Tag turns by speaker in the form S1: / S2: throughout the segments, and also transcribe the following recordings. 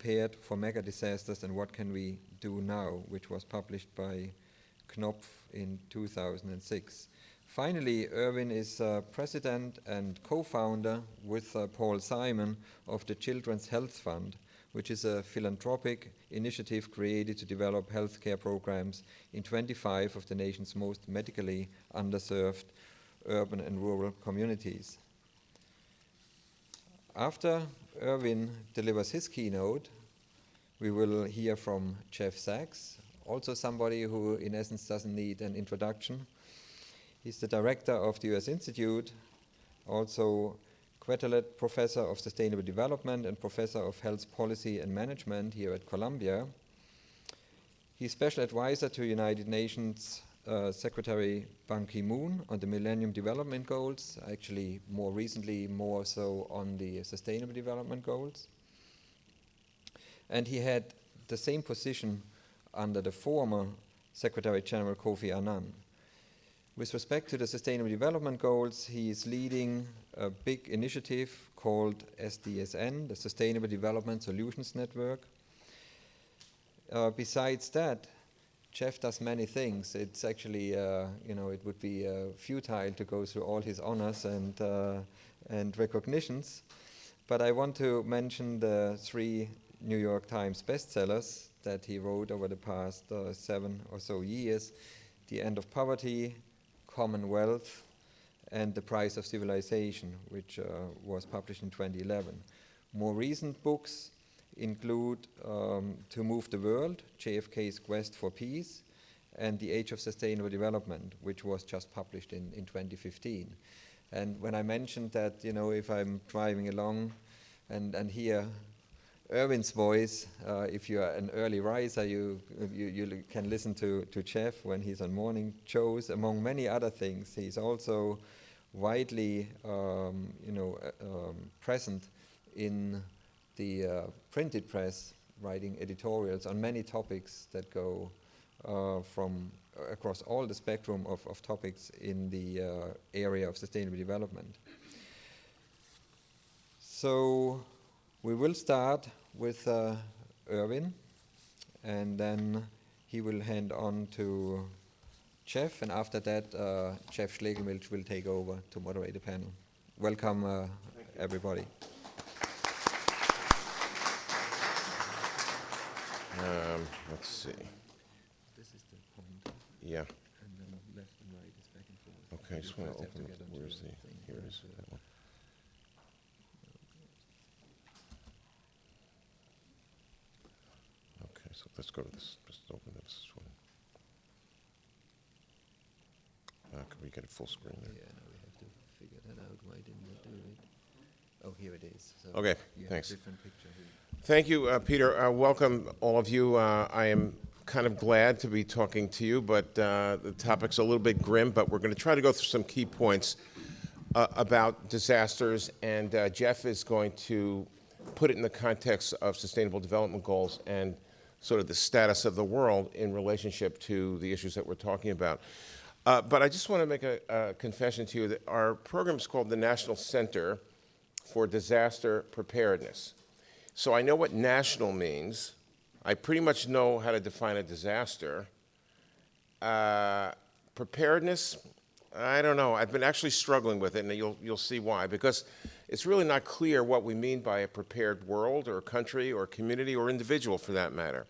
S1: prepared for mega disasters and what can we do now, which was published by Knopf in 2006. Finally, Irwin is president and co-founder with Paul Simon of the Children's Health Fund, which is a philanthropic initiative created to develop healthcare programs in 25 of the nation's most medically underserved urban and rural communities. After Irwin delivers his keynote, we will hear from Jeff Sachs, also somebody who in essence doesn't need an introduction. He's the director of the US Institute, also Quetelet Professor of Sustainable Development and Professor of Health Policy and Management here at Columbia. He's Special Advisor to United Nations Secretary Ban Ki-moon on the Millennium Development Goals, actually more recently more so on the Sustainable Development Goals. And he had the same position under the former Secretary General Kofi Annan. With respect to the Sustainable Development Goals, he is leading a big initiative called SDSN, the Sustainable Development Solutions Network. Besides that, Jeff does many things. It's actually, it would be futile to go through all his honors and recognitions. But I want to mention the 3 New York Times bestsellers that he wrote over the past 7 or so years: The End of Poverty, Commonwealth, and The Price of Civilization, which was published in 2011. More recent books include To Move the World, JFK's Quest for Peace, and The Age of Sustainable Development, which was just published in 2015. And when I mentioned that, if I'm driving along and hear Irwin's voice, if you're an early riser, you can listen to Jeff when he's on morning shows, among many other things. He's also widely present in the printed press, writing editorials on many topics that go from across all the spectrum of topics in the area of sustainable development. So we will start with Irwin, and then he will hand on to Jeff, and after that, Jeff Schlegelmilch will take over to moderate the panel. Welcome, everybody.
S2: Let's see.
S1: This is the point.
S2: Yeah.
S1: And then left and right is back and forth.
S2: Okay, I just want to open it. Where's the, here it is, that one. Okay, so let's go to this, just open this one. Can we get a full screen there?
S1: Yeah, no, we have to figure that out. Why didn't we do it? Oh, here it is. So
S2: Okay,
S1: you
S2: thanks.
S1: have a different picture here.
S2: Thank you, Peter. Welcome, all of you. I am kind of glad to be talking to you, but the topic's a little bit grim, but we're going to try to go through some key points about disasters, and Jeff is going to put it in the context of Sustainable Development Goals and sort of the status of the world in relationship to the issues that we're talking about. But I just want to make a confession to you that our program is called the National Center for Disaster Preparedness. So I know what national means. I pretty much know how to define a disaster. Preparedness, I don't know. I've been actually struggling with it, and you'll see why. Because it's really not clear what we mean by a prepared world or country or community or individual, for that matter.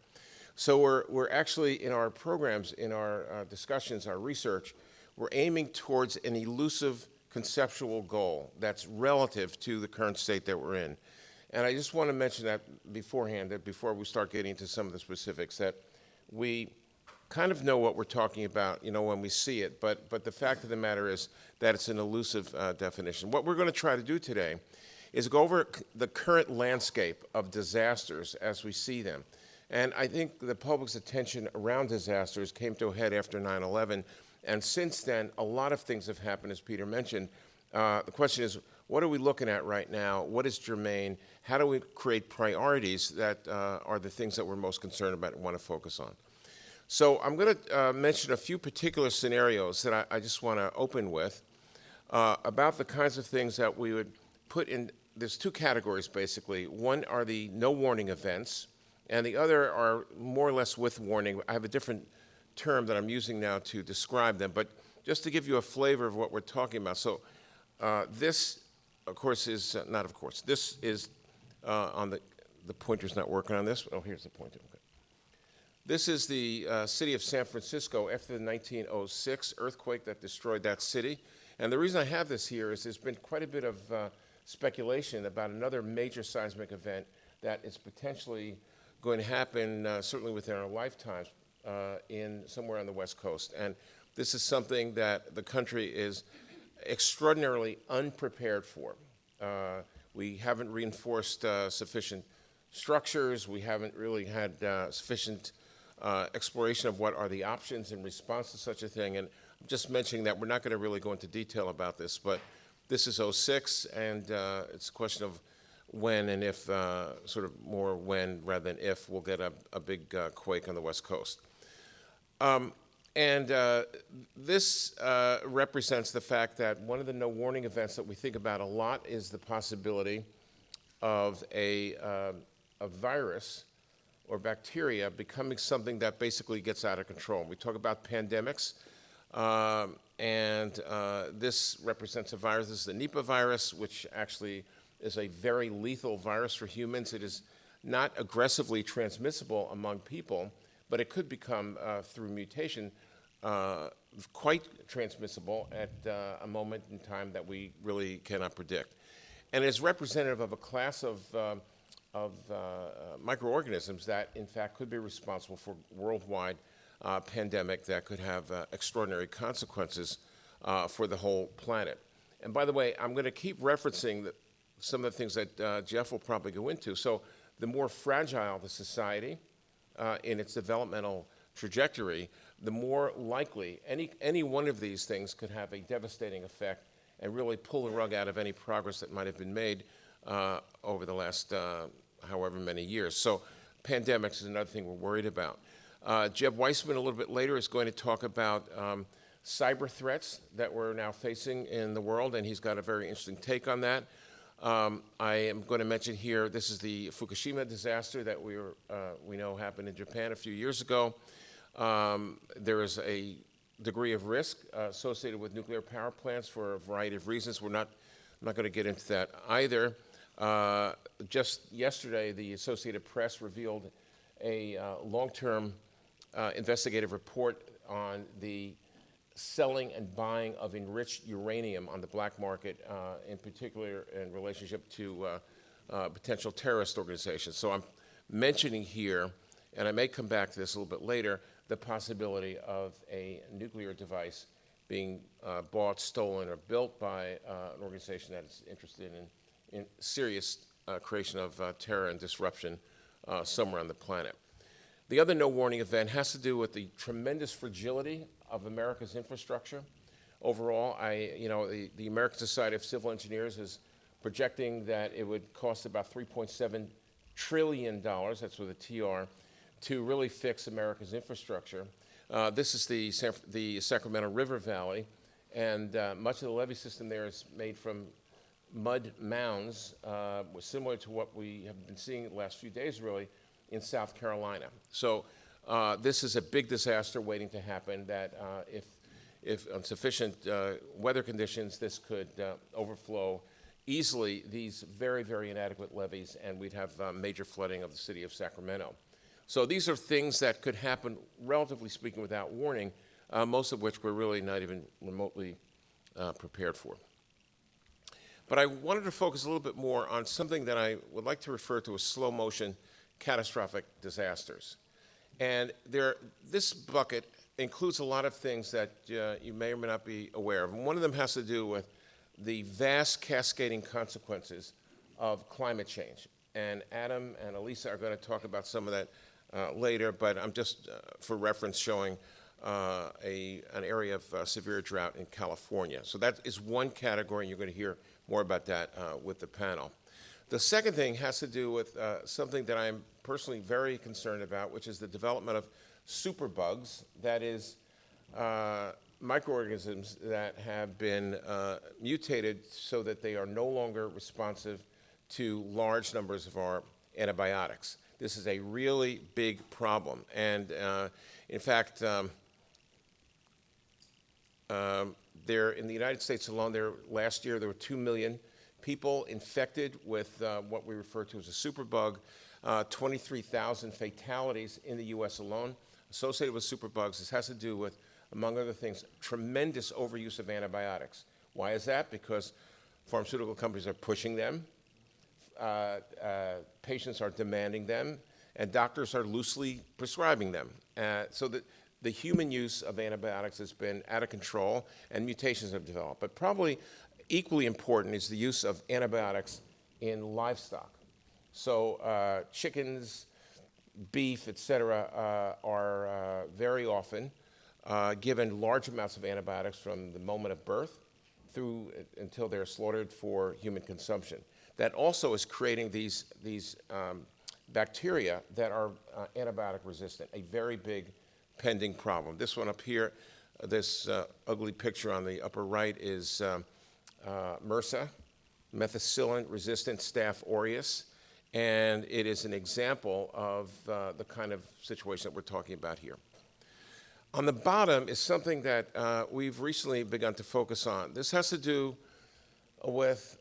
S2: So we're actually, in our programs, in our discussions, our research, we're aiming towards an elusive conceptual goal that's relative to the current state that we're in. And I just want to mention that beforehand, that before we start getting into some of the specifics, that we kind of know what we're talking about, when we see it, but the fact of the matter is that it's an elusive definition. What we're going to try to do today is go over the current landscape of disasters as we see them. And I think the public's attention around disasters came to a head after 9/11, and since then, a lot of things have happened, as Peter mentioned. The question is, what are we looking at right now? What is germane? How do we create priorities that are the things that we're most concerned about and want to focus on? So I'm going to mention a few particular scenarios that I just want to open with about the kinds of things that we would put in there's two categories, basically. One are the no warning events, and the other are more or less with warning. I have a different term that I'm using now to describe them, but just to give you a flavor of what we're talking about. So this, of course, is, not of course, this is on the pointer's not working on this. Oh, here's the pointer. Okay. This is the city of San Francisco after the 1906 earthquake that destroyed that city. And the reason I have this here is there's been quite a bit of speculation about another major seismic event that is potentially going to happen, certainly within our lifetimes, in somewhere on the West Coast. And this is something that the country is extraordinarily unprepared for. We haven't reinforced sufficient structures. We haven't really had sufficient exploration of what are the options in response to such a thing. And I'm just mentioning that we're not going to really go into detail about this, but this is '06, and it's a question of when and if, sort of more when rather than if, we'll get a big quake on the West Coast. This represents the fact that one of the no warning events that we think about a lot is the possibility of a virus or bacteria becoming something that basically gets out of control. We talk about pandemics, this represents a virus. This is the Nipah virus, which actually is a very lethal virus for humans. It is not aggressively transmissible among people, but it could become, through mutation, quite transmissible at a moment in time that we really cannot predict. And is representative of a class of microorganisms that, in fact, could be responsible for worldwide pandemic that could have extraordinary consequences for the whole planet. And by the way, I'm going to keep referencing some of the things that Jeff will probably go into. So the more fragile the society in its developmental trajectory, the more likely any one of these things could have a devastating effect and really pull the rug out of any progress that might have been made over the last however many years. So pandemics is another thing we're worried about. Jeb Weisman, a little bit later, is going to talk about cyber threats that we're now facing in the world, and he's got a very interesting take on that. I am going to mention here, this is the Fukushima disaster that we know happened in Japan a few years ago. There is a degree of risk associated with nuclear power plants for a variety of reasons. I'm not going to get into that either. Just yesterday, the Associated Press revealed a long-term investigative report on the selling and buying of enriched uranium on the black market, in particular in relationship to potential terrorist organizations. So I'm mentioning here, and I may come back to this a little bit later, the possibility of a nuclear device being bought, stolen, or built by an organization that is interested in serious creation of terror and disruption somewhere on the planet. The other no warning event has to do with the tremendous fragility of America's infrastructure. Overall, the American Society of Civil Engineers is projecting that it would cost about $3.7 trillion, that's with a TR, to really fix America's infrastructure. This is the Sacramento River Valley, and much of the levee system there is made from mud mounds, similar to what we have been seeing the last few days, really, in South Carolina. So this is a big disaster waiting to happen that if on sufficient weather conditions, this could overflow easily these very, very inadequate levees, and we'd have major flooding of the city of Sacramento. So these are things that could happen, relatively speaking, without warning, most of which we're really not even remotely prepared for. But I wanted to focus a little bit more on something that I would like to refer to as slow motion catastrophic disasters. And this bucket includes a lot of things that you may or may not be aware of. And one of them has to do with the vast cascading consequences of climate change. And Adam and Elisa are going to talk about some of that later, but I'm just, for reference, showing an area of severe drought in California. So that is one category, and you're going to hear more about that with the panel. The second thing has to do with something that I'm personally very concerned about, which is the development of superbugs, that is, microorganisms that have been mutated so that they are no longer responsive to large numbers of our antibiotics. This is a really big problem. And in fact, there in the United States alone, last year there were 2 million people infected with what we refer to as a superbug, 23,000 fatalities in the US alone associated with superbugs. This has to do with, among other things, tremendous overuse of antibiotics. Why is that? Because pharmaceutical companies are pushing them, patients are demanding them, and doctors are loosely prescribing them. So that the human use of antibiotics has been out of control, and mutations have developed. But probably equally important is the use of antibiotics in livestock. So chickens, beef, et cetera, are very often given large amounts of antibiotics from the moment of birth through until they're slaughtered for human consumption. That also is creating these bacteria that are antibiotic resistant, a very big pending problem. This one up here, this ugly picture on the upper right is MRSA, methicillin-resistant Staph aureus, and it is an example of the kind of situation that we're talking about here. On the bottom is something that we've recently begun to focus on. This has to do with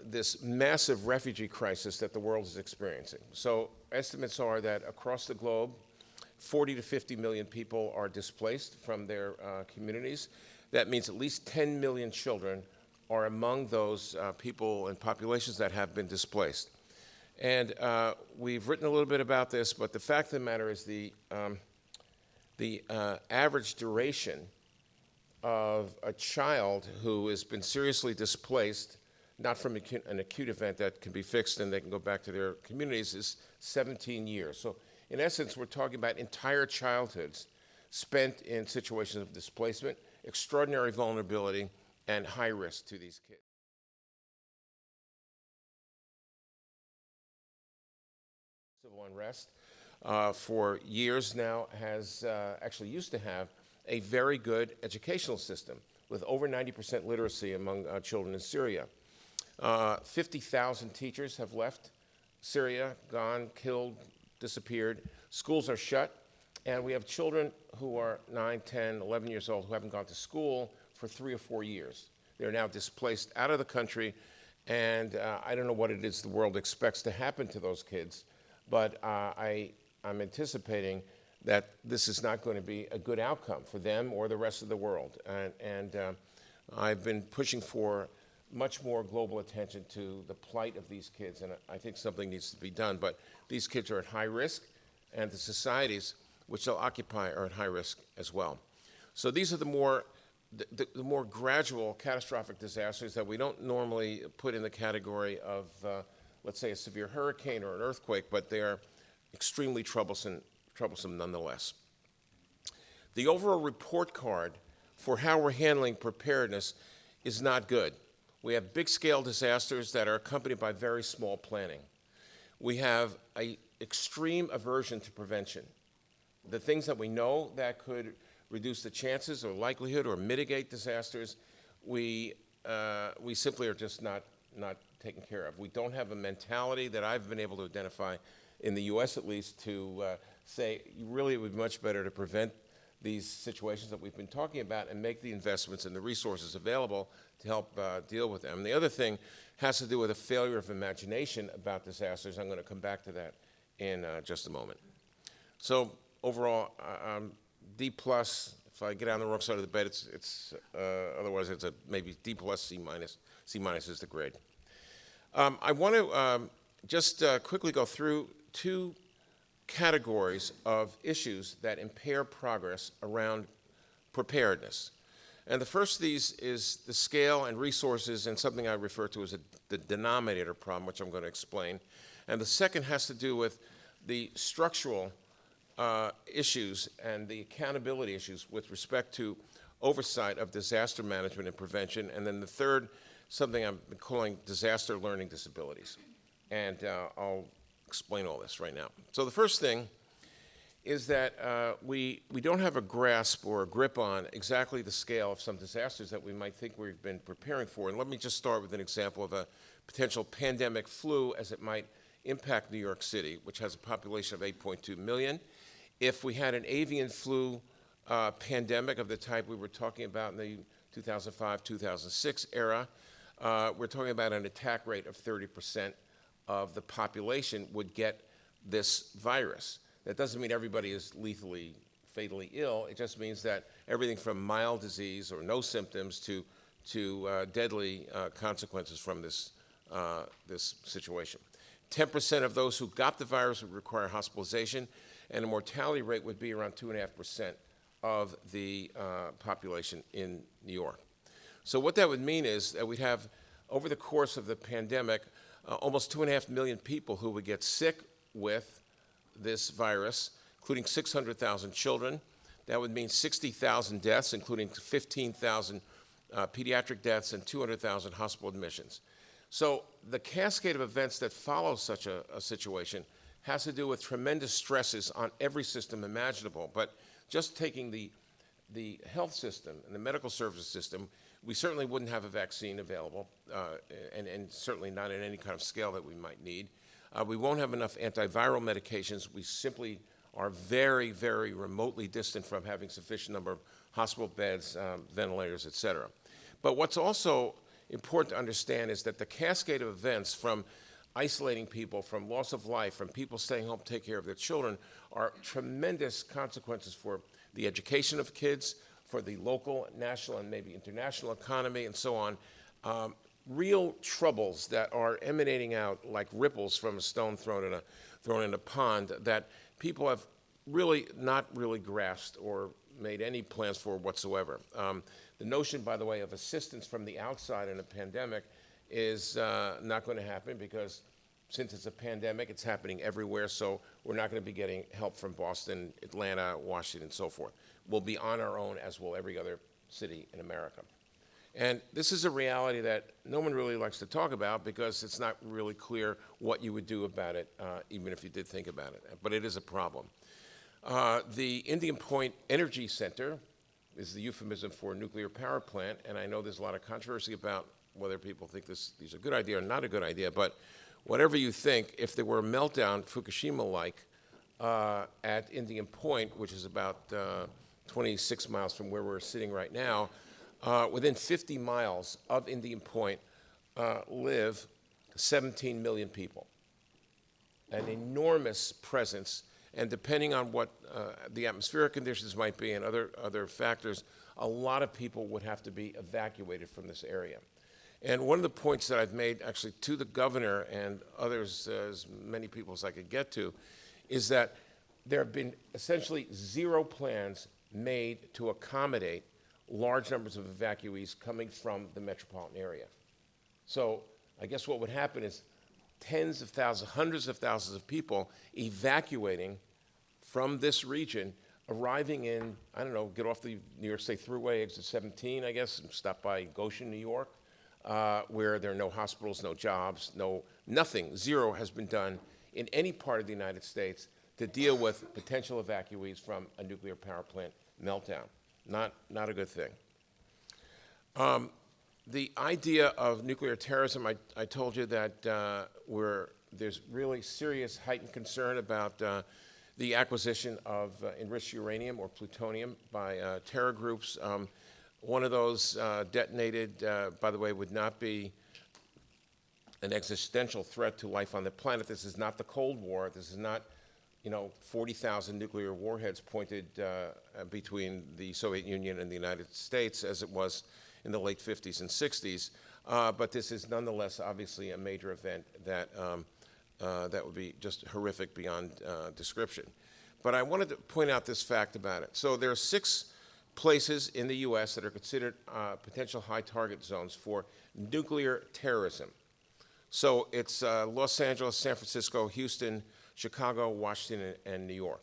S2: this massive refugee crisis that the world is experiencing. So estimates are that across the globe, 40 to 50 million people are displaced from their communities. That means at least 10 million children are among those people and populations that have been displaced. And we've written a little bit about this, but the fact of the matter is the average duration of a child who has been seriously displaced, not from an acute event that can be fixed and they can go back to their communities, is 17 years. So in essence, we're talking about entire childhoods spent in situations of displacement, extraordinary vulnerability, and high risk to these kids. Civil unrest for years now has actually used to have a very good educational system with over 90% literacy among children in Syria. 50,000 teachers have left Syria, gone, killed, disappeared. Schools are shut, and we have children who are 9, 10, 11 years old who haven't gone to school for 3 or 4 years. They're now displaced out of the country, and I don't know what it is the world expects to happen to those kids, but I'm anticipating that this is not going to be a good outcome for them or the rest of the world. And I've been pushing for much more global attention to the plight of these kids, and I think something needs to be done. But these kids are at high risk, and the societies which they'll occupy are at high risk as well. So these are the more gradual catastrophic disasters that we don't normally put in the category of, let's say, a severe hurricane or an earthquake, but they are extremely troublesome nonetheless. The overall report card for how we're handling preparedness is not good. We have big-scale disasters that are accompanied by very small planning. We have an extreme aversion to prevention. The things that we know that could reduce the chances or likelihood or mitigate disasters, we simply are just not taken care of. We don't have a mentality that I've been able to identify in the U.S. at least to say really it would be much better to prevent these situations that we've been talking about and make the investments and the resources available to help deal with them. And the other thing has to do with a failure of imagination about disasters. I'm going to come back to that in just a moment. So overall, D+, if I get on the wrong side of the bed, it's otherwise it's a maybe D+, C-. C- is the grade. I want to just quickly go through 2 categories of issues that impair progress around preparedness. And the first of these is the scale and resources and something I refer to as the denominator problem, which I'm going to explain. And the second has to do with the structural issues and the accountability issues with respect to oversight of disaster management and prevention. And then the third, something I've been calling disaster learning disabilities. And I'll explain all this right now. So the first thing is that we don't have a grasp or a grip on exactly the scale of some disasters that we might think we've been preparing for. And let me just start with an example of a potential pandemic flu as it might impact New York City, which has a population of 8.2 million. If we had an avian flu pandemic of the type we were talking about in the 2005-2006 era, we're talking about an attack rate of 30% of the population would get this virus. That doesn't mean everybody is lethally, fatally ill. It just means that everything from mild disease or no symptoms to deadly consequences from this situation. 10% of those who got the virus would require hospitalization, and the mortality rate would be around 2.5% of the population in New York. So what that would mean is that we'd have, over the course of the pandemic, almost 2.5 million people who would get sick with this virus, including 600,000 children. That would mean 60,000 deaths, including 15,000 pediatric deaths and 200,000 hospital admissions. So the cascade of events that follow such a situation has to do with tremendous stresses on every system imaginable. But just taking the health system and the medical services system, we certainly wouldn't have a vaccine available, and certainly not at any kind of scale that we might need. We won't have enough antiviral medications. We simply are very, very remotely distant from having sufficient number of hospital beds, ventilators, et cetera. But what's also important to understand is that the cascade of events from isolating people, from loss of life, from people staying home to take care of their children are tremendous consequences for the education of kids, for the local, national, and maybe international economy, and so on. Real troubles that are emanating out like ripples from a stone thrown in a pond that people have really not really grasped or made any plans for whatsoever. The notion, by the way, of assistance from the outside in a pandemic is not going to happen because since it's a pandemic, it's happening everywhere, so we're not going to be getting help from Boston, Atlanta, Washington, and so forth. We'll be on our own, as will every other city in America. And this is a reality that no one really likes to talk about because it's not really clear what you would do about it, even if you did think about it. But it is a problem. The Indian Point Energy Center is the euphemism for a nuclear power plant, and I know there's a lot of controversy about whether people think these are a good idea or not a good idea, but whatever you think, if there were a meltdown, Fukushima-like, at Indian Point, which is about 26 miles from where we're sitting right now, within 50 miles of Indian Point live 17 million people. An enormous presence, and depending on what the atmospheric conditions might be and other factors, a lot of people would have to be evacuated from this area. And one of the points that I've made actually to the governor and others, as many people as I could get to, is that there have been essentially zero plans made to accommodate large numbers of evacuees coming from the metropolitan area. So I guess what would happen is tens of thousands, hundreds of thousands of people evacuating from this region, arriving in, I don't know, get off the New York State Thruway, exit 17, I guess, and stop by Goshen, New York, where there are no hospitals, no jobs, nothing, zero has been done in any part of the United States to deal with potential evacuees from a nuclear power plant meltdown. Not a good thing. The idea of nuclear terrorism, I told you that there's really serious heightened concern about the acquisition of enriched uranium or plutonium by terror groups. One of those detonated, by the way, would not be an existential threat to life on the planet. This is not the Cold War. This is not 40,000 nuclear warheads pointed between the Soviet Union and the United States as it was in the late 50s and 60s. But this is nonetheless obviously a major event that would be just horrific beyond description. But I wanted to point out this fact about it. So there are 6 places in the U.S. that are considered potential high target zones for nuclear terrorism. So it's Los Angeles, San Francisco, Houston, Chicago, Washington, and New York.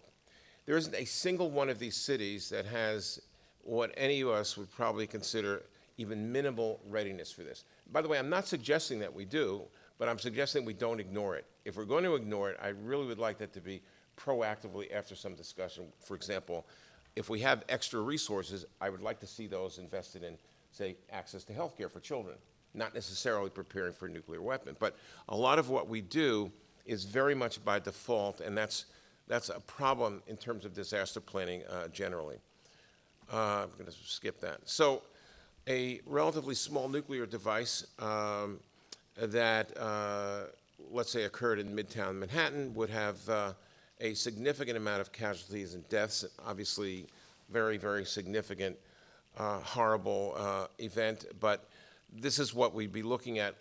S2: There isn't a single one of these cities that has what any of us would probably consider even minimal readiness for this. By the way, I'm not suggesting that we do, but I'm suggesting we don't ignore it. If we're going to ignore it, I really would like that to be proactively after some discussion. For example, if we have extra resources, I would like to see those invested in, say, access to healthcare for children, not necessarily preparing for a nuclear weapon. But a lot of what we do is very much by default, and that's a problem in terms of disaster planning generally. I'm going to skip that. So a relatively small nuclear device that, let's say, occurred in Midtown Manhattan would have a significant amount of casualties and deaths, obviously very, very significant, horrible event. But this is what we'd be looking at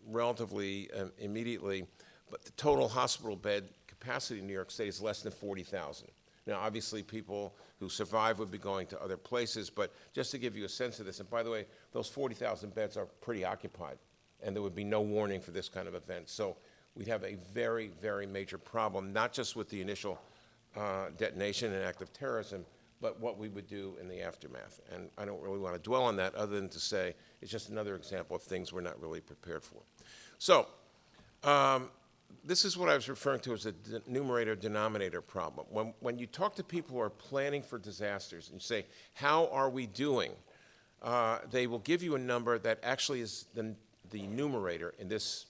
S2: relatively immediately. But the total hospital bed capacity in New York State is less than 40,000. Now, obviously, people who survive would be going to other places, but just to give you a sense of this, and by the way, those 40,000 beds are pretty occupied, and there would be no warning for this kind of event. So we'd have a very, very major problem, not just with the initial detonation and act of terrorism, but what we would do in the aftermath. And I don't really want to dwell on that other than to say it's just another example of things we're not really prepared for. So this is what I was referring to as a numerator-denominator problem. When you talk to people who are planning for disasters and you say, how are we doing? They will give you a number that actually is the numerator in this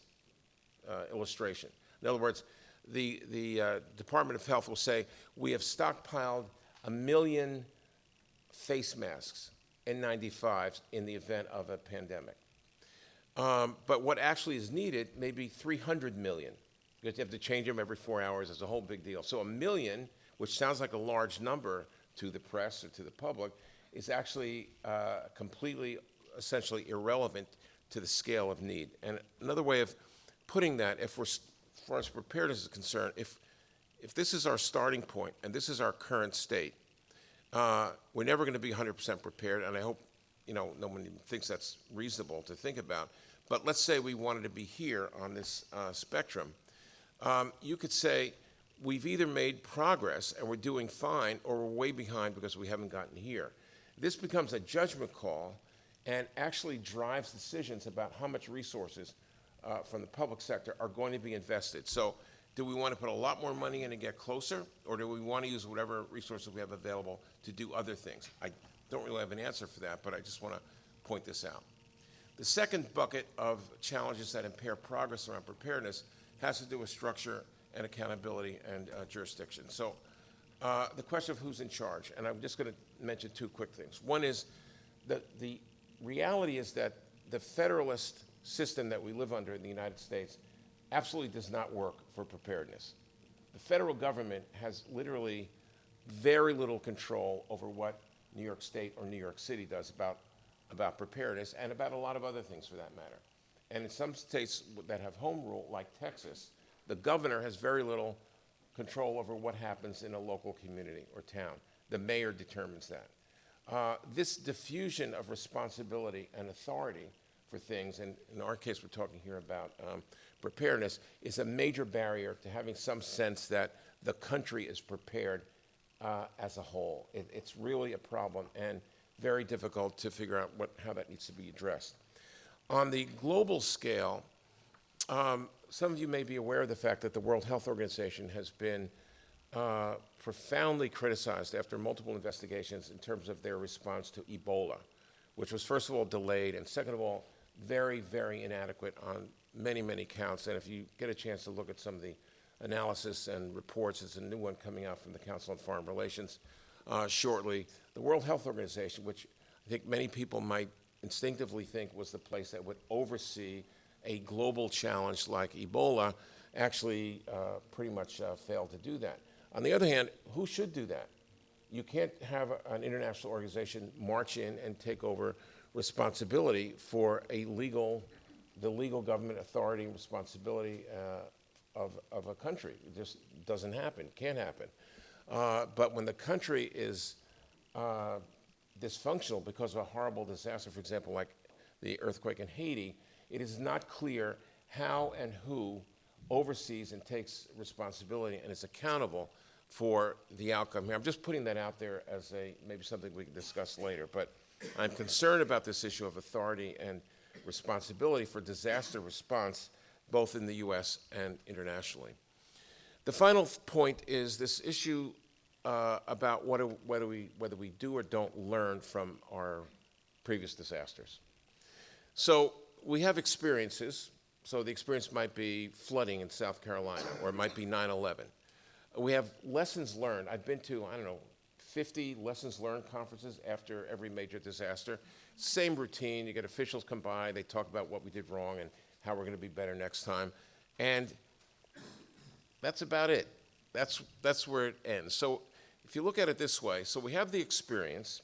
S2: illustration. In other words, the Department of Health will say, we have stockpiled 1 million face masks, N95s, in the event of a pandemic. But what actually is needed may be 300 million, because you have to change them every 4 hours. It's a whole big deal. So 1 million, which sounds like a large number to the press or to the public, is actually completely, essentially irrelevant to the scale of need. And another way of putting that, as far as preparedness is concerned, if this is our starting point and this is our current state, we're never going to be 100% prepared, and I hope no one even thinks that's reasonable to think about. But let's say we wanted to be here on this spectrum. You could say we've either made progress and we're doing fine, or we're way behind because we haven't gotten here. This becomes a judgment call and actually drives decisions about how much resources from the public sector are going to be invested. So do we want to put a lot more money in and get closer, or do we want to use whatever resources we have available to do other things? I don't really have an answer for that, but I just want to point this out. The second bucket of challenges that impair progress around preparedness has to do with structure and accountability and jurisdiction. So the question of who's in charge, and I'm just going to mention two quick things. One is that the reality is that the federalist system that we live under in the United States absolutely does not work for preparedness. The federal government has literally very little control over what New York State or New York City does about preparedness, and about a lot of other things for that matter. And in some states that have home rule, like Texas, the governor has very little control over what happens in a local community or town. The mayor determines that. This diffusion of responsibility and authority for things, and in our case we're talking here about preparedness, is a major barrier to having some sense that the country is prepared as a whole. It's really a problem and very difficult to figure out how that needs to be addressed. On the global scale, some of you may be aware of the fact that the World Health Organization has been profoundly criticized after multiple investigations in terms of their response to Ebola, which was first of all delayed, and second of all, very, very inadequate on many, many counts. And if you get a chance to look at some of the analysis and reports, there's a new one coming out from the Council on Foreign Relations shortly. The World Health Organization, which I think many people might instinctively think was the place that would oversee a global challenge like Ebola, actually pretty much failed to do that. On the other hand, who should do that? You can't have an international organization march in and take over responsibility for the legal government authority and responsibility of a country. It just doesn't happen, can't happen. But when the country is dysfunctional because of a horrible disaster, for example, like the earthquake in Haiti, it is not clear how and who oversees and takes responsibility and is accountable for the outcome here. I'm just putting that out there as maybe something we can discuss later, but I'm concerned about this issue of authority and responsibility for disaster response, both in the US and internationally. The final point is this issue about whether we do or don't learn from our previous disasters. So we have experiences. So the experience might be flooding in South Carolina, or it might be 9/11. We have lessons learned. I've been to, 50 lessons learned conferences after every major disaster. Same routine. You get officials come by, they talk about what we did wrong and how we're going to be better next time. And that's about it. That's where it ends. So if you look at it this way, so we have the experience,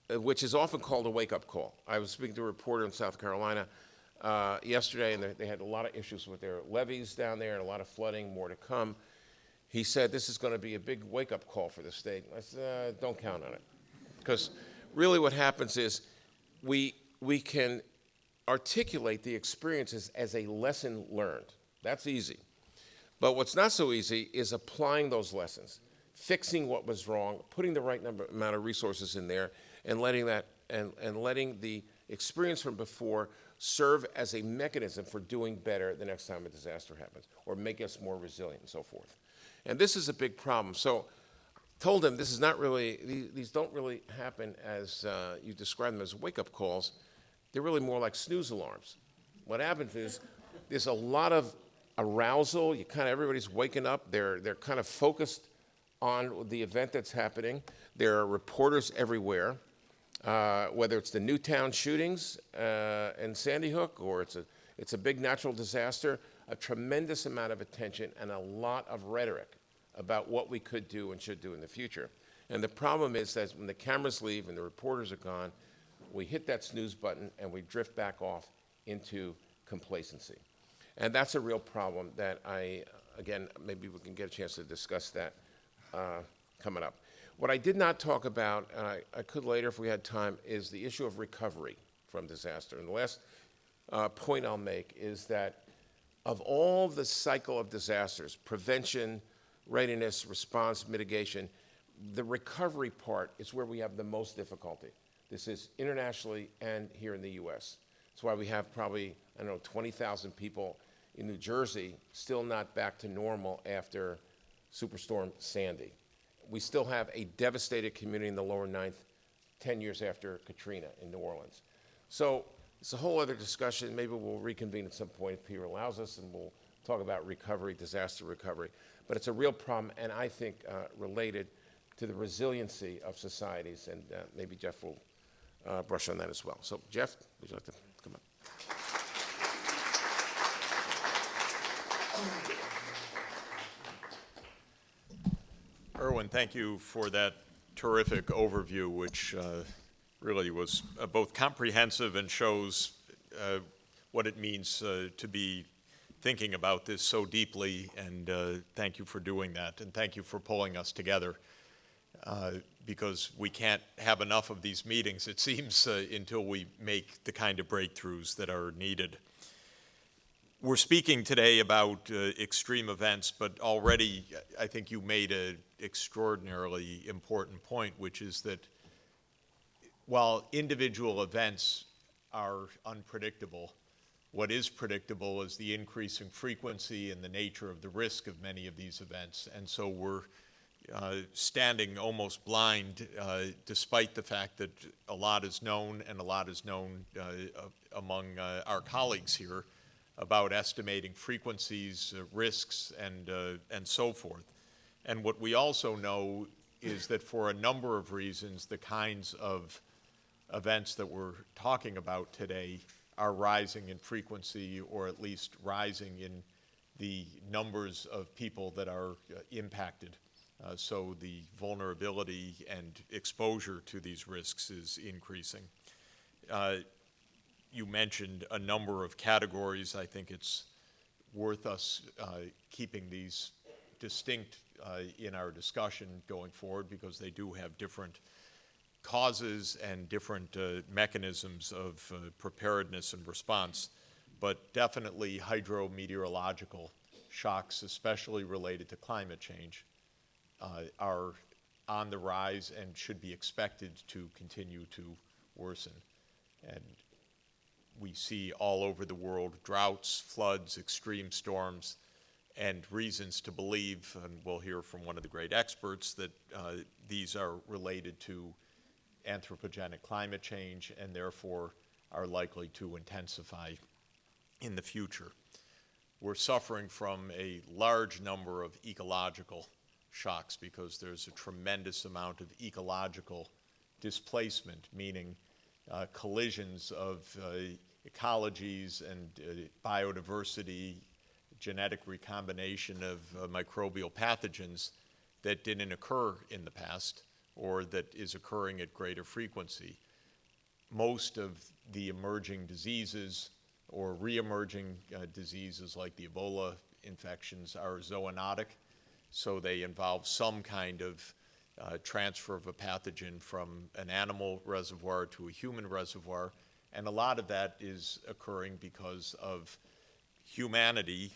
S2: which is often called a wake-up call. I was speaking to a reporter in South Carolina yesterday, and they had a lot of issues with their levees down there and a lot of flooding, more to come. He said, this is going to be a big wake-up call for the state. I said, don't count on it. Because really what happens is we can articulate the experiences as a lesson learned. That's easy. But what's not so easy is applying those lessons, fixing what was wrong, putting the right amount of resources in there, and letting the experience from before serve as a mechanism for doing better the next time a disaster happens, or make us more resilient and so forth. And this is a big problem. So told him this is not really, these don't really happen as you describe them as wake-up calls. They're really more like snooze alarms. What happens is there's a lot of arousal. Everybody's waking up. They're kind of focused on the event that's happening. There are reporters everywhere, whether it's the Newtown shootings in Sandy Hook, or it's a big natural disaster. A tremendous amount of attention and a lot of rhetoric about what we could do and should do in the future. And the problem is that when the cameras leave and the reporters are gone, we hit that snooze button and we drift back off into complacency. And that's a real problem that again, maybe we can get a chance to discuss that coming up. What I did not talk about, and I could later if we had time, is the issue of recovery from disaster. And the last point I'll make is that of all the cycle of disasters, prevention, readiness, response, mitigation, the recovery part is where we have the most difficulty. This is internationally and here in the US. That's why we have probably, 20,000 people in New Jersey still not back to normal after Superstorm Sandy. We still have a devastated community in the lower ninth 10 years after Katrina in New Orleans. So it's a whole other discussion. Maybe we'll reconvene at some point if Peter allows us, and we'll talk about recovery, disaster recovery. But it's a real problem, and I think related to the resiliency of societies, and maybe Jeff will brush on that as well. So Jeff, would you like to come up?
S3: Irwin, thank you for that terrific overview, which really was both comprehensive and shows what it means to be thinking about this so deeply, and thank you for doing that, and thank you for pulling us together, because we can't have enough of these meetings, it seems, until we make the kind of breakthroughs that are needed. We're speaking today about extreme events, but already I think you made an extraordinarily important point, which is that while individual events are unpredictable, what is predictable is the increasing frequency and the nature of the risk of many of these events. And so we're standing almost blind, despite the fact that a lot is known, and a lot is known among our colleagues here about estimating frequencies, risks, and so forth. And what we also know is that for a number of reasons, the kinds of events that we're talking about today are rising in frequency, or at least rising in the numbers of people that are impacted. So the vulnerability and exposure to these risks is increasing. You mentioned a number of categories. I think it's worth us keeping these distinct in our discussion going forward, because they do have different causes and different mechanisms of preparedness and response, but definitely hydrometeorological shocks, especially related to climate change, are on the rise and should be expected to continue to worsen. And we see all over the world droughts, floods, extreme storms, and reasons to believe, and we'll hear from one of the great experts, that these are related to anthropogenic climate change and therefore are likely to intensify in the future. We're suffering from a large number of ecological shocks because there's a tremendous amount of ecological displacement, meaning collisions of ecologies and biodiversity, genetic recombination of microbial pathogens that didn't occur in the past or that is occurring at greater frequency. Most of the emerging diseases or re-emerging diseases like the Ebola infections are zoonotic, so they involve some kind of transfer of a pathogen from an animal reservoir to a human reservoir, and a lot of that is occurring because of humanity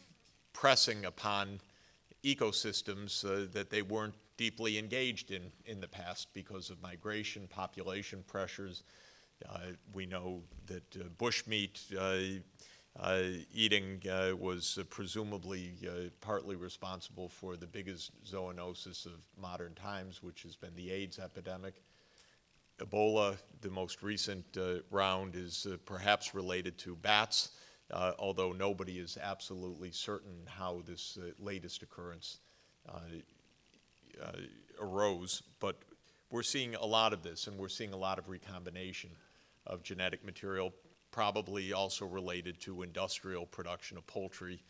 S3: pressing upon ecosystems that they weren't deeply engaged in the past because of migration, population pressures. We know that bushmeat eating was presumably partly responsible for the biggest zoonosis of modern times, which has been the AIDS epidemic. Ebola, the most recent round, is perhaps related to bats, although nobody is absolutely certain how this latest occurrence arose. But we're seeing a lot of this, and we're seeing a lot of recombination of genetic material, probably also related to industrial production of poultry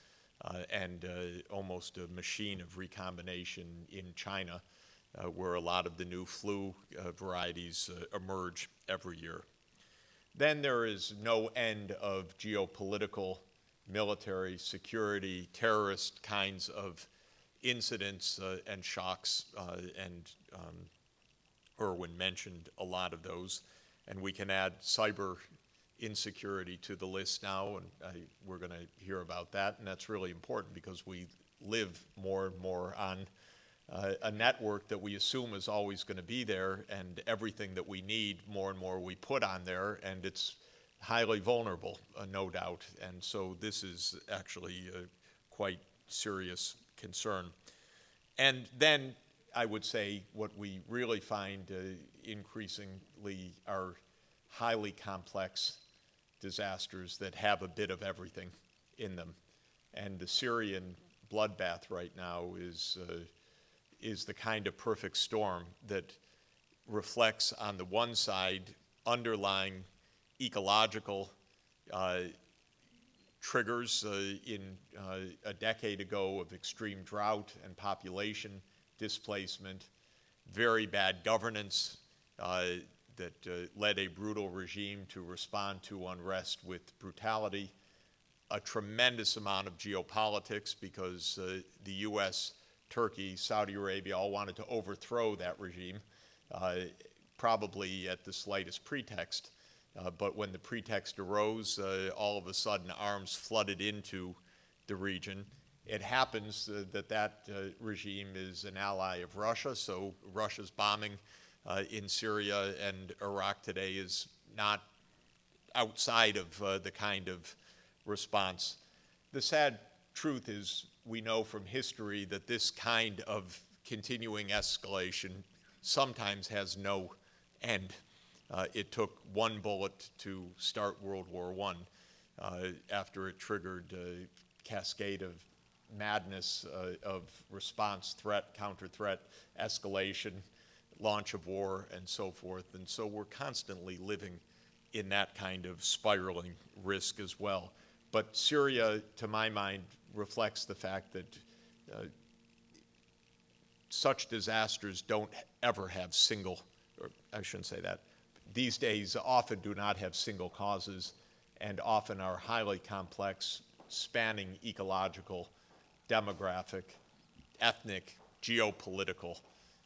S3: and almost a machine of recombination in China, where a lot of the new flu varieties emerge every year. Then there is no end of geopolitical, military, security, terrorist kinds of incidents and shocks, and Irwin mentioned a lot of those. And we can add cyber insecurity to the list now, and we're going to hear about that. And that's really important because we live more and more on a network that we assume is always going to be there, and everything that we need, more and more we put on there, and it's highly vulnerable, no doubt. And so this is actually a quite serious concern. And then I would say what we really find increasingly are highly complex disasters that have a bit of everything in them. And the Syrian bloodbath right now is the kind of perfect storm that reflects, on the one side, underlying ecological triggers in a decade ago of extreme drought and population displacement, very bad governance that led a brutal regime to respond to unrest with brutality, a tremendous amount of geopolitics because the U.S., Turkey, Saudi Arabia all wanted to overthrow that regime, probably at the slightest pretext. But when the pretext arose, all of a sudden arms flooded into the region. It happens that regime is an ally of Russia, so Russia's bombing in Syria and Iraq today is not outside of the kind of response. The sad truth is we know from history that this kind of continuing escalation sometimes has no end. It took one bullet to start World War I after it triggered a cascade of madness of response, threat, counter-threat, escalation, launch of war, and so forth. And so we're constantly living in that kind of spiraling risk as well. But Syria, to my mind, reflects the fact that such disasters don't ever have single, or I shouldn't say that, these days often do not have single causes and often are highly complex, spanning ecological, demographic, ethnic, geopolitical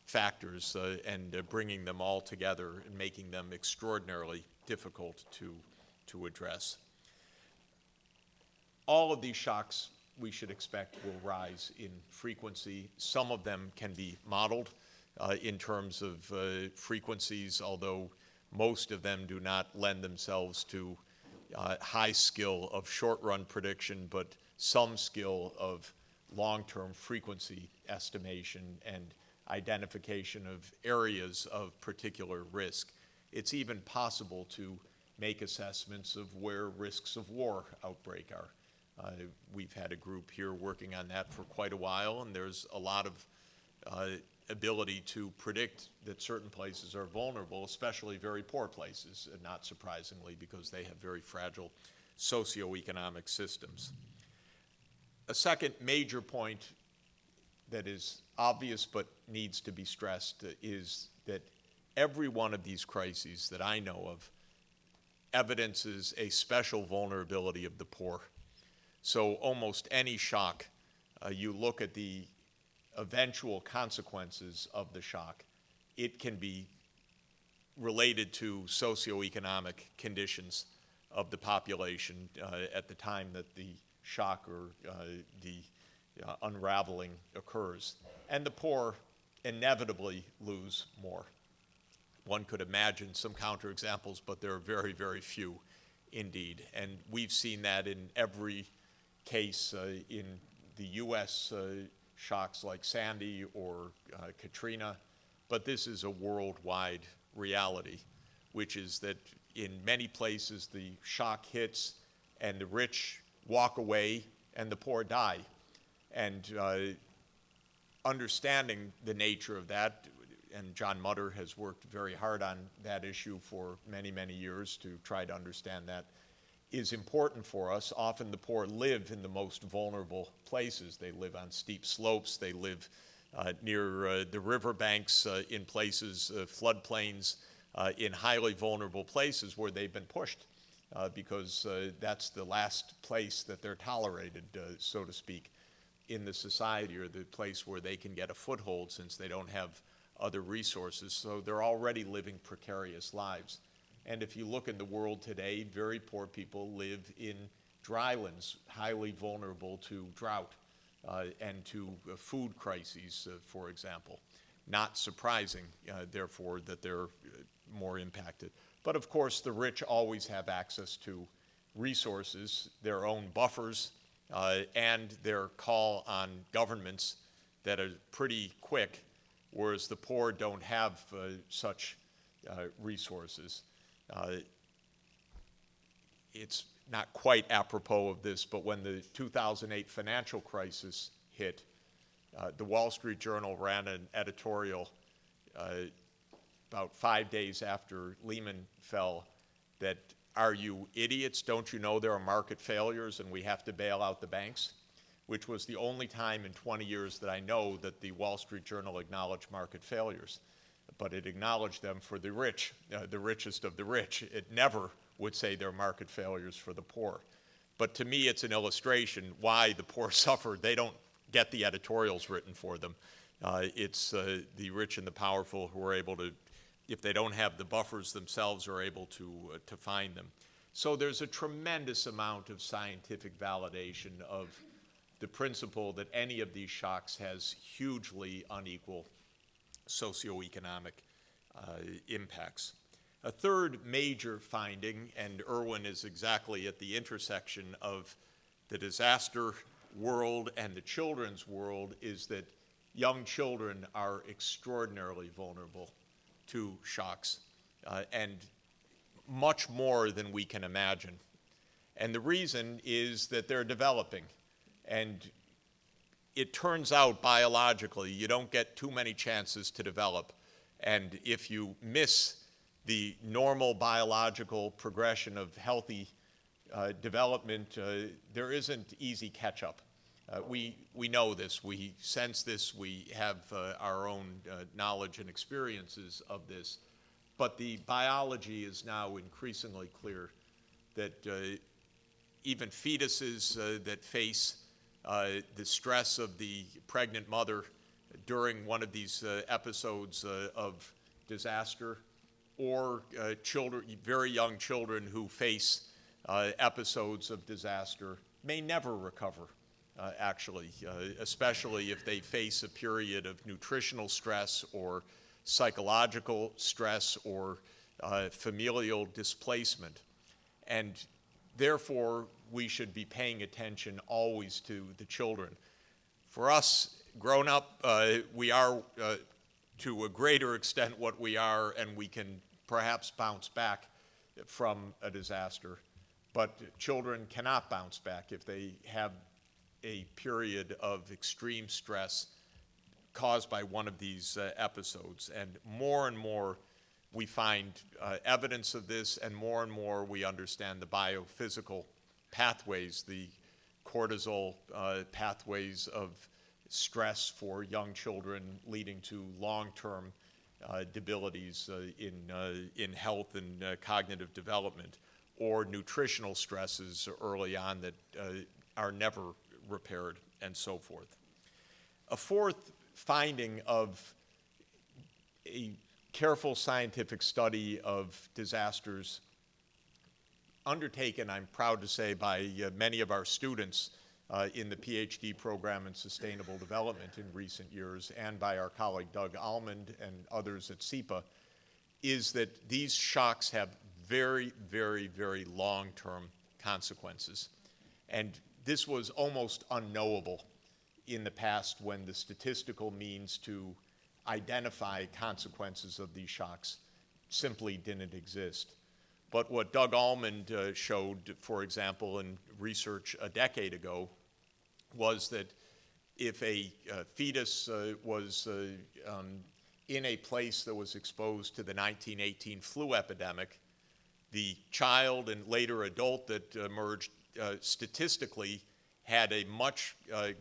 S3: factors, and bringing them all together and making them extraordinarily difficult to address. All of these shocks we should expect will rise in frequency. Some of them can be modeled in terms of frequencies, although most of them do not lend themselves to high skill of short-run prediction, but some skill of long-term frequency estimation and identification of areas of particular risk. It's even possible to make assessments of where risks of war outbreak are. We've had a group here working on that for quite a while, and there's a lot of ability to predict that certain places are vulnerable, especially very poor places, and not surprisingly, because they have very fragile socioeconomic systems. A second major point that is obvious but needs to be stressed is that every one of these crises that I know of evidences a special vulnerability of the poor. So almost any shock, you look at the eventual consequences of the shock, it can be related to socioeconomic conditions of the population at the time that the shock or the unraveling occurs. And the poor inevitably lose more. One could imagine some counterexamples, but there are very, very few indeed. And we've seen that in every case in the U.S. Shocks like Sandy or Katrina, but this is a worldwide reality, which is that in many places the shock hits and the rich walk away and the poor die. And understanding the nature of that, and John Mutter has worked very hard on that issue for many, many years to try to understand that, is important for us. Often the poor live in the most vulnerable places. They live on steep slopes. They live near the riverbanks, in places, floodplains, in highly vulnerable places where they've been pushed because that's the last place that they're tolerated, so to speak, in the society, or the place where they can get a foothold since they don't have other resources. So they're already living precarious lives. And if you look in the world today, very poor people live in drylands, highly vulnerable to drought and to food crises, for example. Not surprising, therefore, that they're more impacted. But of course, the rich always have access to resources, their own buffers, and their call on governments that are pretty quick, whereas the poor don't have such resources. It's not quite apropos of this, but when the 2008 financial crisis hit, the Wall Street Journal ran an editorial about 5 days after Lehman fell that, "Are you idiots? Don't you know there are market failures and we have to bail out the banks?" Which was the only time in 20 years that I know that the Wall Street Journal acknowledged market failures. But it acknowledged them for the rich, the richest of the rich. It never would say they're market failures for the poor. But to me, it's an illustration why the poor suffer. They don't get the editorials written for them. It's the rich and the powerful who are able to, if they don't have the buffers themselves, are able to find them. So there's a tremendous amount of scientific validation of the principle that any of these shocks has hugely unequal socioeconomic impacts. A third major finding, and Irwin is exactly at the intersection of the disaster world and the children's world, is that young children are extraordinarily vulnerable to shocks, and much more than we can imagine. And the reason is that they're developing. And it turns out biologically, you don't get too many chances to develop. And if you miss the normal biological progression of healthy development, there isn't easy catch-up. We know this, we sense this, we have our own knowledge and experiences of this. But the biology is now increasingly clear that even fetuses that face the stress of the pregnant mother during one of these episodes of disaster, or children, very young children who face episodes of disaster, may never recover, actually, especially if they face a period of nutritional stress or psychological stress or familial displacement. And therefore, we should be paying attention always to the children. For us, grown up, we are to a greater extent what we are, and we can perhaps bounce back from a disaster. But children cannot bounce back if they have a period of extreme stress caused by one of these episodes. And more we find evidence of this, and more we understand the biophysical pathways, the cortisol pathways of stress for young children leading to long-term debilities in health and cognitive development, or nutritional stresses early on that are never repaired, and so forth. A fourth finding of a careful scientific study of disasters undertaken, I'm proud to say, by many of our students in the PhD program in sustainable development in recent years, and by our colleague Doug Almond and others at SEPA, is that these shocks have very long-term consequences. And this was almost unknowable in the past, when the statistical means to identify consequences of these shocks simply didn't exist. But what Doug Almond showed, for example, in research a decade ago, was that if a fetus was in a place that was exposed to the 1918 flu epidemic, the child and later adult that emerged statistically had a much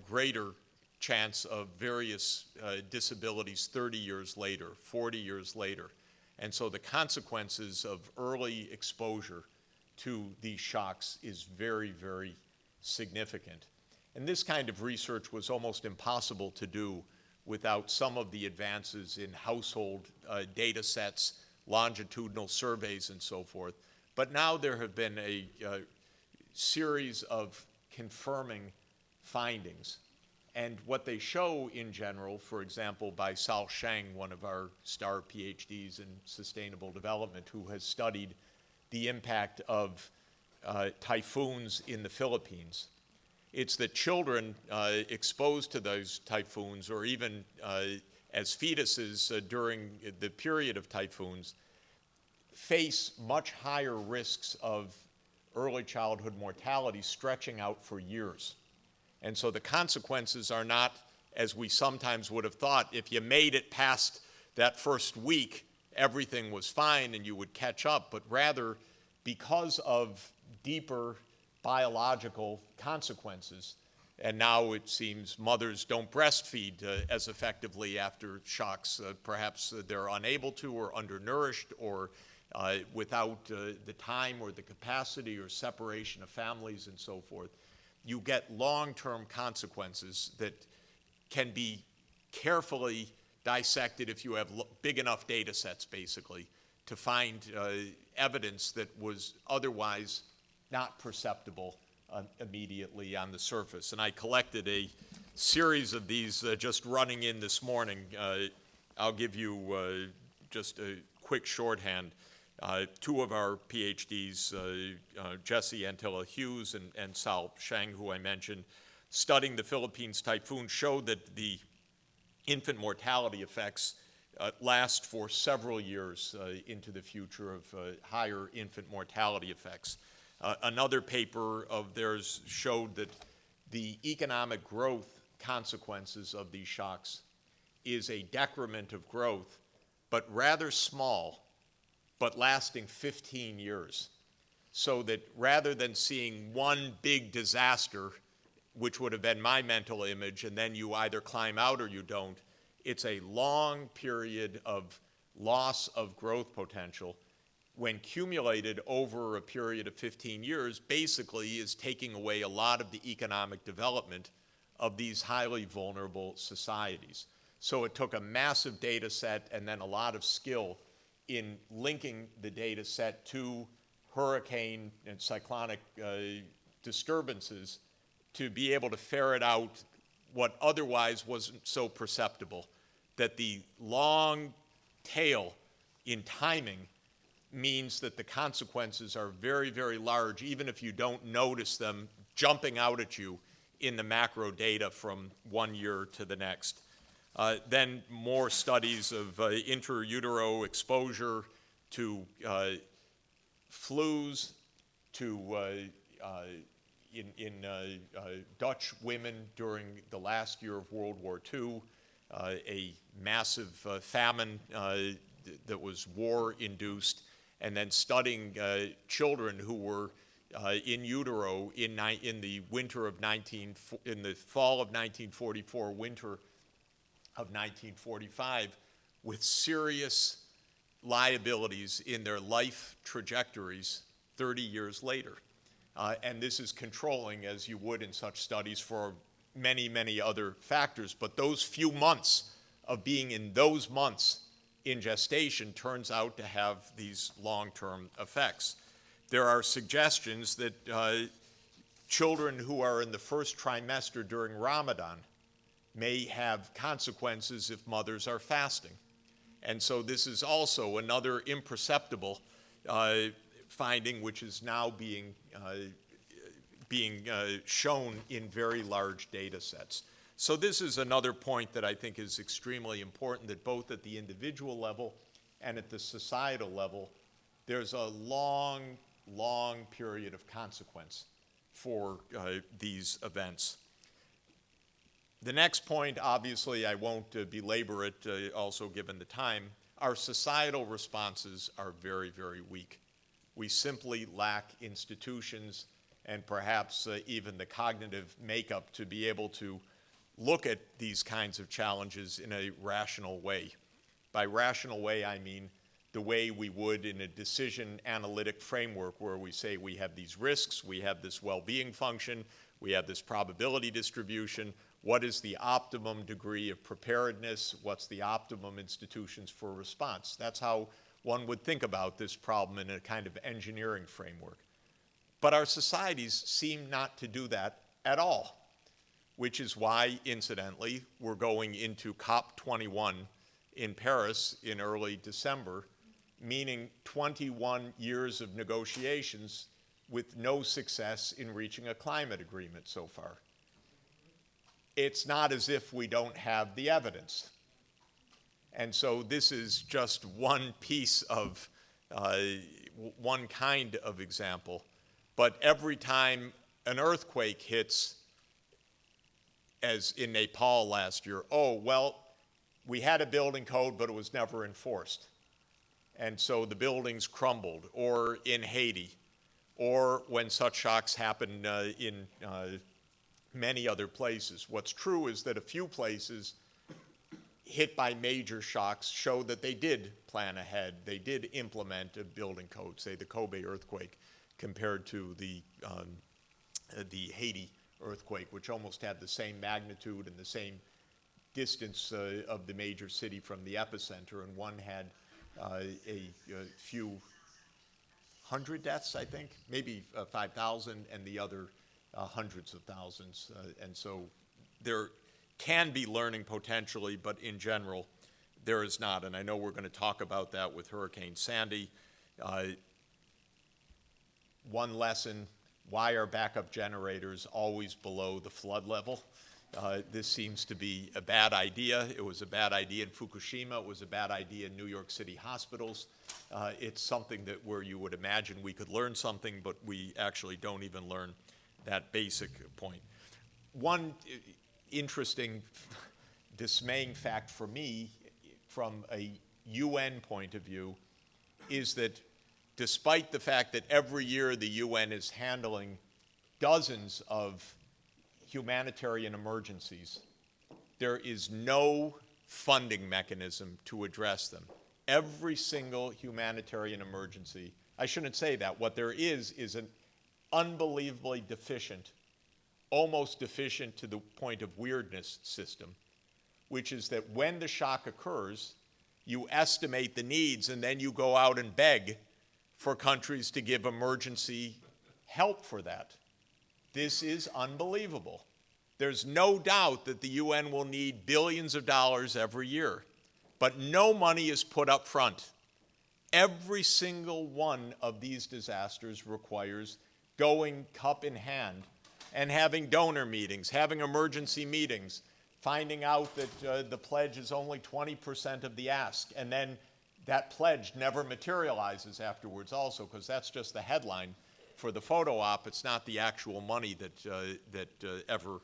S3: greater chance of various disabilities 30 years later, 40 years later. And so the consequences of early exposure to these shocks is very significant. And this kind of research was almost impossible to do without some of the advances in household data sets, longitudinal surveys, and so forth. But now there have been a series of confirming findings. And what they show in general, for example, by Sal Sheng, one of our star PhDs in sustainable development, who has studied the impact of typhoons in the Philippines, it's that children exposed to those typhoons, or even as fetuses during the period of typhoons, face much higher risks of early childhood mortality stretching out for years. And so the consequences are not, as we sometimes would have thought, if you made it past that first week, everything was fine and you would catch up, but rather because of deeper biological consequences. And now it seems mothers don't breastfeed as effectively after shocks. Perhaps they're unable to, or undernourished, or without the time or the capacity, or separation of families and so forth. You get long-term consequences that can be carefully dissected if you have big enough data sets, basically, to find evidence that was otherwise not perceptible immediately on the surface. And I collected a series of these just running in this morning. I'll give you just a quick shorthand. Two of our PhDs, Jesse Antilla Hughes and Sal Sheng, who I mentioned, studying the Philippines typhoon, showed that the infant mortality effects last for several years into the future of higher infant mortality effects. Another paper of theirs showed that the economic growth consequences of these shocks is a decrement of growth, but rather small, but lasting 15 years. So that rather than seeing one big disaster, which would have been my mental image, and then you either climb out or you don't, it's a long period of loss of growth potential, when accumulated over a period of 15 years, basically is taking away a lot of the economic development of these highly vulnerable societies. So it took a massive data set and then a lot of skill in linking the data set to hurricane and cyclonic disturbances to be able to ferret out what otherwise wasn't so perceptible, that the long tail in timing means that the consequences are very large, even if you don't notice them jumping out at you in the macro data from one year to the next. Then more studies of intra-utero exposure to flus, to in Dutch women during the last year of World War II, a massive famine that was war-induced, and then studying children who were in utero in the winter of in the fall of 1944, winter of 1945, with serious liabilities in their life trajectories 30 years later. And this is controlling, as you would in such studies, for many, many other factors. But those few months of being in those months in gestation turns out to have these long-term effects. There are suggestions that children who are in the first trimester during Ramadan may have consequences if mothers are fasting. And so this is also another imperceptible finding, which is now being shown in very large data sets. So this is another point that I think is extremely important, that both at the individual level and at the societal level, there's a long, long period of consequence for these events. The next point, obviously, I won't belabor it, also given the time. Our societal responses are very, very weak. We simply lack institutions and perhaps even the cognitive makeup to be able to look at these kinds of challenges in a rational way. By rational way, I mean the way we would in a decision analytic framework, where we say we have these risks, we have this well-being function, we have this probability distribution. What is the optimum degree of preparedness? What's the optimum institutions for response? That's how one would think about this problem in a kind of engineering framework. But our societies seem not to do that at all, which is why, incidentally, we're going into COP21 in Paris in early December, meaning 21 years of negotiations with no success in reaching a climate agreement so far. It's not as if we don't have the evidence. And so this is just one piece of, one kind of example. But every time an earthquake hits, as in Nepal last year, oh, well, we had a building code, but it was never enforced. And so the buildings crumbled, or in Haiti, or when such shocks happen in many other places. What's true is that a few places hit by major shocks show that they did plan ahead. They did implement a building code, say the Kobe earthquake, compared to the Haiti earthquake, which almost had the same magnitude and the same distance of the major city from the epicenter, and one had a few hundred deaths, I think, maybe 5,000, and the other hundreds of thousands. And so there can be learning potentially, but in general, there is not. And I know we're going to talk about that with Hurricane Sandy. One lesson: why are backup generators always below the flood level? This seems to be a bad idea. It was a bad idea in Fukushima. It was a bad idea in New York City hospitals. It's something that where you would imagine we could learn something, but we actually don't even learn that basic point. One interesting, dismaying fact for me from a UN point of view is that despite the fact that every year the UN is handling dozens of humanitarian emergencies, there is no funding mechanism to address them. Every single humanitarian emergency, I shouldn't say that, what there is an unbelievably deficient, almost deficient to the point of weirdness system, which is that when the shock occurs, you estimate the needs and then you go out and beg for countries to give emergency help for that. This is unbelievable. There's no doubt that the UN will need billions of dollars every year, but no money is put up front. Every single one of these disasters requires going cup in hand and having donor meetings, having emergency meetings, finding out that the pledge is only 20% of the ask, and then that pledge never materializes afterwards also, because that's just the headline for the photo op. It's not the actual money that ever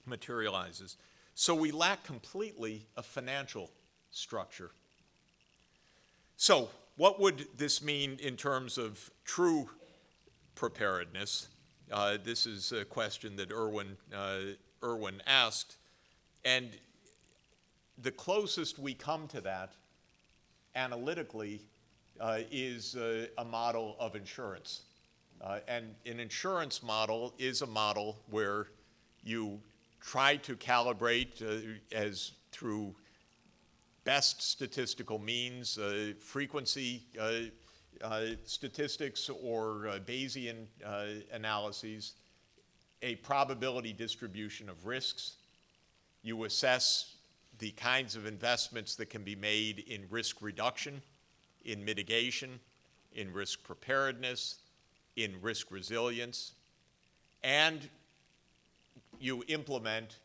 S3: materializes. So we lack completely a financial structure. So what would this mean in terms of true preparedness? This is a question that Irwin asked, and the closest we come to that analytically is a model of insurance. And an insurance model is a model where you try to calibrate as through best statistical means, frequency statistics or Bayesian analyses, a probability distribution of risks. You assess the kinds of investments that can be made in risk reduction, in mitigation, in risk preparedness, in risk resilience, and you implement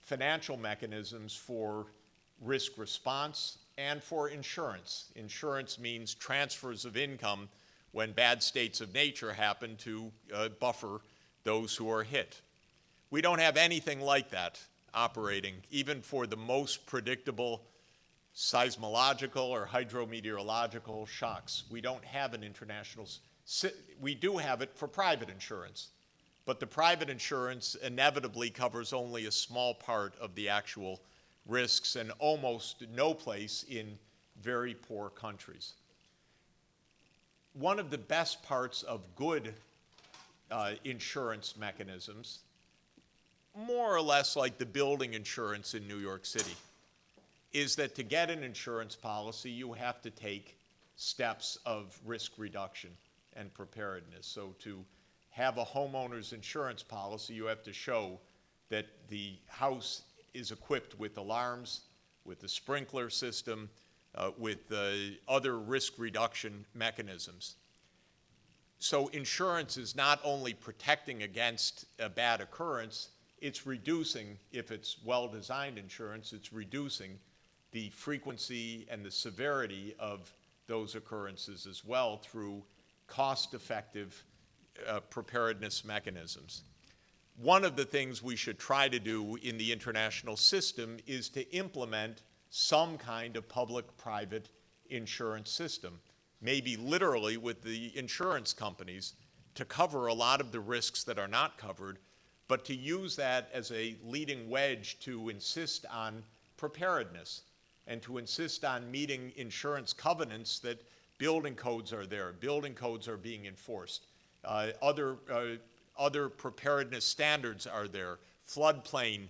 S3: financial mechanisms for risk response and for insurance. Insurance means transfers of income when bad states of nature happen to buffer those who are hit. We don't have anything like that operating, even for the most predictable seismological or hydrometeorological shocks. We don't have an international, we do have it for private insurance, but the private insurance inevitably covers only a small part of the actual risks and almost no place in very poor countries. One of the best parts of good insurance mechanisms, more or less like the building insurance in New York City, is that to get an insurance policy, you have to take steps of risk reduction and preparedness. So to have a homeowner's insurance policy, you have to show that the house is equipped with alarms, with the sprinkler system, with other risk reduction mechanisms. So insurance is not only protecting against a bad occurrence, it's reducing, if it's well-designed insurance, it's reducing the frequency and the severity of those occurrences as well through cost-effective preparedness mechanisms. One of the things we should try to do in the international system is to implement some kind of public-private insurance system, maybe literally with the insurance companies, to cover a lot of the risks that are not covered, but to use that as a leading wedge to insist on preparedness and to insist on meeting insurance covenants that building codes are there, building codes are being enforced, other preparedness standards are there, floodplain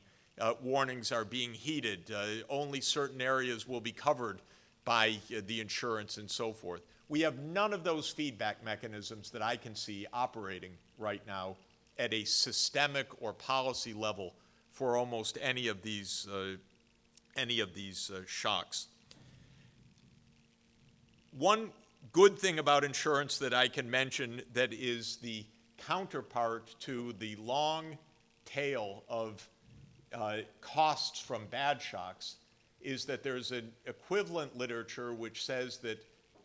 S3: warnings are being heeded, only certain areas will be covered by the insurance and so forth. We have none of those feedback mechanisms that I can see operating right now at a systemic or policy level for almost any of these shocks. One good thing about insurance that I can mention that is the counterpart to the long tail of costs from bad shocks is that there's an equivalent literature which says that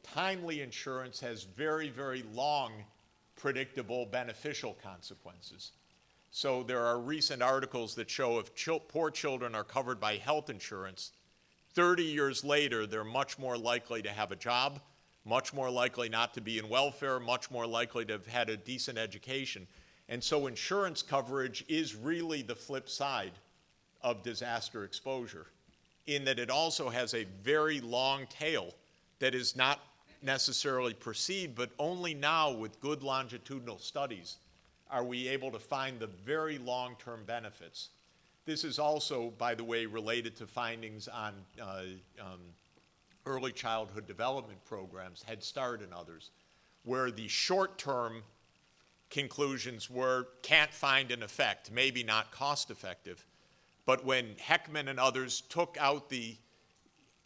S3: timely insurance has very, very long predictable beneficial consequences. So there are recent articles that show if poor children are covered by health insurance, 30 years later, they're much more likely to have a job, much more likely not to be in welfare, much more likely to have had a decent education. And so insurance coverage is really the flip side of disaster exposure, in that it also has a very long tail that is not necessarily perceived, but only now with good longitudinal studies are we able to find the very long-term benefits. This is also, by the way, related to findings on early childhood development programs, Head Start and others, where the short-term conclusions were can't find an effect, maybe not cost-effective. But when Heckman and others took out the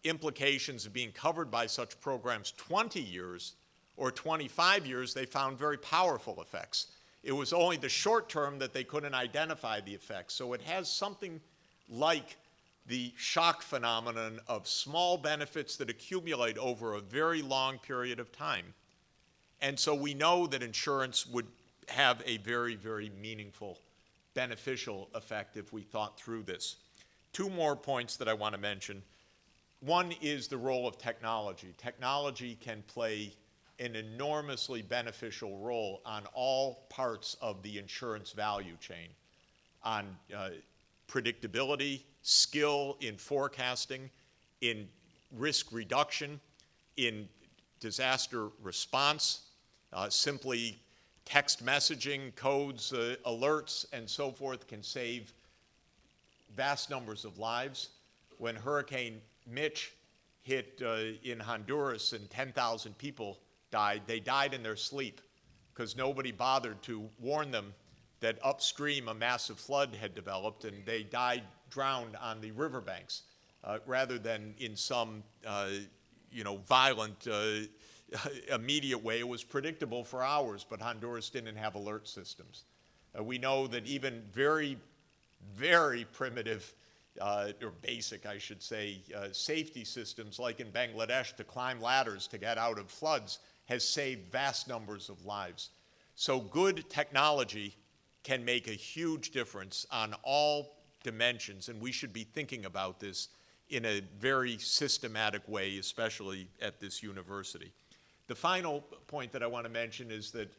S3: implications of being covered by such programs 20 years or 25 years, they found very powerful effects. It was only the short term that they couldn't identify the effects. So it has something like the shock phenomenon of small benefits that accumulate over a very long period of time. And so we know that insurance would have a very, very meaningful, beneficial effect if we thought through this. Two more points that I want to mention. One is the role of technology. Technology can play an enormously beneficial role on all parts of the insurance value chain, on predictability, skill in forecasting, in risk reduction, in disaster response, simply text messaging, codes, alerts, and so forth can save vast numbers of lives. When Hurricane Mitch hit in Honduras and 10,000 people died, they died in their sleep because nobody bothered to warn them that upstream a massive flood had developed, and they died drowned on the riverbanks rather than in some violent immediate way. It was predictable for hours, but Honduras didn't have alert systems. We know that even very, very primitive or basic, I should say, safety systems like in Bangladesh to climb ladders to get out of floods has saved vast numbers of lives. So good technology can make a huge difference on all dimensions, and we should be thinking about this in a very systematic way, especially at this university. The final point that I want to mention is that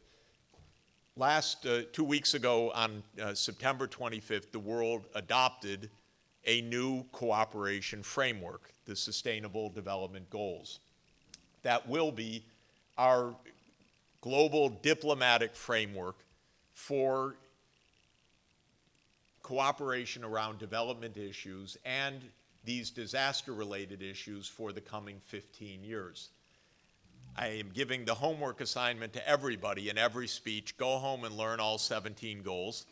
S3: last 2 weeks ago on September 25th, the world adopted a new cooperation framework, the Sustainable Development Goals. That will be our global diplomatic framework for cooperation around development issues and these disaster-related issues for the coming 15 years. I am giving the homework assignment to everybody in every speech. Go home and learn all 17 goals.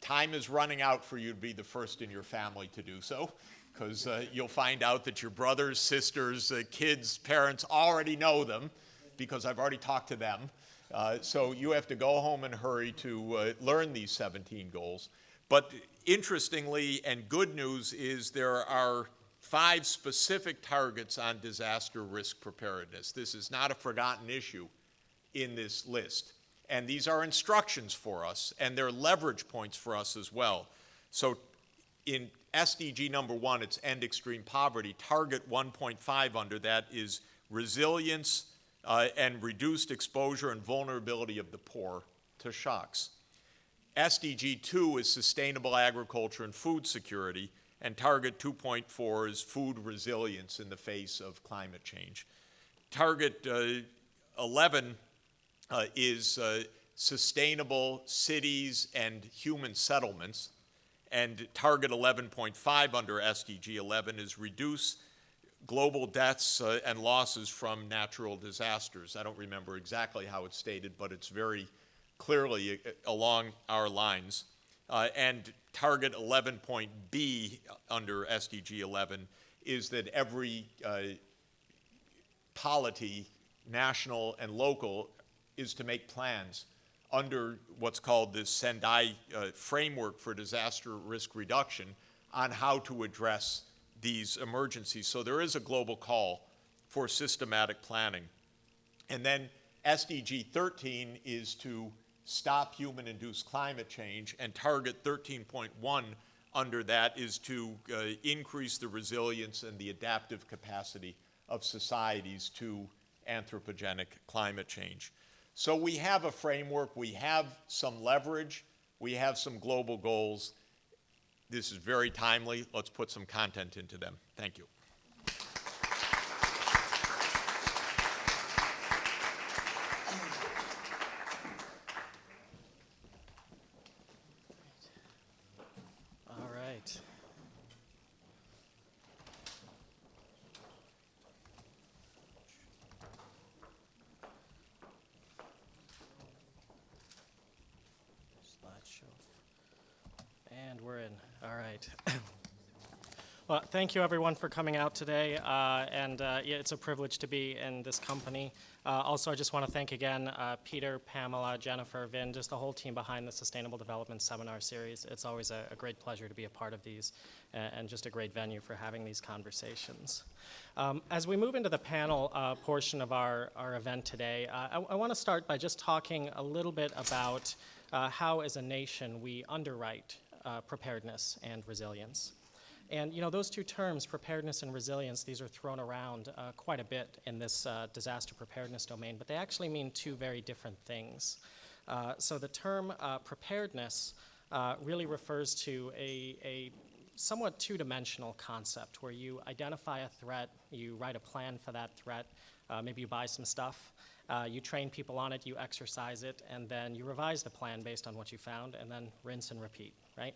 S3: Time is running out for you to be the first in your family to do so, because you'll find out that your brothers, sisters, kids, parents already know them, because I've already talked to them. So you have to go home and hurry to learn these 17 goals. But interestingly, and good news is there are 5 specific targets on disaster risk preparedness. This is not a forgotten issue in this list. And these are instructions for us, and they're leverage points for us as well. So in SDG number 1, it's end extreme poverty. Target 1.5 under that is resilience and reduced exposure and vulnerability of the poor to shocks. SDG 2 is sustainable agriculture and food security, and target 2.4 is food resilience in the face of climate change. Target 11 is sustainable cities and human settlements, and target 11.5 under SDG 11 is reduce global deaths and losses from natural disasters. I don't remember exactly how it's stated, but it's very clearly along our lines. And target 11.B under SDG 11 is that every polity, national and local, is to make plans under what's called the Sendai framework for disaster risk reduction on how to address these emergencies. So there is a global call for systematic planning. And then SDG 13 is to stop human-induced climate change, and target 13.1 under that is to increase the resilience and the adaptive capacity of societies to anthropogenic climate change. So we have a framework, we have some leverage, we have some global goals. This is very timely. Let's put some content into them. Thank you.
S4: All right. Slideshow. And we're in. All right. Well, thank you everyone for coming out today, yeah, it's a privilege to be in this company. Also, I just want to thank again Peter, Pamela, Jennifer, Vin, just the whole team behind the Sustainable Development Seminar Series. It's always a great pleasure to be a part of these and just a great venue for having these conversations. As we move into the panel portion of our event today, I want to start by just talking a little bit about how as a nation we underwrite preparedness and resilience. And those two terms, preparedness and resilience, these are thrown around quite a bit in this disaster preparedness domain, but they actually mean two very different things. So the term preparedness really refers to a somewhat two-dimensional concept where you identify a threat, you write a plan for that threat, maybe you buy some stuff, you train people on it, you exercise it, and then you revise the plan based on what you found, and then rinse and repeat, right?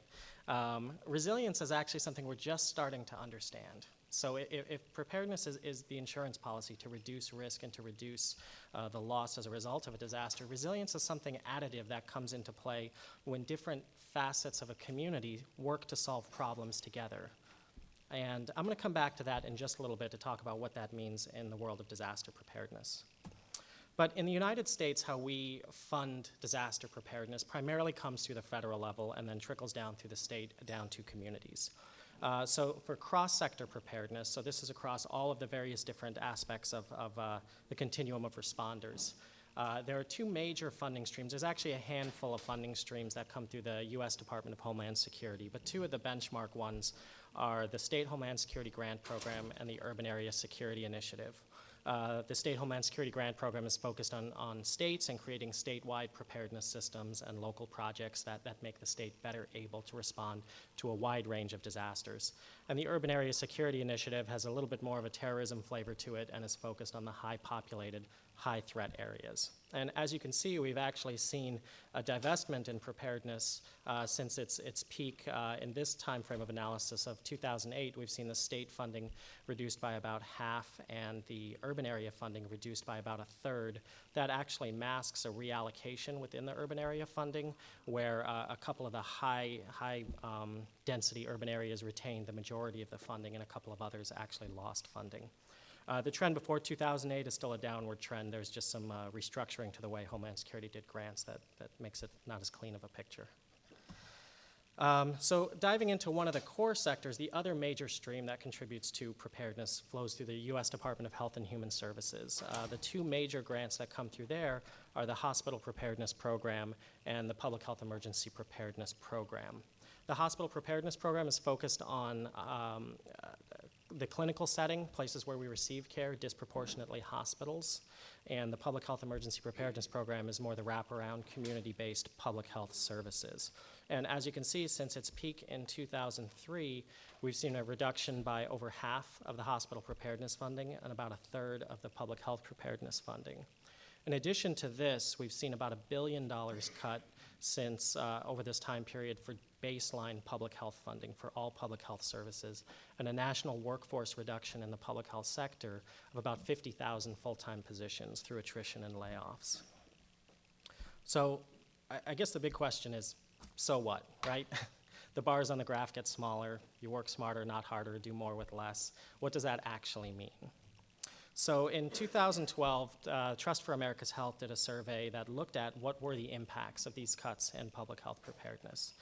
S4: Resilience is actually something we're just starting to understand. So if preparedness is the insurance policy to reduce risk and to reduce the loss as a result of a disaster, resilience is something additive that comes into play when different facets of a community work to solve problems together. And I'm going to come back to that in just a little bit to talk about what that means in the world of disaster preparedness. But in the United States, how we fund disaster preparedness primarily comes through the federal level and then trickles down through the state down to communities. So for cross-sector preparedness, so this is across all of the various different aspects of the continuum of responders. There are two major funding streams. There's actually a handful of funding streams that come through the U.S. Department of Homeland Security, but two of the benchmark ones are the State Homeland Security Grant Program and the Urban Area Security Initiative. The State Homeland Security Grant Program is focused on states and creating statewide preparedness systems and local projects that make the state better able to respond to a wide range of disasters. And the Urban Area Security Initiative has a little bit more of a terrorism flavor to it and is focused on the high-populated, high-threat areas. And as you can see, we've actually seen a divestment in preparedness since its peak in this time frame of analysis of 2008. We've seen the state funding reduced by about half and the urban area funding reduced by about a third. That actually masks a reallocation within the urban area funding where a couple of the high density urban areas retained the majority of the funding and a couple of others actually lost funding. The trend before 2008 is still a downward trend. There's just some restructuring to the way Homeland Security did grants that makes it not as clean of a picture. So diving into one of the core sectors, the other major stream that contributes to preparedness flows through the U.S. Department of Health and Human Services. The two major grants that come through there are the Hospital Preparedness Program and the Public Health Emergency Preparedness Program. The Hospital Preparedness Program is focused on the clinical setting, places where we receive care, disproportionately hospitals. And the Public Health Emergency Preparedness Program is more the wraparound, community-based public health services. And as you can see, since its peak in 2003, we've seen a reduction by over half of the hospital preparedness funding and about a third of the public health preparedness funding. In addition to this, we've seen about $1 billion cut since over this time period for baseline public health funding for all public health services and a national workforce reduction in the public health sector of about 50,000 full-time positions through attrition and layoffs. So I guess the big question is, so what, right? The bars on the graph get smaller, you work smarter, not harder, do more with less. What does that actually mean? So in 2012, Trust for America's Health did a survey that looked at what were the impacts of these cuts in public health preparedness.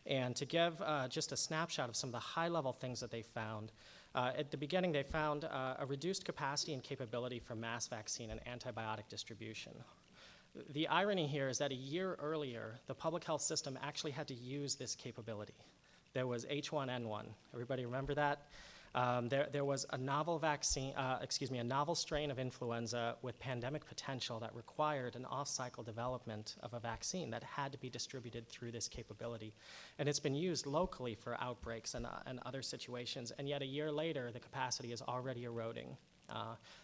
S4: And to give just a snapshot of some of the high-level things that they found, at the beginning they found a reduced capacity and capability for mass vaccine and antibiotic distribution. The irony here is that a year earlier, the public health system actually had to use this capability. There was H1N1. Everybody remember that? There was a novel a novel strain of influenza with pandemic potential that required an off-cycle development of a vaccine that had to be distributed through this capability. And it's been used locally for outbreaks and other situations, and yet a year later, the capacity is already eroding.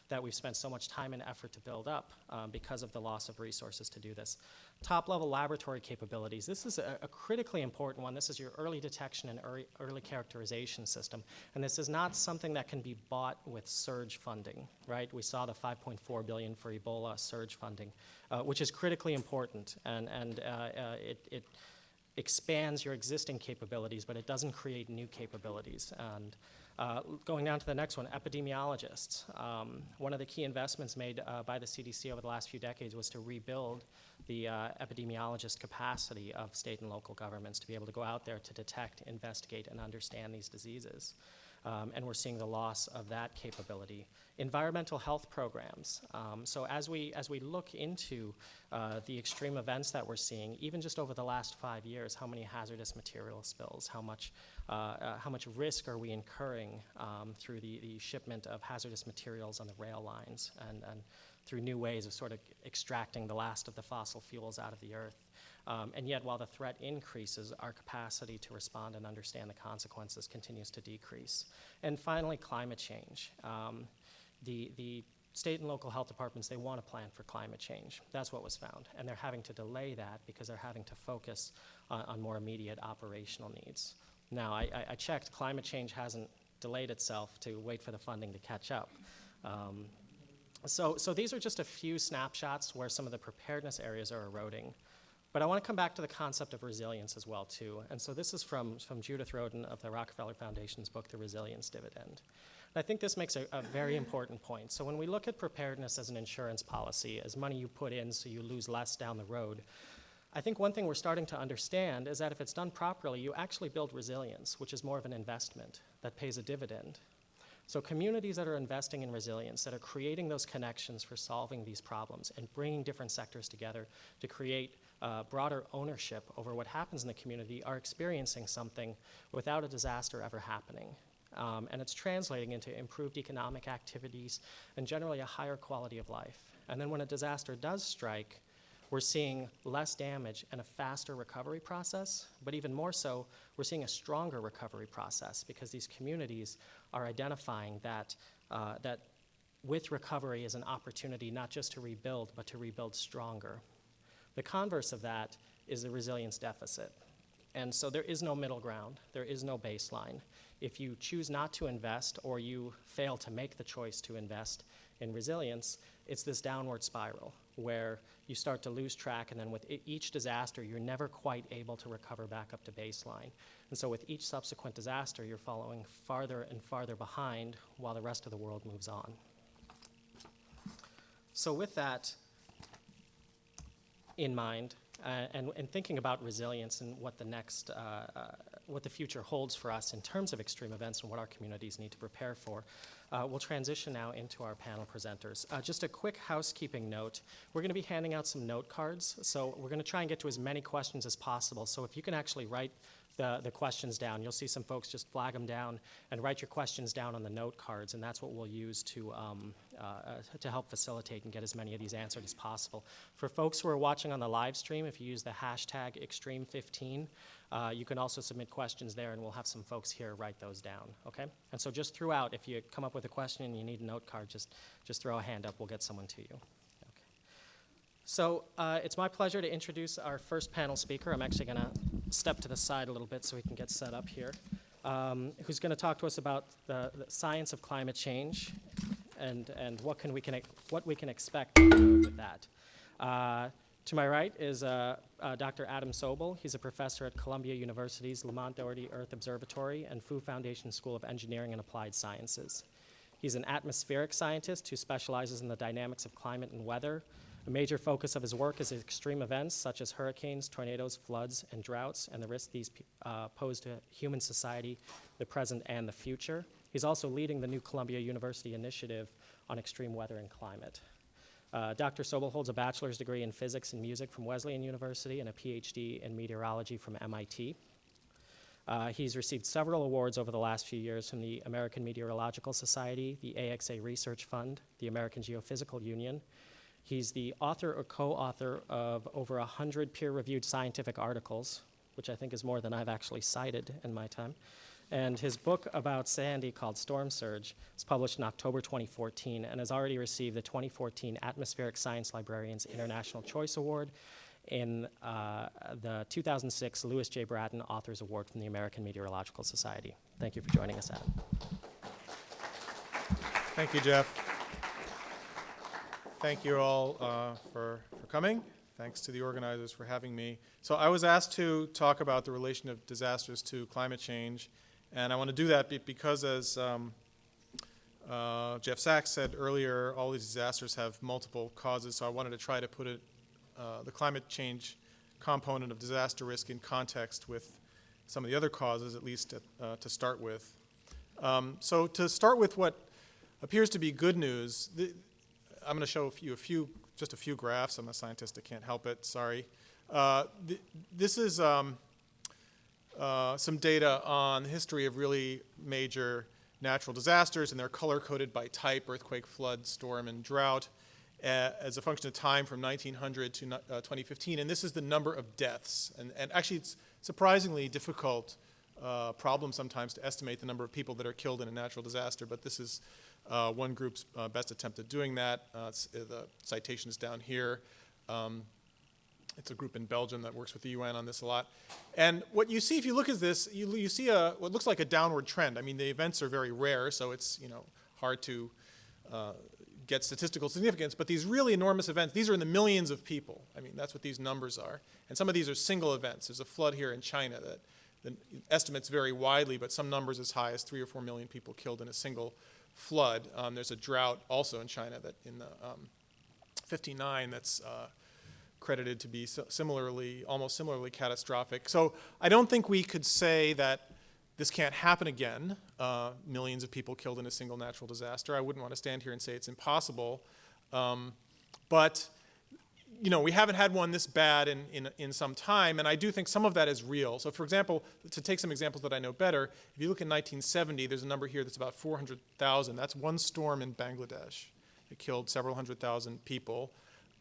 S4: That we've spent so much time and effort to build up because of the loss of resources to do this. Top-level laboratory capabilities. This is a critically important one. This is your early detection and early characterization system. And this is not something that can be bought with surge funding, right? We saw the $5.4 billion for Ebola surge funding, which is critically important. And it expands your existing capabilities, but it doesn't create new capabilities. And Going down to the next one, epidemiologists. One of the key investments made by the CDC over the last few decades was to rebuild the epidemiologist capacity of state and local governments to be able to go out there to detect, investigate, and understand these diseases. And we're seeing the loss of that capability. Environmental health programs. So as we look into the extreme events that we're seeing, even just over the last 5 years, how many hazardous material spills, how much risk are we incurring through the shipment of hazardous materials on the rail lines and through new ways of sort of extracting the last of the fossil fuels out of the earth. And yet, while the threat increases, our capacity to respond and understand the consequences continues to decrease. And finally, climate change. The state and local health departments, they want to plan for climate change. That's what was found. And they're having to delay that because they're having to focus on more immediate operational needs. Now, I checked, climate change hasn't delayed itself to wait for the funding to catch up. So these are just a few snapshots where some of the preparedness areas are eroding. But I want to come back to the concept of resilience as well, too. And so this is from Judith Rodin of the Rockefeller Foundation's book, The Resilience Dividend. And I think this makes a very important point. So when we look at preparedness as an insurance policy, as money you put in so you lose less down the road, I think one thing we're starting to understand is that if it's done properly, you actually build resilience, which is more of an investment that pays a dividend. So communities that are investing in resilience, that are creating those connections for solving these problems and bringing different sectors together to create broader ownership over what happens in the community, are experiencing something without a disaster ever happening. And it's translating into improved economic activities and generally a higher quality of life. And then when a disaster does strike, we're seeing less damage and a faster recovery process, but even more so, we're seeing a stronger recovery process because these communities are identifying that with recovery is an opportunity not just to rebuild, but to rebuild stronger. The converse of that is the resilience deficit. And so there is no middle ground, there is no baseline. If you choose not to invest or you fail to make the choice to invest in resilience, it's this downward spiral where you start to lose track, and then with each disaster, you're never quite able to recover back up to baseline. And so with each subsequent disaster, you're following farther and farther behind while the rest of the world moves on. So with that in mind, and thinking about resilience and what the next, what the future holds for us in terms of extreme events and what our communities need to prepare for, we'll transition now into our panel presenters. Just a quick housekeeping note. We're going to be handing out some note cards, so we're going to try and get to as many questions as possible. So if you can actually write the questions down, you'll see some folks just flag them down and write your questions down on the note cards, and that's what we'll use to help facilitate and get as many of these answered as possible. For folks who are watching on the live stream, if you use the hashtag Extreme15, you can also submit questions there, and we'll have some folks here write those down, okay? And so just throughout, if you come up with a question and you need a note card, just throw a hand up, we'll get someone to you. Okay. So it's my pleasure to introduce our first panel speaker. I'm actually gonna step to the side a little bit so we can get set up here, who's gonna talk to us about the science of climate change and what we can expect with that. To my right is Dr. Adam Sobel. He's a professor at Columbia University's Lamont-Doherty Earth Observatory and Fu Foundation School of Engineering and Applied Sciences. He's an atmospheric scientist who specializes in the dynamics of climate and weather. A major focus of his work is extreme events such as hurricanes, tornadoes, floods, and droughts, and the risks these pose to human society, the present and the future. He's also leading the new Columbia University initiative on extreme weather and climate. Dr. Sobel holds a bachelor's degree in physics and music from Wesleyan University and a PhD in meteorology from MIT. He's received several awards over the last few years from the American Meteorological Society, the AXA Research Fund, the American Geophysical Union. He's the author or co-author of over 100 peer-reviewed scientific articles, which I think is more than I've actually cited in my time. And his book about Sandy, called Storm Surge, was published in October 2014 and has already received the 2014 Atmospheric Science Librarians International Choice Award and the 2006 Louis J. Bratton Authors Award from the American Meteorological Society. Thank you for joining us, Adam.
S5: Thank you, Jeff. Thank you all for coming. Thanks to the organizers for having me. So I was asked to talk about the relation of disasters to climate change And I want to do that because, as Jeff Sachs said earlier, all these disasters have multiple causes, so I wanted to try to put the climate change component of disaster risk in context with some of the other causes, at least to start with. So to start with what appears to be good news, I'm going to show you just a few graphs. I'm a scientist, I can't help it, sorry. This is some data on the history of really major natural disasters, and they're color-coded by type: earthquake, flood, storm, and drought, as a function of time from 1900 to 2015. And this is the number of deaths. And actually, it's surprisingly difficult problem sometimes to estimate the number of people that are killed in a natural disaster, but this is one group's best attempt at doing that. The citation is down here. It's a group in Belgium that works with the UN on this a lot. And what you see, if you look at this, you see what looks like a downward trend. I mean, the events are very rare, so it's hard to get statistical significance, but these really enormous events, these are in the millions of people. I mean, that's what these numbers are. And some of these are single events. There's a flood here in China that the estimates vary widely, but some numbers as high as 3 or 4 million people killed in a single flood. There's a drought also in China that in the 59 that's credited to be almost similarly catastrophic. So I don't think we could say that this can't happen again, millions of people killed in a single natural disaster. I wouldn't want to stand here and say it's impossible. But we haven't had one this bad in some time, and I do think some of that is real. So for example, to take some examples that I know better, if you look in 1970, there's a number here that's about 400,000. That's one storm in Bangladesh. It killed several 100,000 people.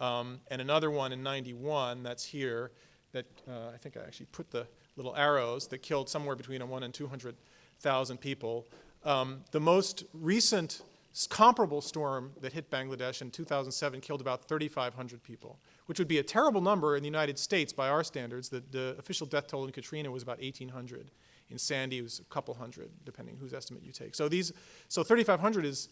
S5: And another one in 91, that's here, that I think I actually put the little arrows, that killed somewhere between 100,000 and 200,000 people. The most recent comparable storm that hit Bangladesh in 2007 killed about 3,500 people, which would be a terrible number in the United States by our standards. The official death toll in Katrina was about 1,800. In Sandy, it was a couple hundred, depending whose estimate you take. So 3,500 is,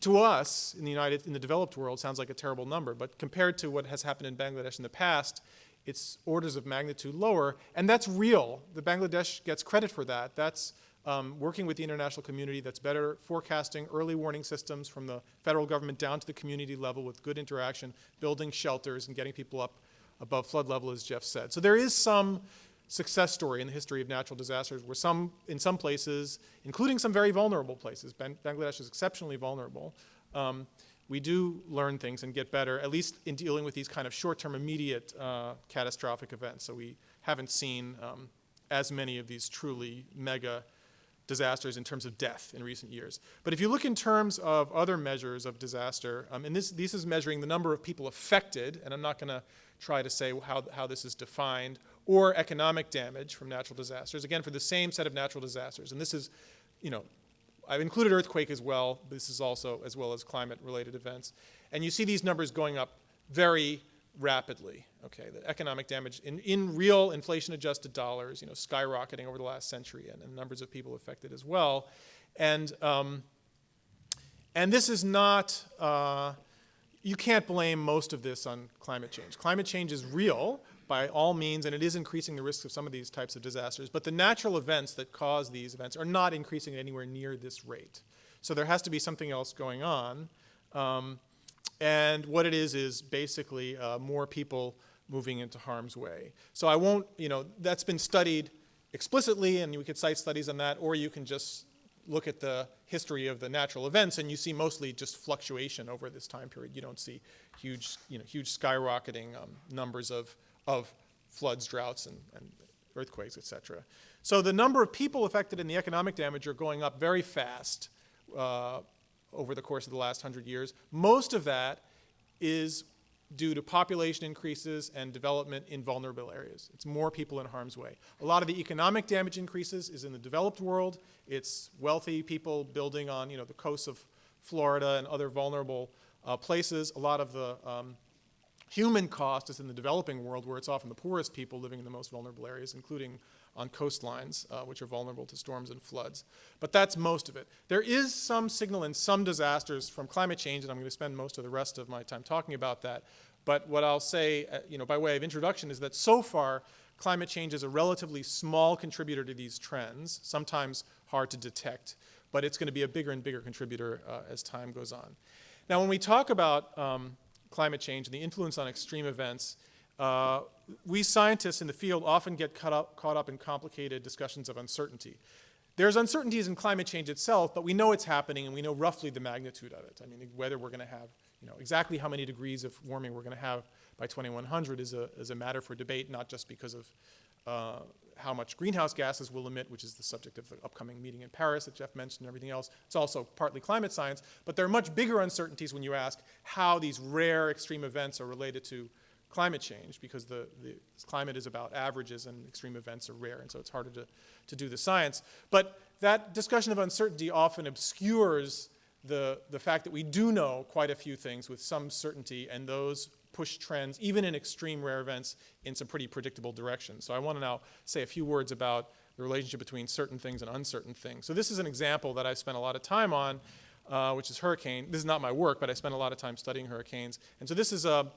S5: to us in the developed world, sounds like a terrible number, but compared to what has happened in Bangladesh in the past, it's orders of magnitude lower, and that's real. The Bangladesh gets credit for that. That's working with the international community, that's better forecasting, early warning systems from the federal government down to the community level with good interaction, building shelters and getting people up above flood level, as Jeff said. So there is some success story in the history of natural disasters where in some places, including some very vulnerable places, Bangladesh is exceptionally vulnerable, we do learn things and get better, at least in dealing with these kind of short-term, immediate catastrophic events. So we haven't seen as many of these truly mega disasters in terms of death in recent years. But if you look in terms of other measures of disaster, and this is measuring the number of people affected, and I'm not going to try to say how this is defined, or economic damage from natural disasters, again, for the same set of natural disasters. And this is, I've included earthquake as well. This is also as well as climate-related events. And you see these numbers going up very rapidly. Okay, the economic damage in real inflation-adjusted dollars, skyrocketing over the last century, and numbers of people affected as well. And this is not, you can't blame most of this on climate change. Climate change is real by all means, and it is increasing the risks of some of these types of disasters, but the natural events that cause these events are not increasing at anywhere near this rate. So there has to be something else going on. And what it is basically more people moving into harm's way. So I won't, that's been studied explicitly, and we could cite studies on that, or you can just look at the history of the natural events, and you see mostly just fluctuation over this time period. You don't see huge skyrocketing numbers of floods, droughts, and earthquakes, et cetera. So the number of people affected in the economic damage are going up very fast over the course of the last 100 years. Most of that is due to population increases and development in vulnerable areas. It's more people in harm's way. A lot of the economic damage increases is in the developed world. It's wealthy people building on the coasts of Florida and other vulnerable places. A lot of the human cost is in the developing world, where it's often the poorest people living in the most vulnerable areas, including on coastlines, which are vulnerable to storms and floods. But that's most of it. There is some signal in some disasters from climate change, and I'm going to spend most of the rest of my time talking about that. But what I'll say, by way of introduction, is that so far, climate change is a relatively small contributor to these trends, sometimes hard to detect, but it's going to be a bigger and bigger contributor as time goes on. Now, when we talk about climate change and the influence on extreme events, we scientists in the field often get caught up in complicated discussions of uncertainty. There's uncertainties in climate change itself, but we know it's happening and we know roughly the magnitude of it. I mean, whether we're going to have, exactly how many degrees of warming we're going to have by 2100 is a matter for debate, not just because of how much greenhouse gases will emit, which is the subject of the upcoming meeting in Paris that Jeff mentioned and everything else. It's also partly climate science, but there are much bigger uncertainties when you ask how these rare extreme events are related to climate change, because the climate is about averages and extreme events are rare, and so it's harder to do the science. But that discussion of uncertainty often obscures the fact that we do know quite a few things with some certainty, and those push trends, even in extreme rare events, in some pretty predictable directions. So I want to now say a few words about the relationship between certain things and uncertain things. So this is an example that I've spent a lot of time on, which is hurricane. This is not my work, but I spent a lot of time studying hurricanes. And so this is a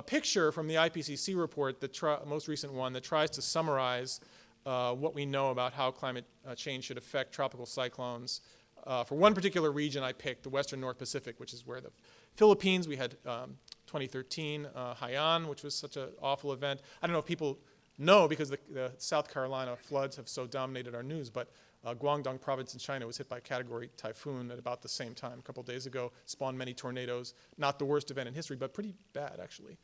S5: picture from the IPCC report, the most recent one, that tries to summarize what we know about how climate change should affect tropical cyclones. For one particular region I picked, the western North Pacific, which is where the Philippines, we had 2013 Haiyan, which was such an awful event. I don't know if people know, because the South Carolina floods have so dominated our news, but Guangdong province in China was hit by a category typhoon at about the same time, a couple days ago, spawned many tornadoes. Not the worst event in history, but pretty bad, actually.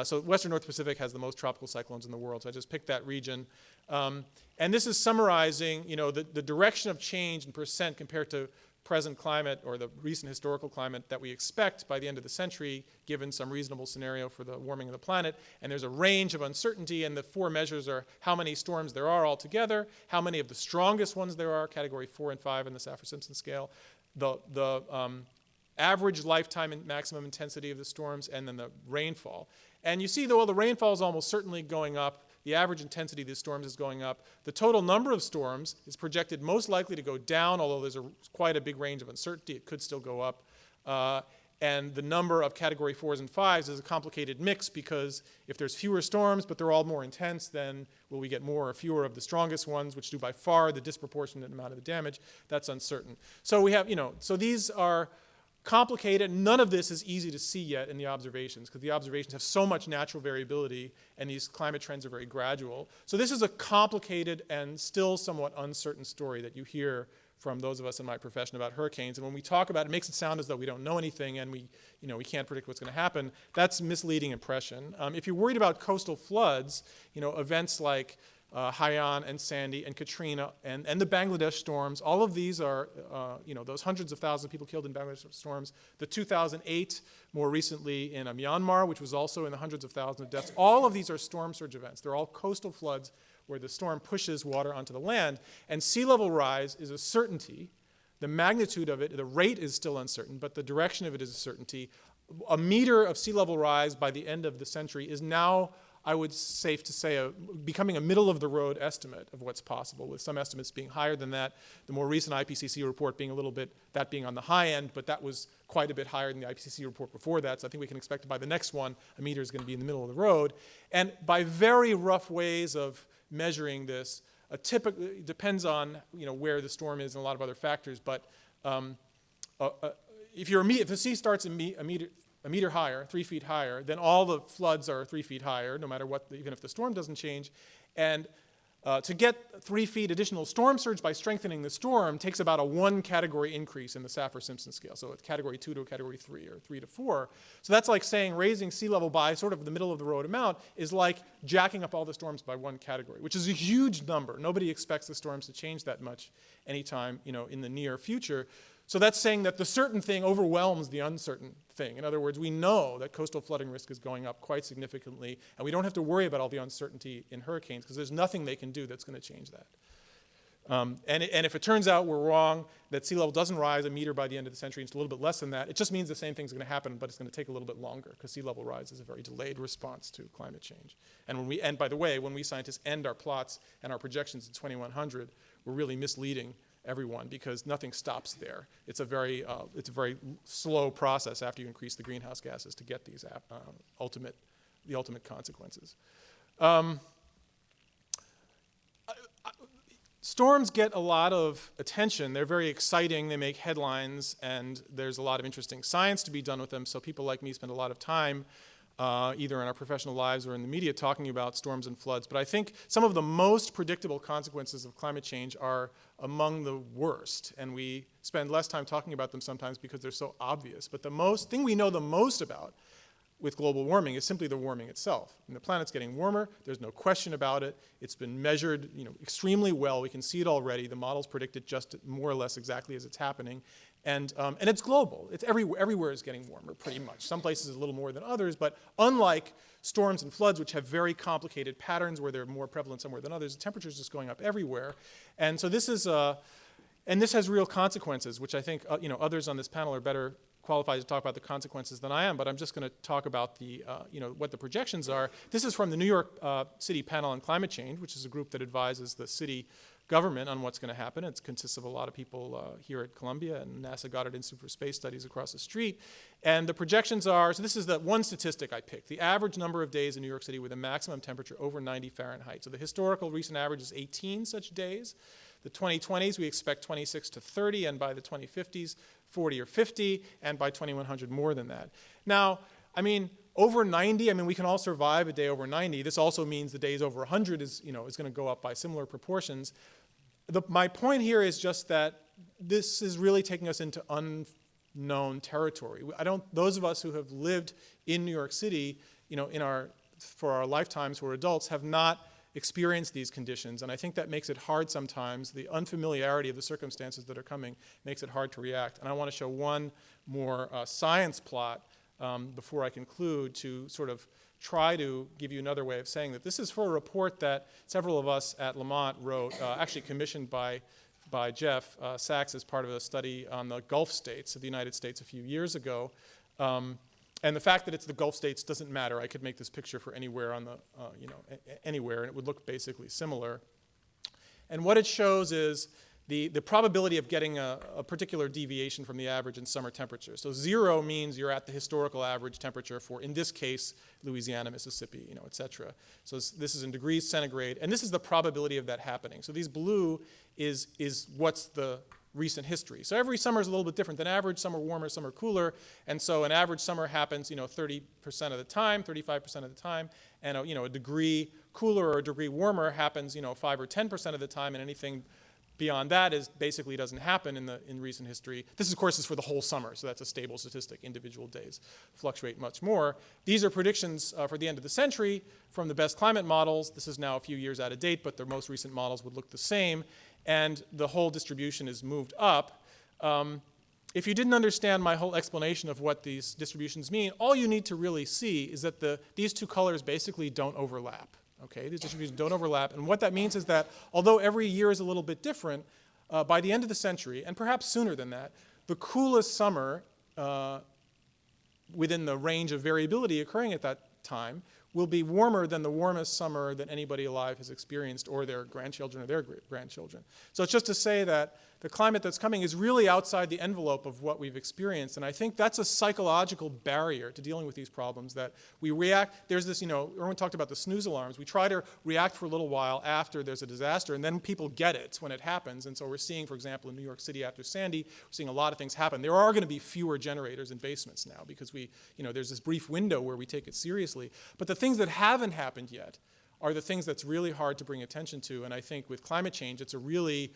S5: So western North Pacific has the most tropical cyclones in the world, so I just picked that region. And this is summarizing, the direction of change in percent compared to present climate, or the recent historical climate, that we expect by the end of the century, given some reasonable scenario for the warming of the planet. And there's a range of uncertainty, and the four measures are how many storms there are altogether, how many of the strongest ones there are, category 4 and 5 in the Saffir-Simpson scale, the average lifetime and maximum intensity of the storms, and then the rainfall. And you see, though, the rainfall is almost certainly going up. The average intensity of the storms is going up. The total number of storms is projected most likely to go down, although there's quite a big range of uncertainty. It could still go up. And the number of category 4s and 5s is a complicated mix, because if there's fewer storms, but they're all more intense, then will we get more or fewer of the strongest ones, which do by far the disproportionate amount of the damage? That's uncertain. So we have, so these are complicated. None of this is easy to see yet in the observations, because the observations have so much natural variability, and these climate trends are very gradual. So this is a complicated and still somewhat uncertain story that you hear from those of us in my profession about hurricanes. And when we talk about it, it makes it sound as though we don't know anything and we can't predict what's going to happen. That's a misleading impression. If you're worried about coastal floods, events like Haiyan and Sandy and Katrina and the Bangladesh storms, all of these are, those hundreds of thousands of people killed in Bangladesh storms. The 2008, more recently in Myanmar, which was also in the hundreds of thousands of deaths. All of these are storm surge events. They're all coastal floods where the storm pushes water onto the land. And sea level rise is a certainty. The magnitude of it, the rate is still uncertain, but the direction of it is a certainty. A meter of sea level rise by the end of the century is now, I would safe to say, becoming a middle-of-the-road estimate of what's possible, with some estimates being higher than that. The more recent IPCC report being that being on the high end, but that was quite a bit higher than the IPCC report before that. So I think we can expect by the next one, a meter is going to be in the middle of the road. And by very rough ways of measuring this, typically depends on where the storm is and a lot of other factors. But if the sea starts a meter higher, 3 feet higher, then all the floods are 3 feet higher, no matter what, even if the storm doesn't change. And to get 3 feet additional storm surge by strengthening the storm takes about a 1 category increase in the Saffir-Simpson scale. So it's category 2 to a category 3 or 3 to 4. So that's like saying raising sea level by sort of the middle of the road amount is like jacking up all the storms by 1 category, which is a huge number. Nobody expects the storms to change that much anytime, in the near future. So that's saying that the certain thing overwhelms the uncertain thing. In other words, we know that coastal flooding risk is going up quite significantly, and we don't have to worry about all the uncertainty in hurricanes, because there's nothing they can do that's going to change that. And if it turns out we're wrong, that sea level doesn't rise a meter by the end of the century, it's a little bit less than that, it just means the same thing's going to happen, but it's going to take a little bit longer, because sea level rise is a very delayed response to climate change. And by the way, when we scientists end our plots and our projections in 2100, we're really misleading everyone, because nothing stops there. It's a very slow process after you increase the greenhouse gases to get these the ultimate consequences. storms get a lot of attention. They're very exciting, they make headlines, and there's a lot of interesting science to be done with them, so people like me spend a lot of time either in our professional lives or in the media talking about storms and floods. But I think some of the most predictable consequences of climate change are among the worst, and we spend less time talking about them sometimes because they're so obvious. But the thing we know the most about with global warming is simply the warming itself. And the planet's getting warmer, there's no question about it. It's been measured, extremely well. We can see it already. The models predict it just more or less exactly as it's happening. And it's global. It's everywhere is getting warmer, pretty much. Some places a little more than others, but unlike storms and floods, which have very complicated patterns where they're more prevalent somewhere than others, the temperature's just going up everywhere. And so this is, and this has real consequences, which I think others on this panel are better qualified to talk about the consequences than I am, but I'm just going to talk about the, what the projections are. This is from the New York City Panel on Climate Change, which is a group that advises the city government on what's going to happen. It consists of a lot of people here at Columbia and NASA Goddard Institute for Space Studies across the street. And the projections are, so this is the one statistic I picked, the average number of days in New York City with a maximum temperature over 90 Fahrenheit. So the historical recent average is 18 such days. The 2020s, we expect 26 to 30, and by the 2050s, 40 or 50, and by 2100, more than that. Now, over 90, we can all survive a day over 90. This also means the days over 100 is going to go up by similar proportions. My point here is just that this is really taking us into unknown territory. Those of us who have lived in New York City, for our lifetimes, who are adults, have not experienced these conditions, and I think that makes it hard sometimes. The unfamiliarity of the circumstances that are coming makes it hard to react. And I want to show one more science plot before I conclude to sort of try to give you another way of saying that. This is for a report that several of us at Lamont wrote, actually commissioned by Jeff Sachs as part of a study on the Gulf states of the United States a few years ago. And the fact that it's the Gulf states doesn't matter. I could make this picture for anywhere on the, anywhere, and it would look basically similar. And what it shows is the probability of getting a particular deviation from the average in summer temperature. So 0 means you're at the historical average temperature for, in this case, Louisiana, Mississippi, et cetera. So this is in degrees centigrade, and this is the probability of that happening. So these blue is what's the recent history. So every summer is a little bit different than average. Some are warmer, some are cooler. And so an average summer happens, 30% of the time, 35% of the time. And a degree cooler or a degree warmer happens, 5 or 10% of the time. And anything beyond that basically doesn't happen in recent history. This, of course, is for the whole summer. So that's a stable statistic. Individual days fluctuate much more. These are predictions for the end of the century from the best climate models. This is now a few years out of date, but the most recent models would look the same. And the whole distribution is moved up. If you didn't understand my whole explanation of what these distributions mean, all you need to really see is that these two colors basically don't overlap. Okay, these distributions don't overlap. And what that means is that although every year is a little bit different, by the end of the century, and perhaps sooner than that, the coolest summer within the range of variability occurring at that time will be warmer than the warmest summer that anybody alive has experienced, or their grandchildren or their grandchildren. So it's just to say that the climate that's coming is really outside the envelope of what we've experienced. And I think that's a psychological barrier to dealing with these problems, that we react. There's this, Irwin talked about the snooze alarms. We try to react for a little while after there's a disaster, and then people get it when it happens. And so we're seeing, for example, in New York City after Sandy, we're seeing a lot of things happen. There are going to be fewer generators in basements now because there's this brief window where we take it seriously. But the things that haven't happened yet are the things that's really hard to bring attention to. And I think with climate change, it's a really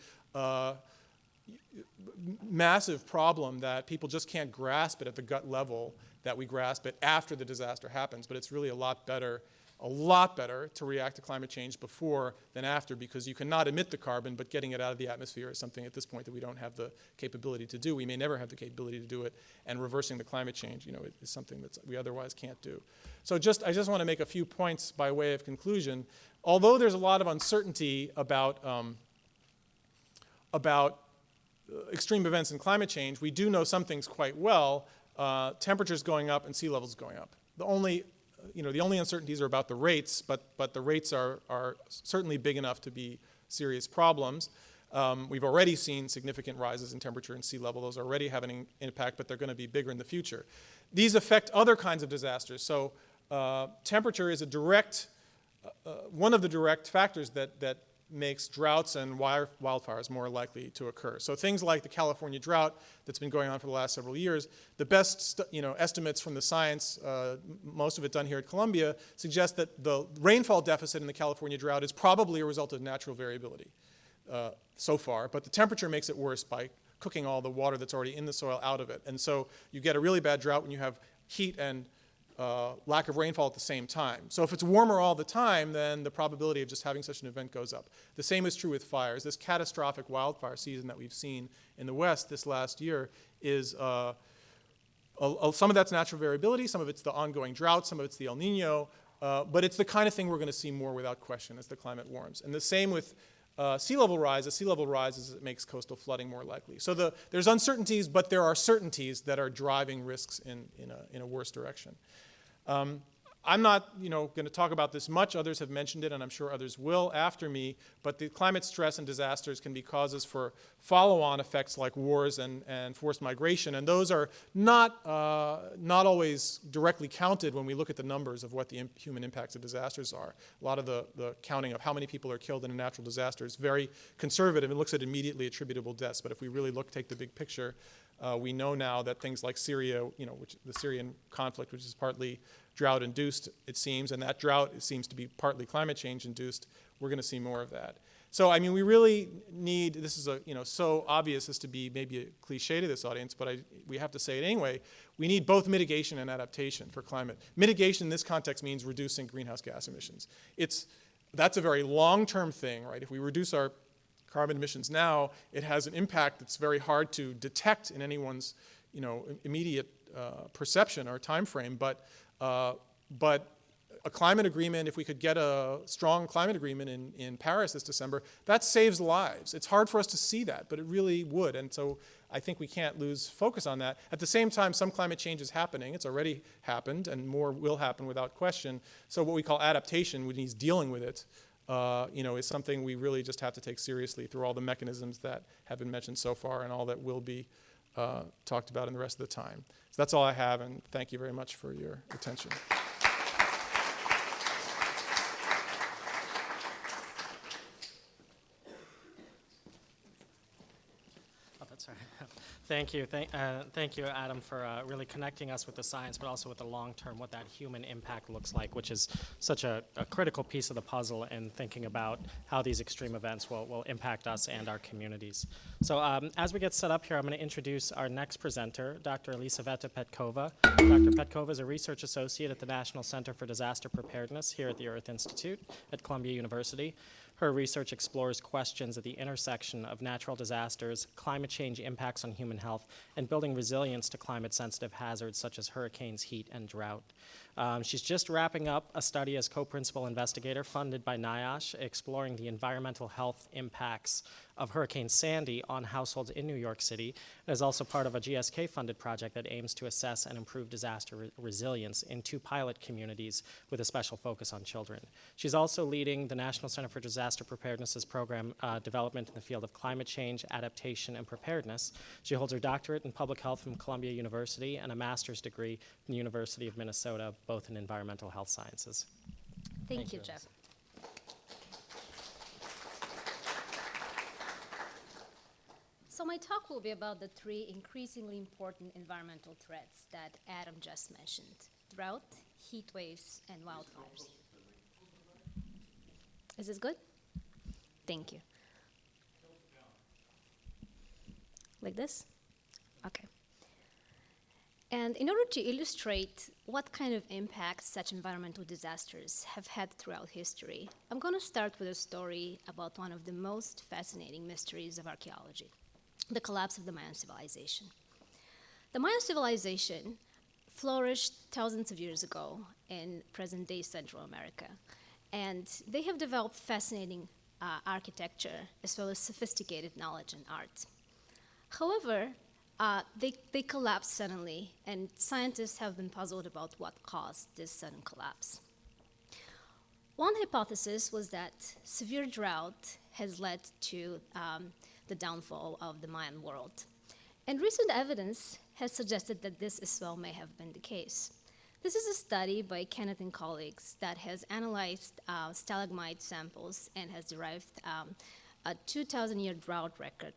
S5: massive problem that people just can't grasp it at the gut level that we grasp it after the disaster happens. But it's really a lot better to react to climate change before than after, because you cannot emit the carbon, but getting it out of the atmosphere is something at this point that we don't have the capability to do. We may never have the capability to do it, and reversing the climate change, is something that we otherwise can't do. So I just want to make a few points by way of conclusion. Although there's a lot of uncertainty about extreme events in climate change, we do know some things quite well. Temperatures going up and sea levels going up. The only uncertainties are about the rates, but the rates are certainly big enough to be serious problems. We've already seen significant rises in temperature and sea level. Those already have an impact, but they're going to be bigger in the future. These affect other kinds of disasters. So temperature is one of the direct factors that makes droughts and wildfires more likely to occur. So things like the California drought that's been going on for the last several years, the best estimates from the science, most of it done here at Columbia, suggest that the rainfall deficit in the California drought is probably a result of natural variability so far, but the temperature makes it worse by cooking all the water that's already in the soil out of it. And so you get a really bad drought when you have heat and lack of rainfall at the same time. So if it's warmer all the time, then the probability of just having such an event goes up. The same is true with fires. This catastrophic wildfire season that we've seen in the West this last year is some of that's natural variability, some of it's the ongoing drought, some of it's the El Nino, but it's the kind of thing we're going to see more without question as the climate warms. And the same with sea level rise. As sea level rises, it makes coastal flooding more likely. So there's uncertainties, but there are certainties that are driving risks in a worse direction. I'm not going to talk about this much. Others have mentioned it, and I'm sure others will after me. But the climate stress and disasters can be causes for follow-on effects like wars and forced migration. And those are not always directly counted when we look at the numbers of what the human impacts of disasters are. A lot of the counting of how many people are killed in a natural disaster is very conservative and looks at immediately attributable deaths. But if we really take the big picture, we know now that things like Syria, the Syrian conflict, which is partly drought-induced, it seems, and that drought seems to be partly climate change-induced, we're going to see more of that. So, I mean, we really need, this is so obvious as to be maybe a cliche to this audience, but we have to say it anyway, we need both mitigation and adaptation for climate. Mitigation in this context means reducing greenhouse gas emissions. That's a very long-term thing, right? If we reduce our carbon emissions now, it has an impact that's very hard to detect in anyone's immediate perception or time frame, but a climate agreement, if we could get a strong climate agreement in Paris this December, that saves lives. It's hard for us to see that, but it really would. And so I think we can't lose focus on that. At the same time, some climate change is happening. It's already happened, and more will happen without question. So what we call adaptation, which means dealing with it, is something we really just have to take seriously through all the mechanisms that have been mentioned so far and all that will be talked about in the rest of the time. So that's all I have, and thank you very much for your attention.
S4: Oh, that's all right. Thank you. Thank you, Adam, for really connecting us with the science, but also with the long term, what that human impact looks like, which is such a critical piece of the puzzle in thinking about how these extreme events will impact us and our communities. So as we get set up here, I'm going to introduce our next presenter, Dr. Elisaveta Petkova. Dr. Petkova is a research associate at the National Center for Disaster Preparedness here at the Earth Institute at Columbia University. Her research explores questions at the intersection of natural disasters, climate change impacts on human health, and building resilience to climate-sensitive hazards such as hurricanes, heat, and drought. She's just wrapping up a study as co-principal investigator funded by NIOSH, exploring the environmental health impacts of Hurricane Sandy on households in New York City, and is also part of a GSK-funded project that aims to assess and improve disaster resilience in 2 pilot communities with a special focus on children. She's also leading the National Center for Disaster Preparedness' program development in the field of climate change, adaptation, and preparedness. She holds her doctorate in public health from Columbia University and a master's degree from the University of Minnesota, both in environmental health sciences.
S6: Thank you, Jeff. So my talk will be about the 3 increasingly important environmental threats that Adam just mentioned: drought, heat waves, and wildfires. Is this good? Thank you. Like this? Okay. And in order to illustrate what kind of impacts such environmental disasters have had throughout history, I'm going to start with a story about one of the most fascinating mysteries of archaeology: the collapse of the Mayan civilization. The Mayan civilization flourished thousands of years ago in present-day Central America, and they have developed fascinating architecture as well as sophisticated knowledge and art. However, they collapsed suddenly, and scientists have been puzzled about what caused this sudden collapse. One hypothesis was that severe drought has led to the downfall of the Mayan world. And recent evidence has suggested that this as well may have been the case. This is a study by Kenneth and colleagues that has analyzed stalagmite samples and has derived a 2,000-year drought record,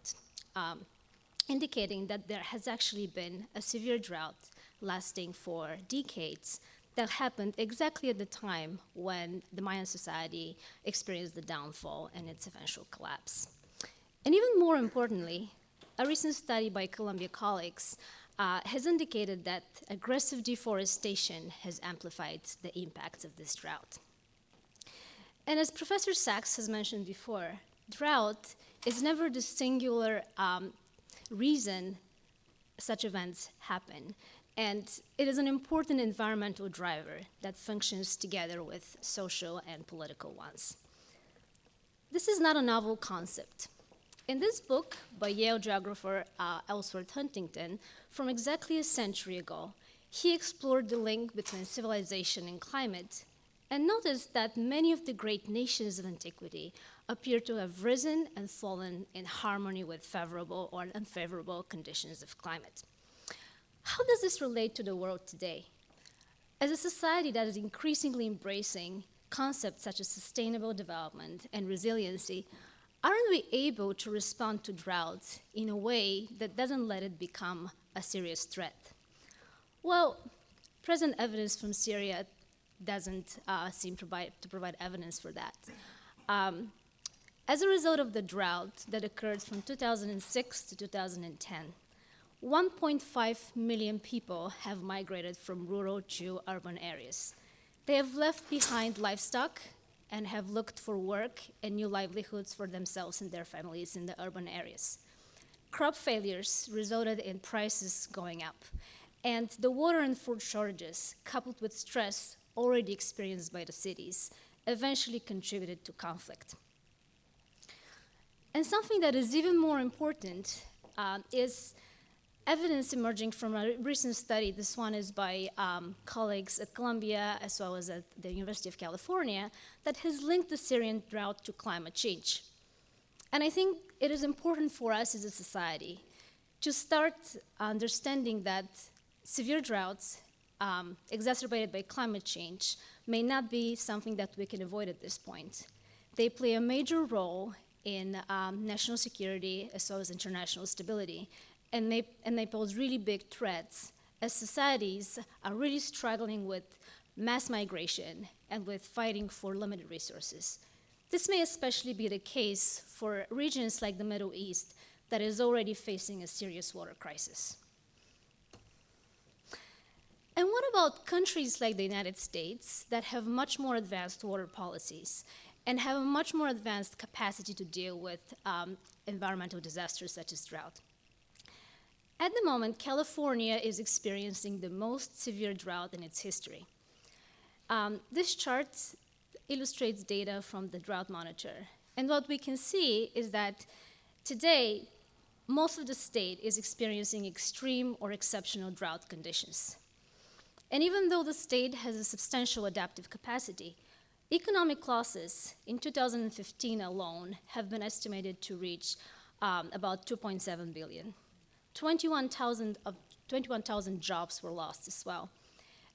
S6: indicating that there has actually been a severe drought lasting for decades that happened exactly at the time when the Mayan society experienced the downfall and its eventual collapse. And even more importantly, a recent study by Columbia colleagues has indicated that aggressive deforestation has amplified the impacts of this drought. And as Professor Sachs has mentioned before, drought is never the singular reason such events happen. And it is an important environmental driver that functions together with social and political ones. This is not a novel concept. In this book by Yale geographer Ellsworth Huntington, from exactly a century ago, he explored the link between civilization and climate and noticed that many of the great nations of antiquity appear to have risen and fallen in harmony with favorable or unfavorable conditions of climate. How does this relate to the world today? As a society that is increasingly embracing concepts such as sustainable development and resiliency, aren't we able to respond to droughts in a way that doesn't let it become a serious threat? Well, present evidence from Syria doesn't seem to provide evidence for that. As a result of the drought that occurred from 2006 to 2010, 1.5 million people have migrated from rural to urban areas. They have left behind livestock and have looked for work and new livelihoods for themselves and their families in the urban areas. Crop failures resulted in prices going up, and the water and food shortages, coupled with stress already experienced by the cities, eventually contributed to conflict. And something that is even more important is evidence emerging from a recent study. This one is by colleagues at Columbia as well as at the University of California that has linked the Syrian drought to climate change. And I think it is important for us as a society to start understanding that severe droughts exacerbated by climate change may not be something that we can avoid at this point. They play a major role in national security as well as international stability. And they pose really big threats as societies are really struggling with mass migration and with fighting for limited resources. This may especially be the case for regions like the Middle East that is already facing a serious water crisis. And what about countries like the United States that have much more advanced water policies and have a much more advanced capacity to deal with environmental disasters such as drought? At the moment, California is experiencing the most severe drought in its history. This chart illustrates data from the Drought Monitor. And what we can see is that today, most of the state is experiencing extreme or exceptional drought conditions. And even though the state has a substantial adaptive capacity, economic losses in 2015 alone have been estimated to reach about 2.7 billion. 21,000 jobs were lost as well.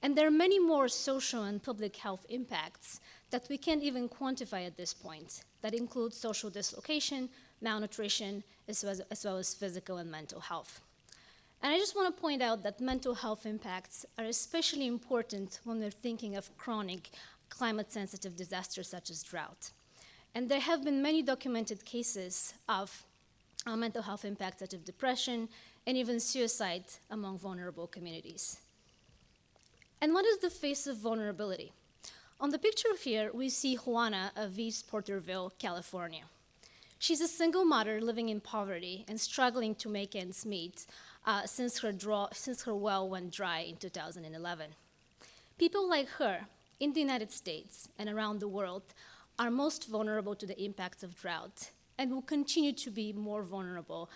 S6: And there are many more social and public health impacts that we can't even quantify at this point, that include social dislocation, malnutrition, as well as physical and mental health. And I just want to point out that mental health impacts are especially important when we're thinking of chronic climate-sensitive disasters such as drought. And there have been many documented cases of mental health impacts such as depression and even suicide among vulnerable communities. And what is the face of vulnerability? On the picture here, we see Juana of East Porterville, California. She's a single mother living in poverty and struggling to make ends meet since her well went dry in 2011. People like her in the United States and around the world are most vulnerable to the impacts of drought and will continue to be more vulnerable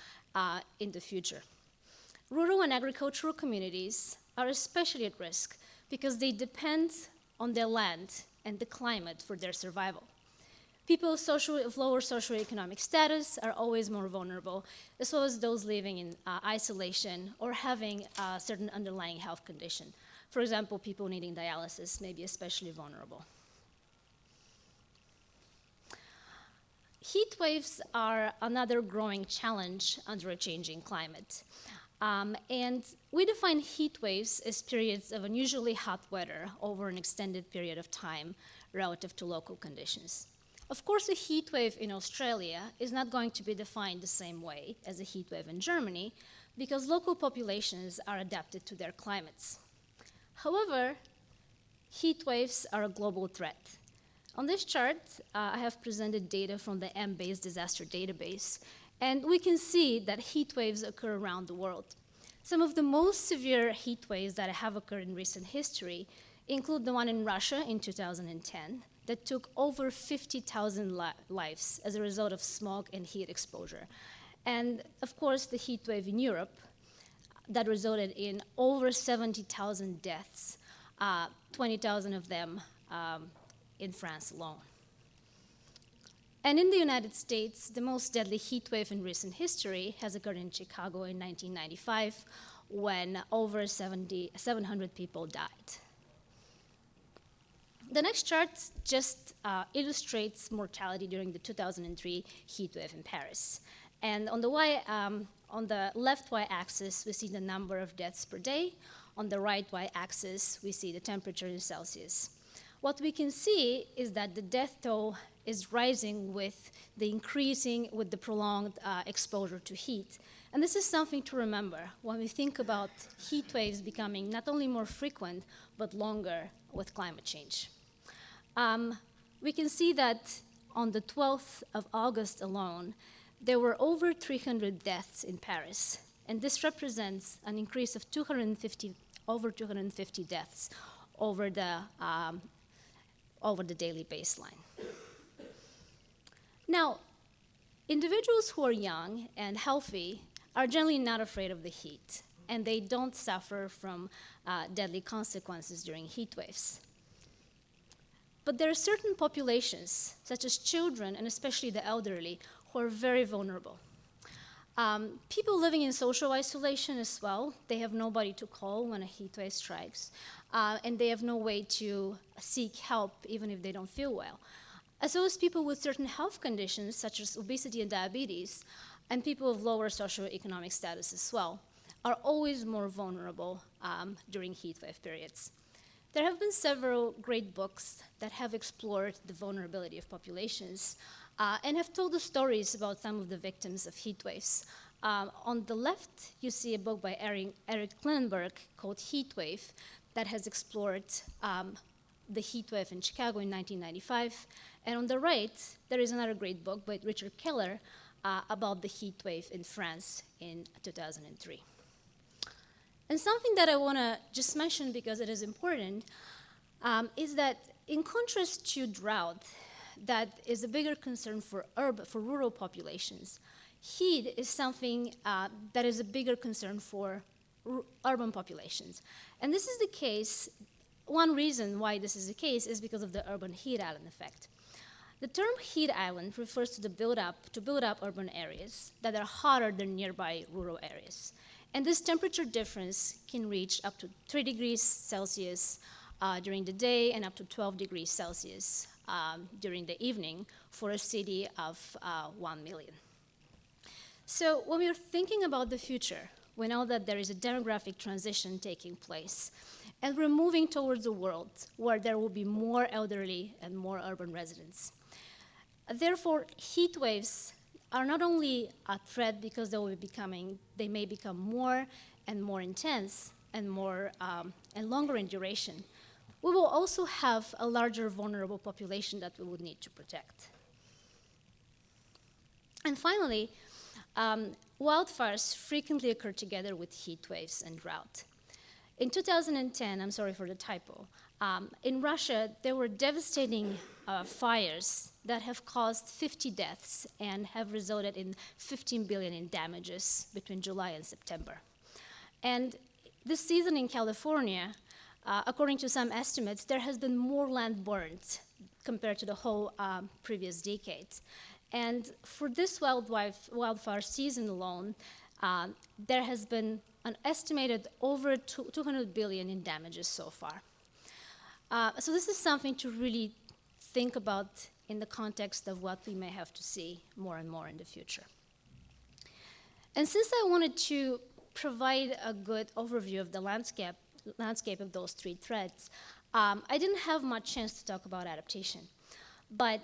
S6: in the future. Rural and agricultural communities are especially at risk because they depend on their land and the climate for their survival. People of lower socioeconomic status are always more vulnerable, as well as those living in isolation or having a certain underlying health condition. For example, people needing dialysis may be especially vulnerable. Heat waves are another growing challenge under a changing climate. And we define heat waves as periods of unusually hot weather over an extended period of time relative to local conditions. Of course, a heat wave in Australia is not going to be defined the same way as a heat wave in Germany because local populations are adapted to their climates. However, heat waves are a global threat. On this chart, I have presented data from the M-based disaster database, and we can see that heat waves occur around the world. Some of the most severe heat waves that have occurred in recent history include the one in Russia in 2010 that took over 50,000 lives as a result of smog and heat exposure. And of course, the heat wave in Europe that resulted in over 70,000 deaths, 20,000 of them in France alone. And in the United States, the most deadly heat wave in recent history has occurred in Chicago in 1995 when over 700 people died. The next chart just illustrates mortality during the 2003 heat wave in Paris. And on the left y-axis, we see the number of deaths per day. On the right y-axis, we see the temperature in Celsius. What we can see is that the death toll is rising with the prolonged exposure to heat. And this is something to remember when we think about heat waves becoming not only more frequent, but longer with climate change. We can see that on the 12th of August alone, there were over 300 deaths in Paris. And this represents an increase of over 250 deaths over the daily baseline. Now, individuals who are young and healthy are generally not afraid of the heat, and they don't suffer from deadly consequences during heat waves. But there are certain populations, such as children and especially the elderly, who are very vulnerable. People living in social isolation as well, they have nobody to call when a heat wave strikes, and they have no way to seek help even if they don't feel well. As well as people with certain health conditions, such as obesity and diabetes, and people of lower socioeconomic status as well, are always more vulnerable during heat wave periods. There have been several great books that have explored the vulnerability of populations and have told the stories about some of the victims of heat waves. On the left, you see a book by Eric Klinenberg called Heat Wave that has explored the heat wave in Chicago in 1995. And on the right, there is another great book by Richard Keller about the heat wave in France in 2003. And something that I want to just mention because it is important is that in contrast to drought, that is a bigger concern for rural populations, heat is something that is a bigger concern for urban populations. And this is the case, one reason why this is the case is because of the urban heat island effect. The term heat island refers to build up urban areas that are hotter than nearby rural areas. And this temperature difference can reach up to 3 degrees Celsius during the day and up to 12 degrees Celsius during the evening for a city of 1 million. So when we're thinking about the future, we know that there is a demographic transition taking place, and we're moving towards a world where there will be more elderly and more urban residents. Therefore, heat waves are not only a threat because they may become more and more intense and more and longer in duration. We will also have a larger vulnerable population that we would need to protect. And finally, wildfires frequently occur together with heat waves and drought. In 2010, I'm sorry for the typo, in Russia, there were devastating fires that have caused 50 deaths and have resulted in 15 billion in damages between July and September. And this season in California, according to some estimates, there has been more land burned compared to the whole previous decade. And for this wildfire season alone, there has been an estimated over 200 billion in damages so far. So this is something to really think about in the context of what we may have to see more and more in the future. And since I wanted to provide a good overview of the landscape of those three threats, I didn't have much chance to talk about adaptation. But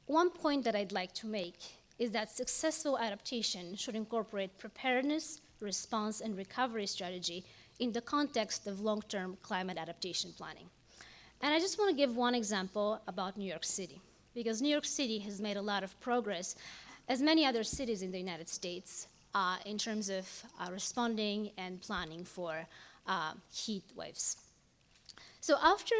S6: one point that I'd like to make is that successful adaptation should incorporate preparedness, response, and recovery strategy in the context of long-term climate adaptation planning. And I just want to give one example about New York City, because New York City has made a lot of progress, as many other cities in the United States, in terms of responding and planning for heat waves. So after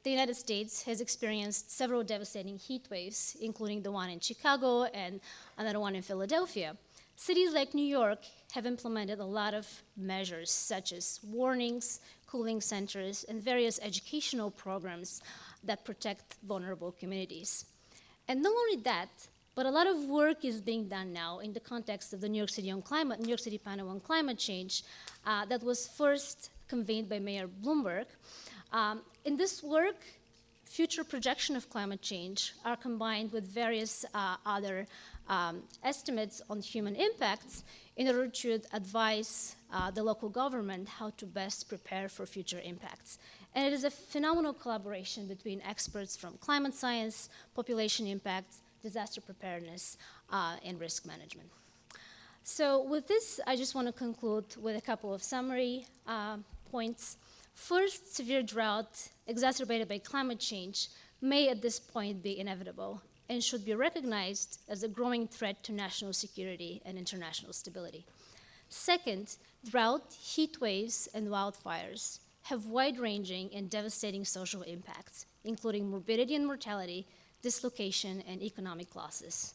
S6: the United States has experienced several devastating heat waves, including the one in Chicago and another one in Philadelphia, cities like New York have implemented a lot of measures, such as warnings, cooling centers, and various educational programs that protect vulnerable communities. And not only that, but a lot of work is being done now in the context of the New York City Panel on Climate Change that was first convened by Mayor Bloomberg. In this work, future projection of climate change are combined with various other estimates on human impacts in order to advise the local government how to best prepare for future impacts. And it is a phenomenal collaboration between experts from climate science, population impacts, disaster preparedness, and risk management. So with this, I just want to conclude with a couple of summary points. First, severe drought exacerbated by climate change may at this point be inevitable and should be recognized as a growing threat to national security and international stability. Second, drought, heat waves, and wildfires have wide-ranging and devastating social impacts, including morbidity and mortality, dislocation, and economic losses.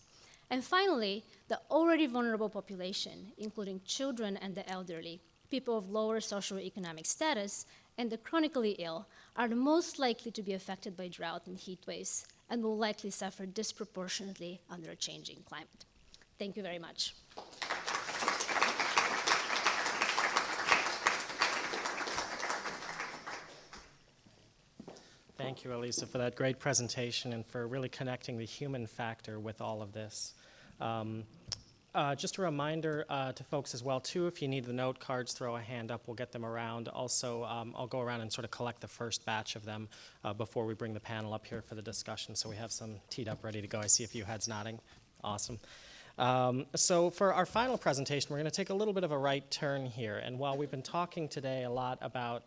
S6: And finally, the already vulnerable population, including children and the elderly, people of lower socioeconomic status, and the chronically ill, are the most likely to be affected by drought and heat waves and will likely suffer disproportionately under a changing climate. Thank you very much.
S4: Thank you, Elisa, for that great presentation and for really connecting the human factor with all of this. Just a reminder to folks as well, too, if you need the note cards, throw a hand up. We'll get them around. Also, I'll go around and sort of collect the first batch of them before we bring the panel up here for the discussion, so we have some teed up ready to go. I see a few heads nodding. Awesome. So for our final presentation, we're going to take a little bit of a right turn here. And while we've been talking today a lot about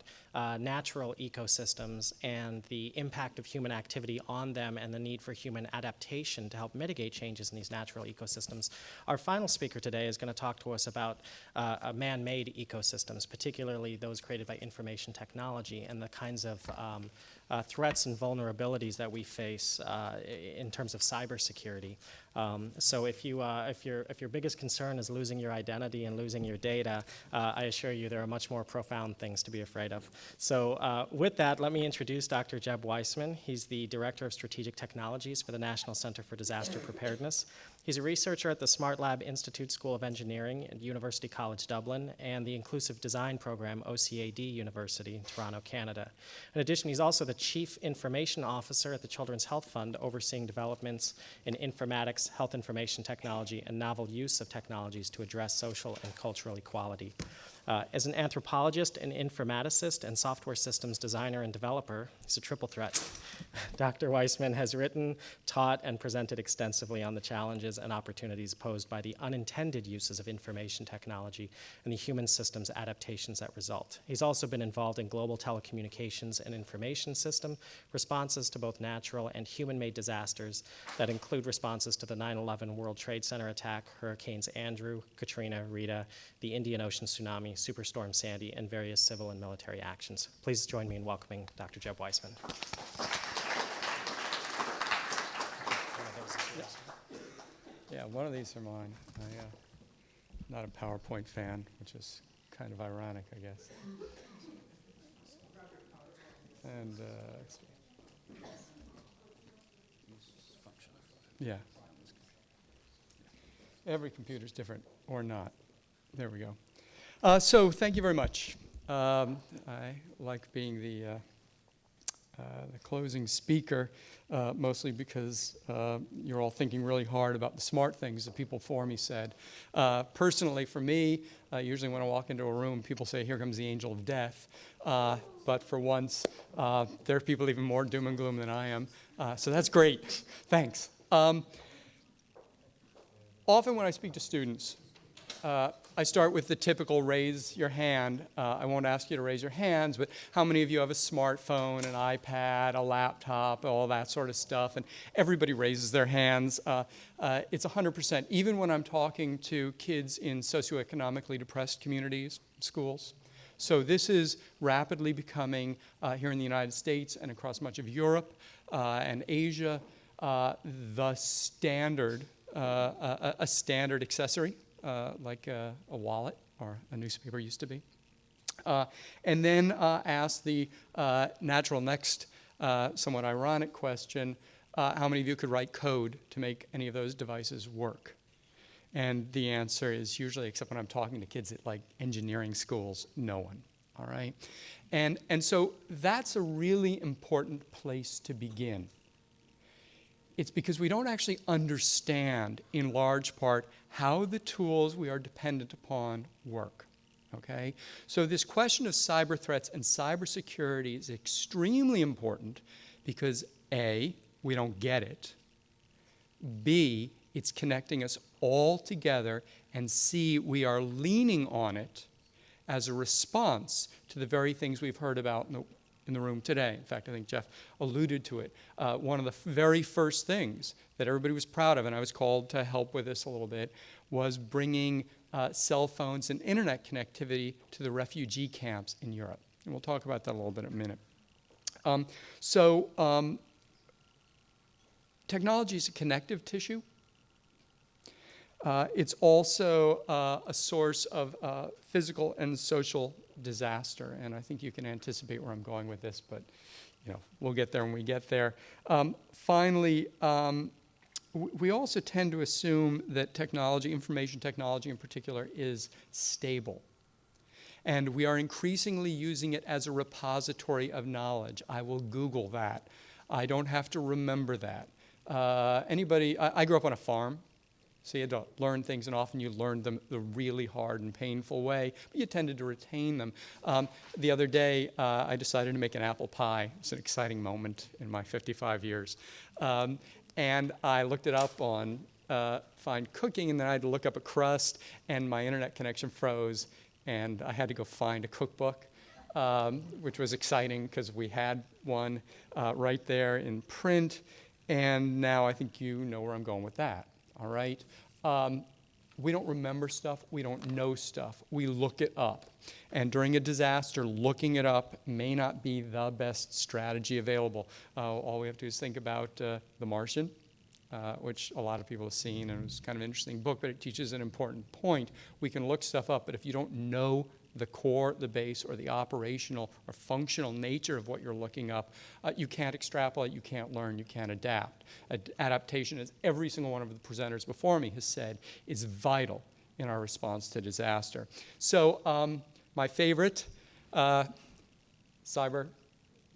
S4: natural ecosystems and the impact of human activity on them and the need for human adaptation to help mitigate changes in these natural ecosystems, our final speaker today is going to talk to us about man-made ecosystems, particularly those created by information technology and the kinds of threats and vulnerabilities that we face in terms of cybersecurity. So if your biggest concern is losing your identity and losing your data, I assure you there are much more profound things to be afraid of. So with that, let me introduce Dr. Jeb Weisman. He's the Director of Strategic Technologies for the National Center for Disaster Preparedness. He's a researcher at the Smart Lab Institute School of Engineering at University College Dublin and the Inclusive Design Program, OCAD University, Toronto, Canada. In addition, he's also the Chief Information Officer at the Children's Health Fund, overseeing developments in informatics, health information technology, and novel use of technologies to address social and cultural equality. As an anthropologist, an informaticist, and software systems designer and developer, he's a triple threat. Dr. Weisman has written, taught, and presented extensively on the challenges and opportunities posed by the unintended uses of information technology and the human systems adaptations that result. He's also been involved in global telecommunications and information system responses to both natural and human-made disasters that include responses to the 9/11 World Trade Center attack, Hurricanes Andrew, Katrina, Rita, the Indian Ocean tsunami, Superstorm Sandy, and various civil and military actions. Please join me in welcoming Dr. Jeb Weisman.
S7: Yeah, one of these are mine. I'm not a PowerPoint fan, which is kind of ironic, I guess. And yeah, every computer's different or not. There we go. So thank you very much. I like being the closing speaker, mostly because you're all thinking really hard about the smart things that people before me said. Personally, for me, usually when I walk into a room, people say, "Here comes the angel of death." But for once, there are people even more doom and gloom than I am. So that's great. Thanks. Often when I speak to students, I start with the typical raise your hand. I won't ask you to raise your hands, but how many of you have a smartphone, an iPad, a laptop, all that sort of stuff? And everybody raises their hands. It's 100%. Even when I'm talking to kids in socioeconomically depressed communities, schools. So this is rapidly becoming, here in the United States and across much of Europe and Asia, the standard, a standard accessory. Like a wallet or a newspaper used to be. And then ask the natural next, somewhat ironic question, how many of you could write code to make any of those devices work? And the answer is usually, except when I'm talking to kids at like engineering schools, no one, all right? And so that's a really important place to begin. It's because we don't actually understand, in large part, how the tools we are dependent upon work, okay? So this question of cyber threats and cybersecurity is extremely important because A, we don't get it, B, it's connecting us all together, and C, we are leaning on it as a response to the very things we've heard about in the room today. In fact, I think Jeff alluded to it. One of the very first things that everybody was proud of, and I was called to help with this a little bit, was bringing cell phones and internet connectivity to the refugee camps in Europe. And we'll talk about that a little bit in a minute. Technology is a connective tissue. It's also a source of physical and social disaster, and I think you can anticipate where I'm going with this, but we'll get there when we get there. Finally, we also tend to assume that technology, information technology in particular, is stable. And we are increasingly using it as a repository of knowledge. I will Google that. I don't have to remember that. I grew up on a farm. So you had to learn things, and often you learned them the really hard and painful way, but you tended to retain them. The other day, I decided to make an apple pie. It's an exciting moment in my 55 years. And I looked it up on Find Cooking, and then I had to look up a crust, and my internet connection froze, and I had to go find a cookbook, which was exciting because we had one right there in print, and now I think you know where I'm going with that. All right? We don't remember stuff. We don't know stuff. We look it up. And during a disaster, looking it up may not be the best strategy available. All we have to do is think about The Martian, which a lot of people have seen, and it was kind of an interesting book, but it teaches an important point. We can look stuff up, but if you don't know the core, the base, or the operational or functional nature of what you're looking up, you can't extrapolate, you can't learn, you can't adapt. Adaptation, as every single one of the presenters before me has said, is vital in our response to disaster. So my favorite cyber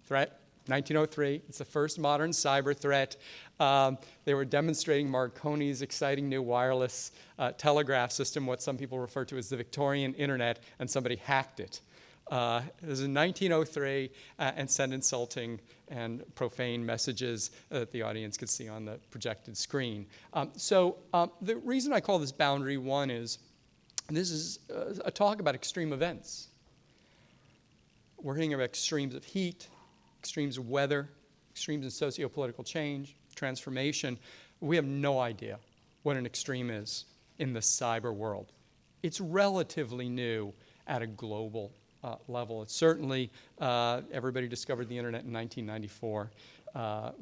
S7: threat, 1903. It's the first modern cyber threat. They were demonstrating Marconi's exciting new wireless telegraph system, what some people refer to as the Victorian internet, and somebody hacked it. It was in 1903 and sent insulting and profane messages that the audience could see on the projected screen. The reason I call this Boundary 1 is this is a talk about extreme events. We're hearing about extremes of heat, extremes of weather, extremes in socio-political change, transformation. We have no idea what an extreme is in the cyber world. It's relatively new at a global level. It's certainly, everybody discovered the internet in 1994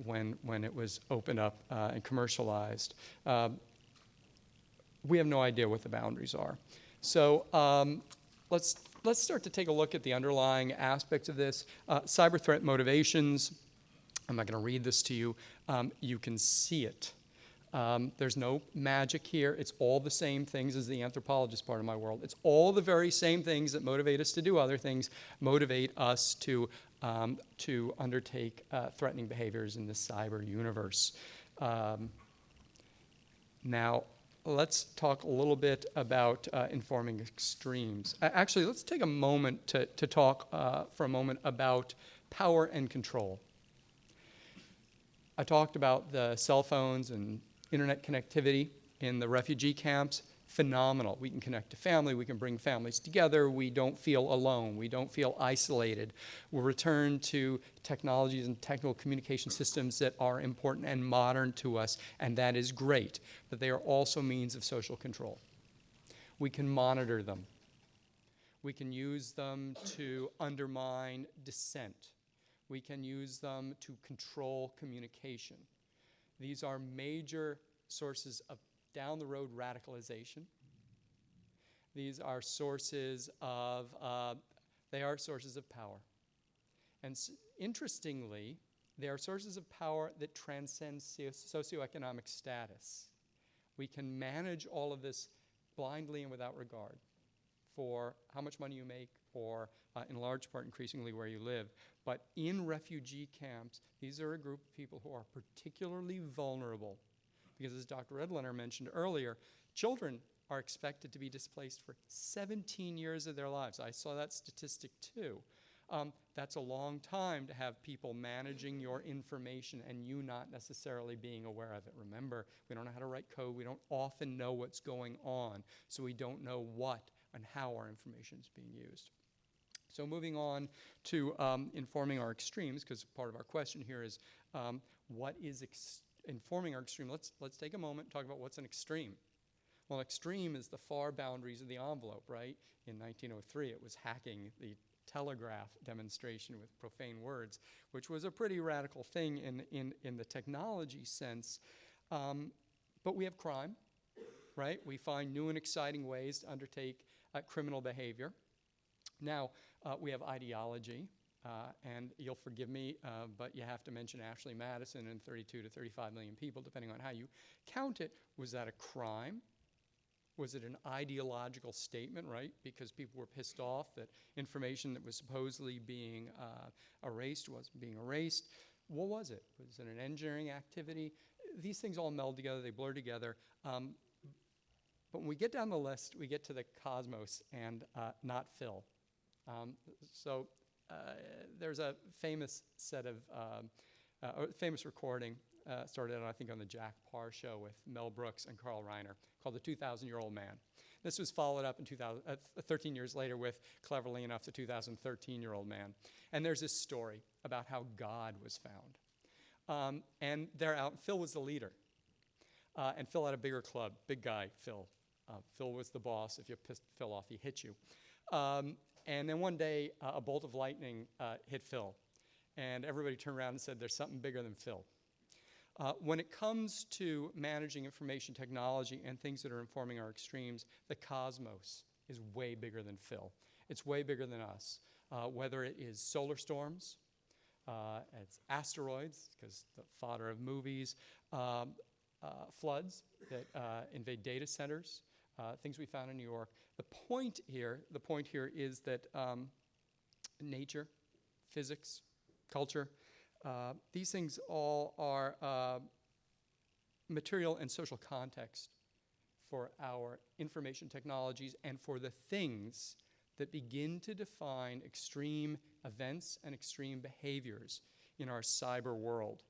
S7: when it was opened up and commercialized. We have no idea what the boundaries are. So let's start to take a look at the underlying aspects of this. Cyber threat motivations. I'm not going to read this to you. You can see it. There's no magic here. It's all the same things as the anthropologist part of my world. It's all the very same things that motivate us to do other things, motivate us to undertake threatening behaviors in the cyber universe. Now, let's talk a little bit about informing extremes. Actually, let's take a moment to talk for a moment about power and control. I talked about the cell phones and internet connectivity in the refugee camps. Phenomenal. We can connect to family. We can bring families together. We don't feel alone. We don't feel isolated. We'll return to technologies and technical communication systems that are important and modern to us, and that is great. But they are also means of social control. We can monitor them. We can use them to undermine dissent. We can use them to control communication. These are major sources of down-the-road radicalization. These are sources of power. And interestingly, they are sources of power that transcend socioeconomic status. We can manage all of this blindly and without regard for how much money you make or, in large part, increasingly where you live. But in refugee camps, these are a group of people who are particularly vulnerable because, as Dr. Redlener mentioned earlier, children are expected to be displaced for 17 years of their lives. I saw that statistic too. That's a long time to have people managing your information and you not necessarily being aware of it. Remember, we don't know how to write code. We don't often know what's going on, so we don't know what and how our information is being used. So moving on to informing our extremes, because part of our question here is what is informing our extreme? Let's take a moment and talk about what's an extreme. Well, extreme is the far boundaries of the envelope, right? In 1903, it was hacking the telegraph demonstration with profane words, which was a pretty radical thing in the technology sense. But we have crime, right? We find new and exciting ways to undertake criminal behavior. Now, we have ideology, and you'll forgive me, but you have to mention Ashley Madison and 32 to 35 million people, depending on how you count it. Was that a crime? Was it an ideological statement, right? Because people were pissed off that information that was supposedly being erased wasn't being erased. What was it? Was it an engineering activity? These things all meld together, they blur together. But when we get down the list, we get to the cosmos and not Phil. There's a famous set of, famous recording started out, I think, on the Jack Parr show with Mel Brooks and Carl Reiner called The 2,000-Year-Old Man. This was followed up in 13 years later with, cleverly enough, The 2,013-Year-Old Man. And there's this story about how God was found. And they're out, Phil was the leader. And Phil had a bigger club, big guy, Phil. Phil was the boss. If you pissed Phil off, he hit you. And then one day, a bolt of lightning hit Phil. And everybody turned around and said, there's something bigger than Phil. When it comes to managing information technology and things that are informing our extremes, the cosmos is way bigger than Phil. It's way bigger than us. Whether it is solar storms, it's asteroids, because the fodder of movies, floods that invade data centers, things we found in New York. The point here is that nature, physics, culture, these things all are material and social context for our information technologies and for the things that begin to define extreme events and extreme behaviors in our cyber world.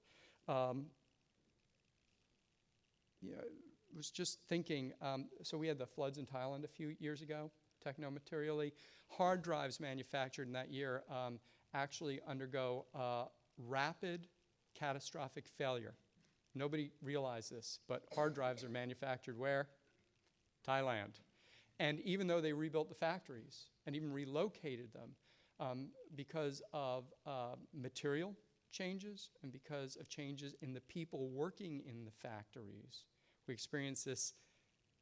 S7: Was just thinking, so we had the floods in Thailand a few years ago, technomaterially. Hard drives manufactured in that year actually undergo rapid catastrophic failure. Nobody realized this, but hard drives are manufactured where? Thailand. And even though they rebuilt the factories and even relocated them because of material changes and because of changes in the people working in the factories, we experienced this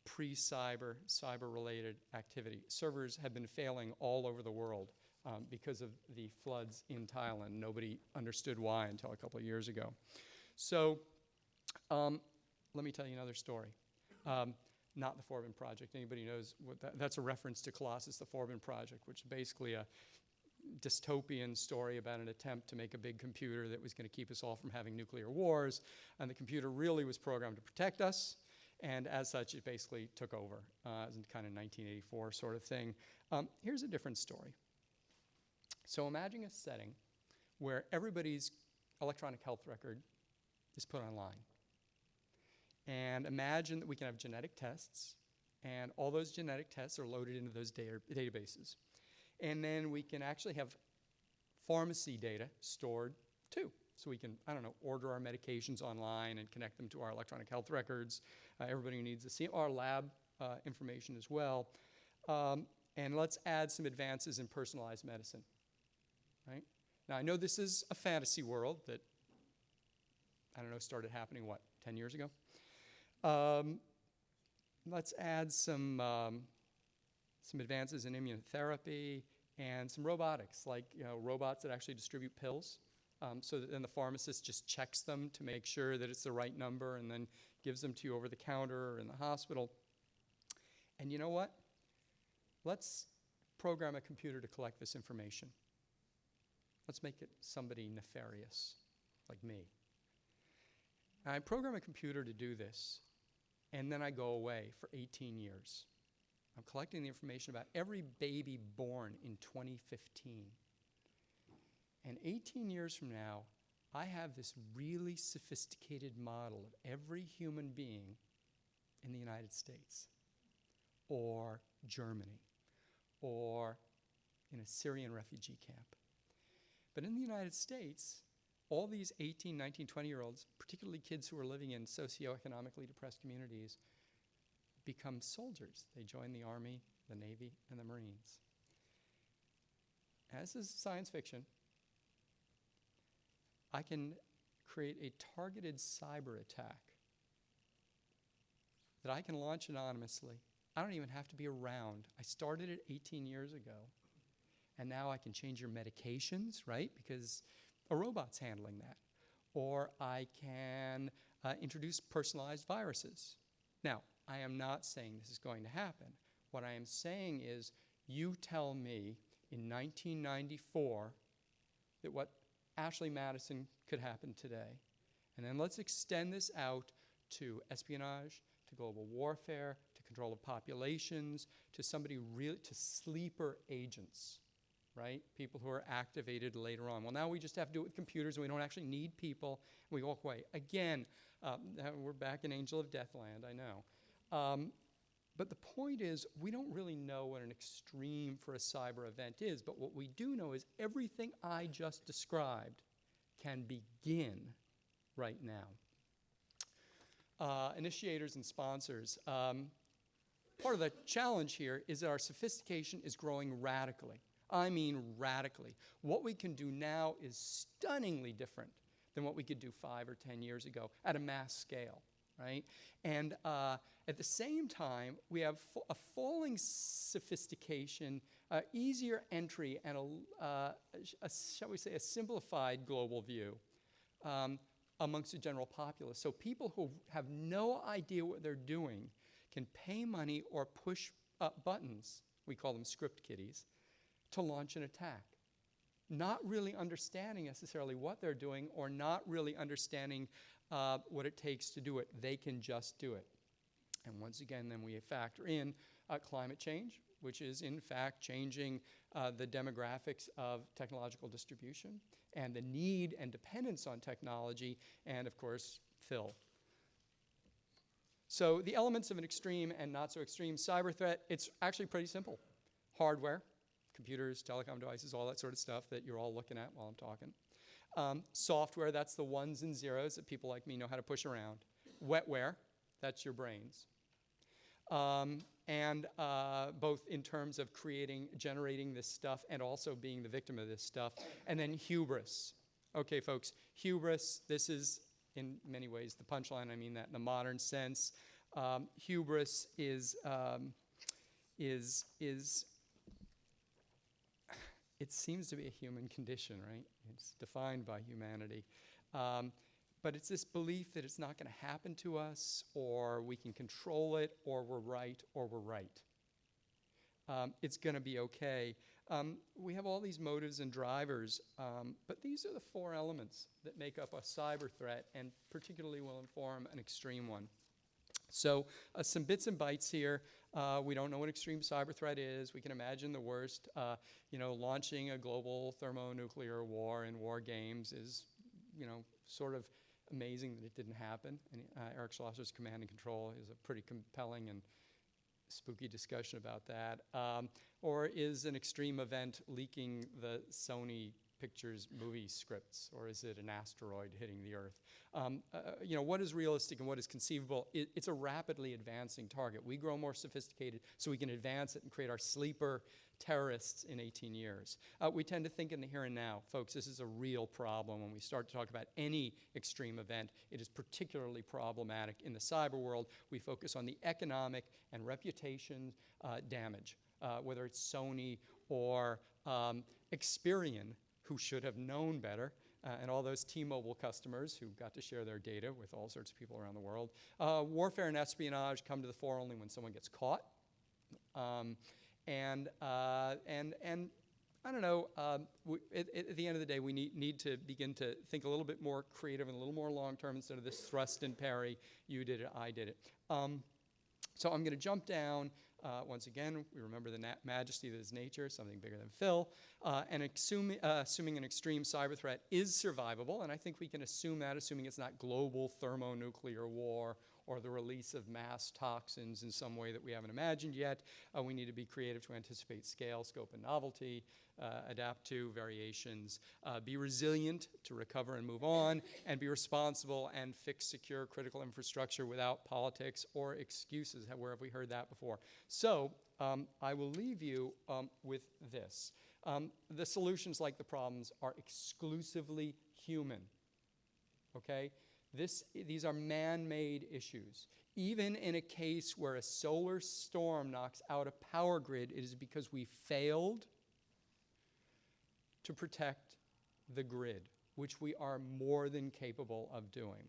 S7: cyber-related activity. Servers have been failing all over the world because of the floods in Thailand. Nobody understood why until a couple of years ago. So let me tell you another story. Not the Forbin Project. Anybody knows what that's a reference to Colossus, the Forbin Project, which is basically a dystopian story about an attempt to make a big computer that was going to keep us all from having nuclear wars. And the computer really was programmed to protect us. And as such, it basically took over. It was kind of 1984 sort of thing. Here's a different story. So imagine a setting where everybody's electronic health record is put online. And imagine that we can have genetic tests, and all those genetic tests are loaded into those databases. And then we can actually have pharmacy data stored too. So we can, I don't know, order our medications online and connect them to our electronic health records. Everybody needs to see our lab information as well. And let's add some advances in personalized medicine, right? Now, I know this is a fantasy world that, I don't know, started happening, 10 years ago? Let's add some advances in immunotherapy and some robotics, like robots that actually distribute pills, so that then the pharmacist just checks them to make sure that it's the right number and then gives them to you over the counter or in the hospital. And you know what? Let's program a computer to collect this information. Let's make it somebody nefarious, like me. And I program a computer to do this, and then I go away for 18 years. I'm collecting the information about every baby born in 2015. And 18 years from now, I have this really sophisticated model of every human being in the United States, or Germany, or in a Syrian refugee camp. But in the United States, all these 18, 19, 20-year-olds, particularly kids who are living in socioeconomically depressed communities, become soldiers. They join the Army, the Navy, and the Marines. As is science fiction, I can create a targeted cyber attack that I can launch anonymously. I don't even have to be around. I started it 18 years ago. And now I can change your medications, right? Because a robot's handling that. Or I can introduce personalized viruses. Now, I am not saying this is going to happen. What I am saying is, you tell me in 1994 that what Ashley Madison could happen today. And then let's extend this out to espionage, to global warfare, to control of populations, to somebody really, to sleeper agents, right? People who are activated later on. Well, now we just have to do it with computers, and we don't actually need people, and we walk away. Again, we're back in Angel of Death land, I know. But the point is, we don't really know what an extreme for a cyber event is, but what we do know is everything I just described can begin right now. Initiators and sponsors. Part of the challenge here is that our sophistication is growing radically. I mean radically. What we can do now is stunningly different than what we could do 5 or 10 years ago at a mass scale, right? And at the same time, we have a falling sophistication, easier entry, and shall we say, a simplified global view amongst the general populace. So people who have no idea what they're doing can pay money or push buttons, we call them script kiddies, to launch an attack, not really understanding necessarily what they're doing or not really understanding what it takes to do it. They can just do it. And once again, then we factor in climate change, which is in fact changing the demographics of technological distribution and the need and dependence on technology, and of course, Phil. So the elements of an extreme and not so extreme cyber threat, it's actually pretty simple. Hardware, computers, telecom devices, all that sort of stuff that you're all looking at while I'm talking. Software, that's the ones and zeros that people like me know how to push around. Wetware, that's your brains. And both in terms of generating this stuff and also being the victim of this stuff. And then hubris. Okay, folks, hubris, this is in many ways the punchline. I mean that in the modern sense. Hubris is it seems to be a human condition, right? It's defined by humanity. But But it's this belief that it's not going to happen to us, or we can control it, or we're right, or we're right. It's going to be okay. We have all these motives and drivers, but these are the 4 elements that make up a cyber threat, and particularly will inform an extreme one. So some bits and bytes here. We don't know what extreme cyber threat is. We can imagine the worst. Launching a global thermonuclear war in war games is, sort of amazing that it didn't happen. And Eric Schlosser's Command and Control is a pretty compelling and spooky discussion about that. Or is an extreme event leaking the Sony Pictures movie scripts, or is it an asteroid hitting the Earth? What is realistic and what is conceivable? It's a rapidly advancing target. We grow more sophisticated so we can advance it and create our sleeper terrorists in 18 years. We tend to think in the here and now. Folks, this is a real problem. When we start to talk about any extreme event, it is particularly problematic. In the cyber world, we focus on the economic and reputation damage, whether it's Sony or Experian, who should have known better, and all those T-Mobile customers who got to share their data with all sorts of people around the world. Warfare and espionage come to the fore only when someone gets caught. And I don't know, at the end of the day, we need to begin to think a little bit more creative and a little more long-term instead of this thrust and parry, you did it, I did it. So I'm going to jump down. Once again, we remember the majesty that is nature, something bigger than Phil. And assuming an extreme cyber threat is survivable, and I think we can assume that, assuming it's not global thermonuclear war or the release of mass toxins in some way that we haven't imagined yet. We need to be creative to anticipate scale, scope, and novelty, adapt to variations, be resilient to recover and move on, and be responsible and fix secure critical infrastructure without politics or excuses. Where have we heard that before? So I will leave you with this. The solutions, like the problems, are exclusively human, okay? These are man-made issues. Even in a case where a solar storm knocks out a power grid, it is because we failed to protect the grid, which we are more than capable of doing.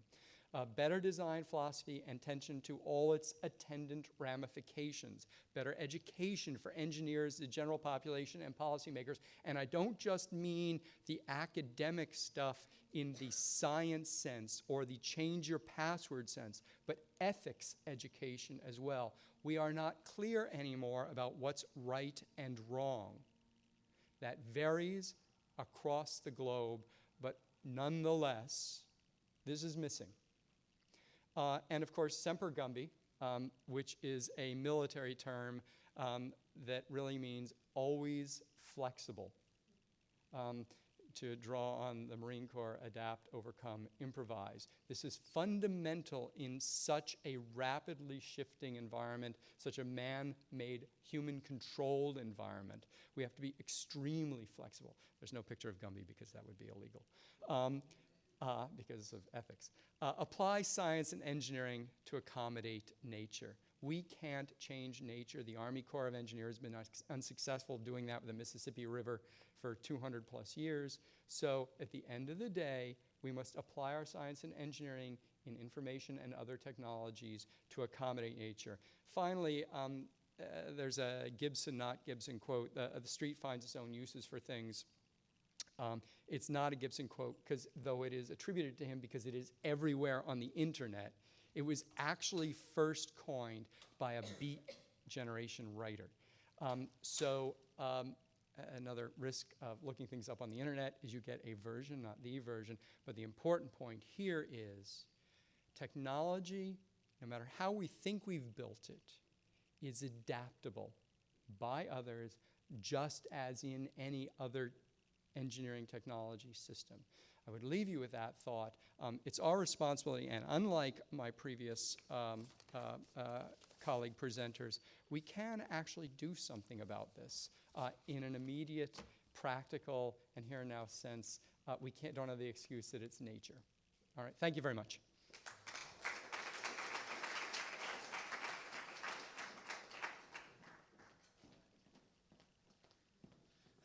S7: Better design philosophy and attention to all its attendant ramifications. Better education for engineers, the general population, and policymakers. And I don't just mean the academic stuff in the science sense or the change your password sense, but ethics education as well. We are not clear anymore about what's right and wrong. That varies across the globe, but nonetheless, this is missing. And of course, Semper Gumby, which is a military term that really means always flexible. To draw on the Marine Corps, adapt, overcome, improvise. This is fundamental in such a rapidly shifting environment, such a man-made, human-controlled environment. We have to be extremely flexible. There's no picture of Gumby because that would be illegal. Because of ethics. Apply science and engineering to accommodate nature. We can't change nature. The Army Corps of Engineers has been unsuccessful doing that with the Mississippi River for 200 plus years. So at the end of the day, we must apply our science and engineering in information and other technologies to accommodate nature. Finally, there's a Gibson, not Gibson quote, the street finds its own uses for things. It's not a Gibson quote, because though it is attributed to him because it is everywhere on the internet, it was actually first coined by a Beat Generation writer. Another risk of looking things up on the internet is you get a version, not the version. But the important point here is technology, no matter how we think we've built it, is adaptable by others, just as in any other engineering technology system. I would leave you with that thought. It's our responsibility, and unlike my previous colleague presenters, we can actually do something about this in an immediate, practical, and here and now sense. We don't have the excuse that it's nature. All right, thank you very much.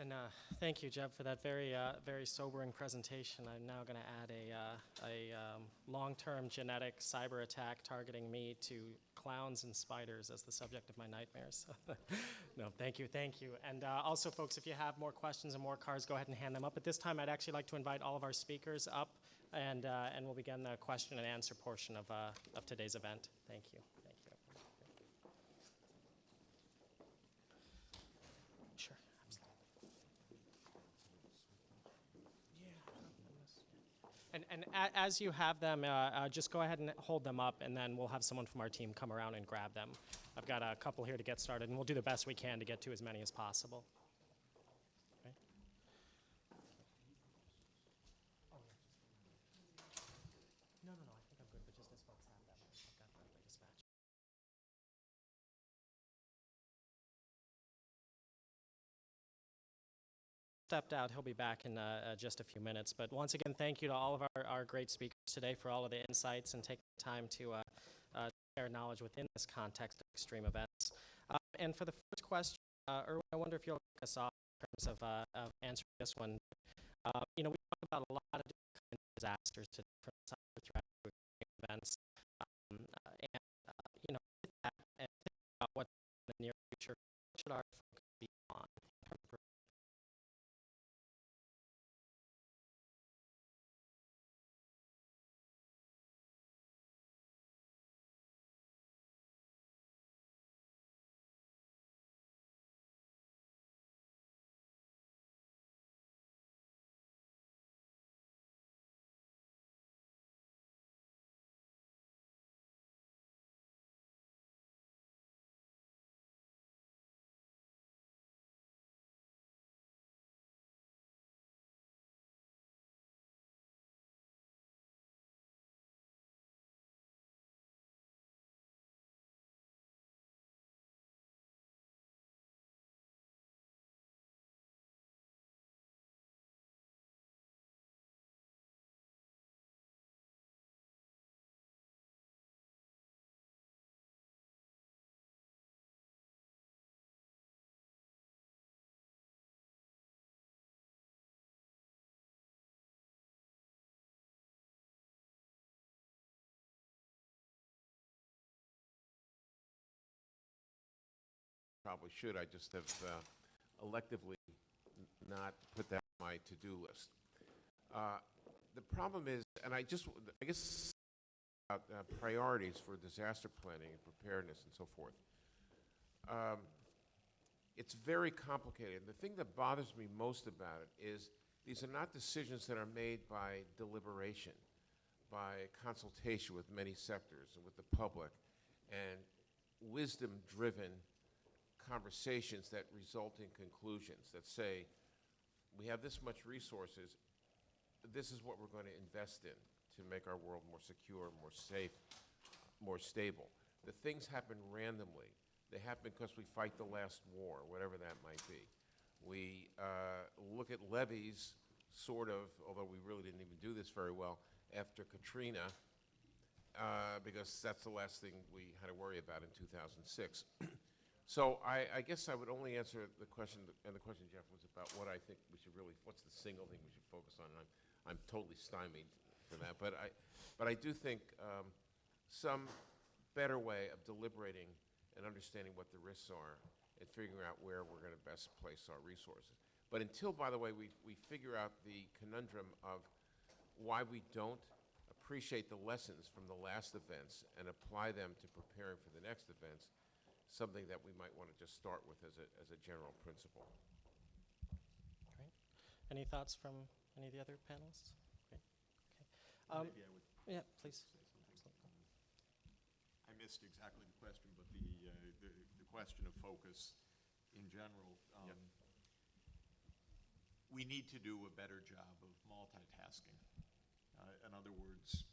S4: And Thank you, Jeb, for that very sobering presentation. I'm now going to add a long-term genetic cyber attack targeting me to clowns and spiders as the subject of my nightmares. No, thank you. And also, folks, if you have more questions and more cards, go ahead and hand them up. At this time, I'd actually like to invite all of our speakers up, and we'll begin the question and answer portion of today's event. Thank you. Sure, absolutely. And as you have them, just go ahead and hold them up, and then we'll have someone from our team come around and grab them. I've got a couple here to get started, and we'll do the best we can to get to as many as possible. Okay. No, I think I'm good, but just as folks have them, I've got the latest batch. Stepped out. He'll be back in just a few minutes. But once again, thank you to all of our great speakers today for all of the insights and taking the time to share knowledge within this context of extreme events. And for the first question, Irwin, I wonder if you'll kick us off in terms of answering this one. We talk about a lot of different kinds of disasters today, from cyber threats to extreme events. With that, and thinking about what's in the near future, what should our focus be on?
S2: Probably should. I just have electively not put that on my to-do list. The problem is, and I guess about priorities for disaster planning and preparedness and so forth. It's very complicated. The thing that bothers me most about it is these are not decisions that are made by deliberation, by consultation with many sectors and with the public, and wisdom-driven conversations that result in conclusions that say, we have this much resources, this is what we're going to invest in to make our world more secure, more safe, more stable. The things happen randomly. They happen because we fight the last war, whatever that might be. We look at levees, sort of, although we really didn't even do this very well, after Katrina, because that's the last thing we had to worry about in 2006. So I guess I would only answer the question, and the question, Jeff, was about what I think we should really, what's the single thing we should focus on, and I'm totally stymied for that. But I do think some better way of deliberating and understanding what the risks are and figuring out where we're going to best place our resources. But until, by the way, we figure out the conundrum of why we don't appreciate the lessons from the last events and apply them to preparing for the next events, something that we might want to just start with as a general principle.
S4: Great. Any thoughts from any of the other panelists? Great. Okay.
S3: Maybe I would.
S4: Yeah, please.
S3: Say something. I missed exactly the question, but the question of focus in general.
S2: Yep.
S3: We need to do a better job of multitasking. In other words,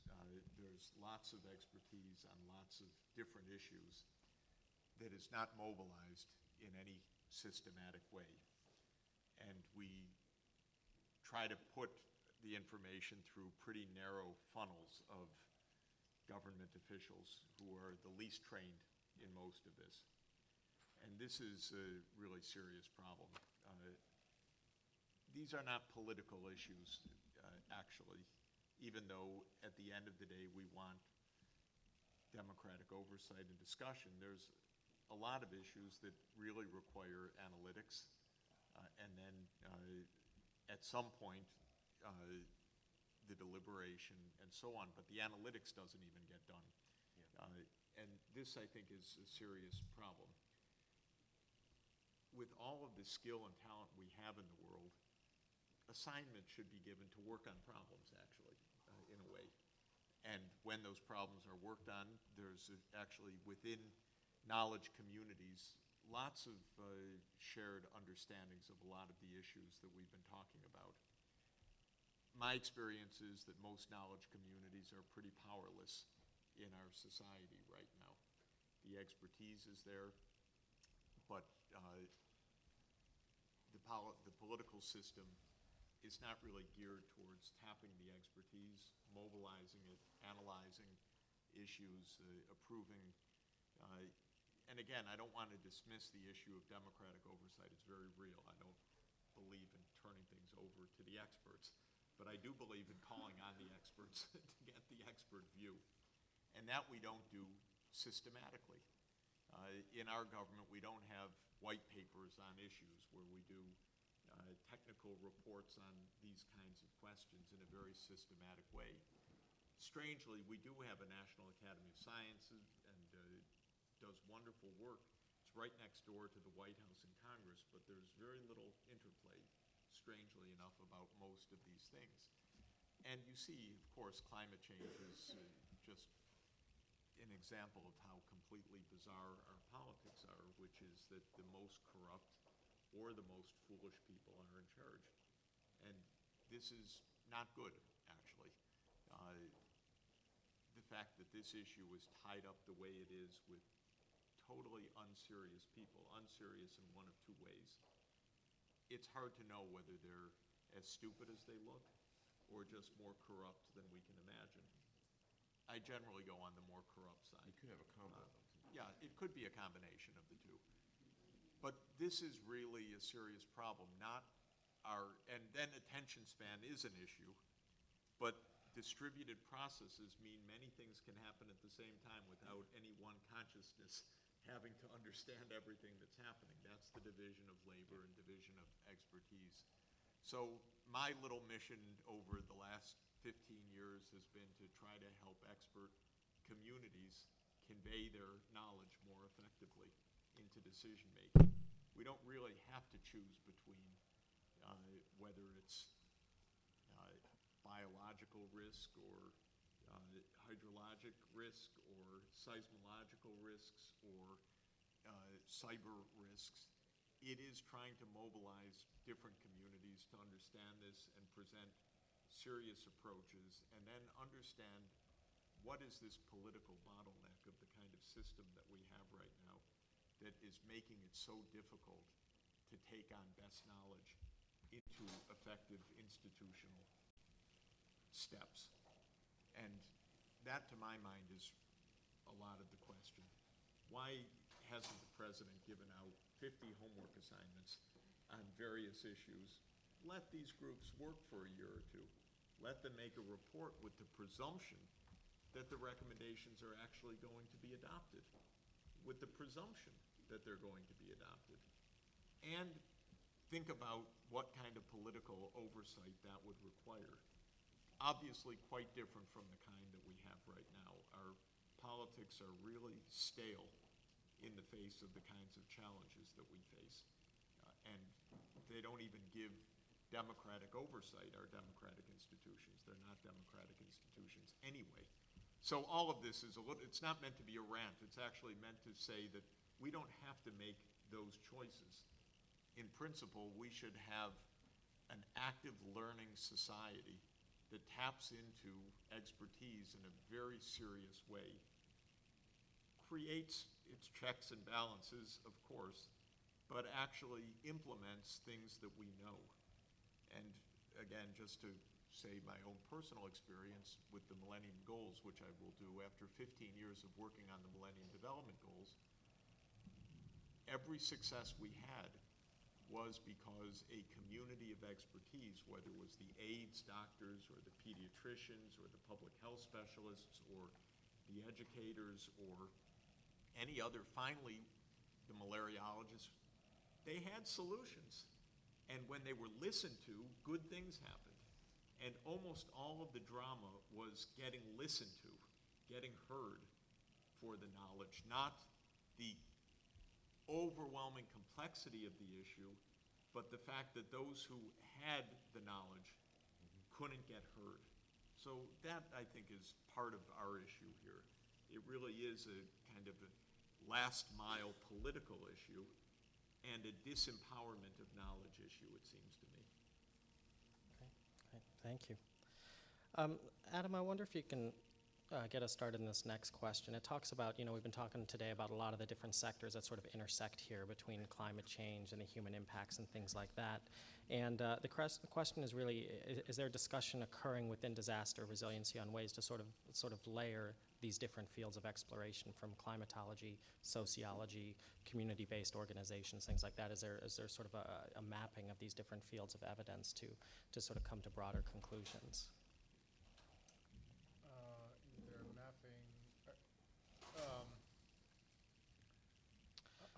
S3: there's lots of expertise on lots of different issues that is not mobilized in any systematic way. And we try to put the information through pretty narrow funnels of government officials who are the least trained in most of this. And this is a really serious problem. these are not political issues, actually, even though at the end of the day we want democratic oversight and discussion. There's a lot of issues that really require analytics, and then at some point the deliberation and so on, but the analytics doesn't even get done. And this, I think, is a serious problem. With all of the skill and talent we have in the world, assignment should be given to work on problems, actually, in a way. And when those problems are worked on, there's actually within knowledge communities lots of shared understandings of a lot of the issues that we've been talking about. My experience is that most knowledge communities are pretty powerless in our society right now. The expertise is there, but the political system is not really geared towards tapping the expertise, mobilizing it, analyzing issues, approving. And again, I don't want to dismiss the issue of democratic oversight. It's very real. I don't believe in turning things over to the experts, but I do believe in calling on the experts to get the expert view. And that we don't do systematically. In our government, we don't have white papers on issues where we do technical reports on these kinds of questions in a very systematic way. Strangely, we do have a National Academy of Sciences and does wonderful work. It's right next door to the White House and Congress, but there's very little interplay, strangely enough, about most of these things. And you see, of course, climate change is just an example of how completely bizarre our politics are, which is that the most corrupt or the most foolish people are in charge. And this is not good, actually. The fact that this issue is tied up the way it is with totally unserious people, unserious in one of two ways. It's hard to know whether they're as stupid as they look or just more corrupt than we can imagine. I generally go on the more corrupt side.
S2: You could have a combo of them.
S3: Yeah, it could be a combination of the two. But this is really a serious problem, and then attention span is an issue, but distributed processes mean many things can happen at the same time without any one consciousness having to understand everything that's happening. That's the division of labor and division of expertise. So my little mission over the last 15 years has been to try to help expert communities convey their knowledge more effectively into decision making. We don't really have to choose between whether it's biological risk or hydrologic risk or seismological risks or cyber risks. It is trying to mobilize different communities to understand this and present serious approaches, and then understand what is this political bottleneck of the kind of system that we have right now that is making it so difficult to take on best knowledge into effective institutional steps. And that, to my mind, is a lot of the question. Why hasn't the president given out 50 homework assignments on various issues? Let these groups work for a year or two. Let them make a report with the presumption that the recommendations are actually going to be adopted, with the presumption that they're going to be adopted. And think about what kind of political oversight that would require. Obviously quite different from the kind that we have right now. Our politics are really stale in the face of the kinds of challenges that we face. And they don't even give democratic oversight, our democratic institutions. They're not democratic institutions anyway. So all of this is it's not meant to be a rant. It's actually meant to say that we don't have to make those choices. In principle, we should have an active learning society that taps into expertise in a very serious way, creates its checks and balances, of course, but actually implements things that we know. And again, just to say my own personal experience with the Millennium Goals, which I will do after 15 years of working on the Millennium Development Goals, every success we had was because a community of expertise, whether it was the AIDS doctors or the pediatricians or the public health specialists or the educators or any other, finally, the malariologists, they had solutions. And when they were listened to, good things happened. And almost all of the drama was getting listened to, getting heard for the knowledge, not the overwhelming complexity of the issue, but the fact that those who had the knowledge couldn't get heard. So that, I think, is part of our issue here. It really is a kind of a last mile political issue and a disempowerment of knowledge issue, it seems to me.
S4: Okay, thank you. Adam, I wonder if you can get us started in this next question. It talks about, we've been talking today about a lot of the different sectors that sort of intersect here between climate change and the human impacts and things like that. And the question is really, is there a discussion occurring within disaster resiliency on ways to sort of layer these different fields of exploration, from climatology, sociology, community-based organizations, things like that? Is there sort of a mapping of these different fields of evidence to sort of come to broader conclusions?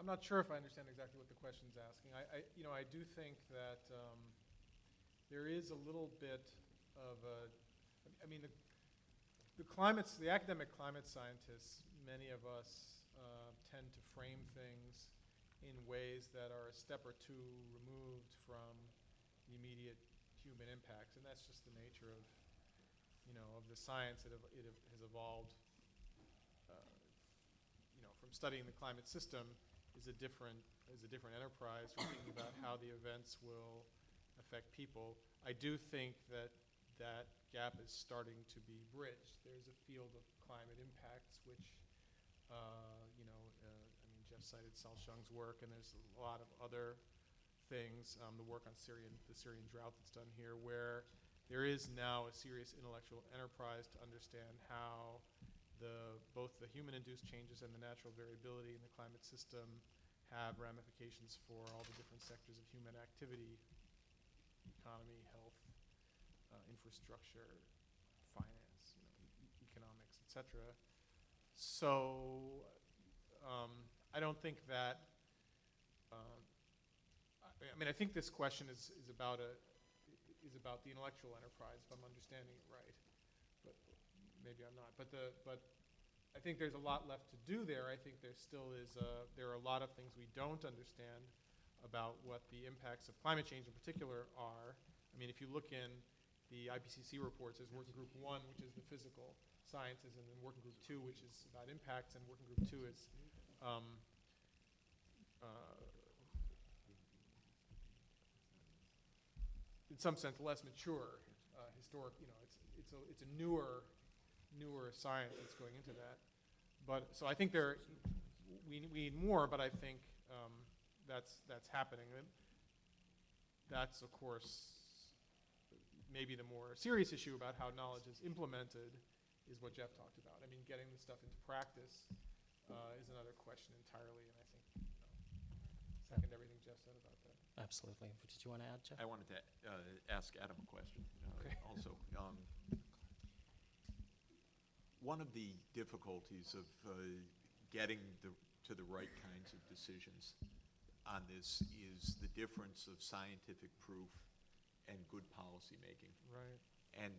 S5: I'm not sure if I understand exactly what the question's asking. I do think that there is a little bit of the academic climate scientists, many of us tend to frame things in ways that are a step or two removed from the immediate human impacts, and that's just the nature of the science that it has evolved. From studying the climate system is a different enterprise from thinking about how the events will affect people. I do think that gap is starting to be bridged. There's a field of climate impacts which, Jeff cited Salshung's work, and there's a lot of other things, the work on the Syrian drought that's done here, where there is now a serious intellectual enterprise to understand how both the human-induced changes and the natural variability in the climate system have ramifications for all the different sectors of human activity: economy, health, infrastructure, finance, economics, etc. So I don't think that. I think this question is about the intellectual enterprise, if I'm understanding it right. But maybe I'm not. But I think there's a lot left to do there. I think there are a lot of things we don't understand about what the impacts of climate change in particular are. If you look in the IPCC reports, there's Working Group 1, which is the physical sciences, and then Working Group 2, which is about impacts, and Working Group 2 is in some sense less mature, historic. It's a newer science that's going into that. But so I think we need more, but I think that's happening. And that's, of course, maybe the more serious issue about how knowledge is implemented is what Jeff talked about. Getting this stuff into practice is another question entirely, and I think second everything Jeff said about that.
S4: Absolutely. Did you want to add, Jeff?
S3: I wanted to ask Adam a question also. One of the difficulties of getting to the right kinds of decisions on this is the difference of scientific proof and good policy making.
S5: Right.
S3: And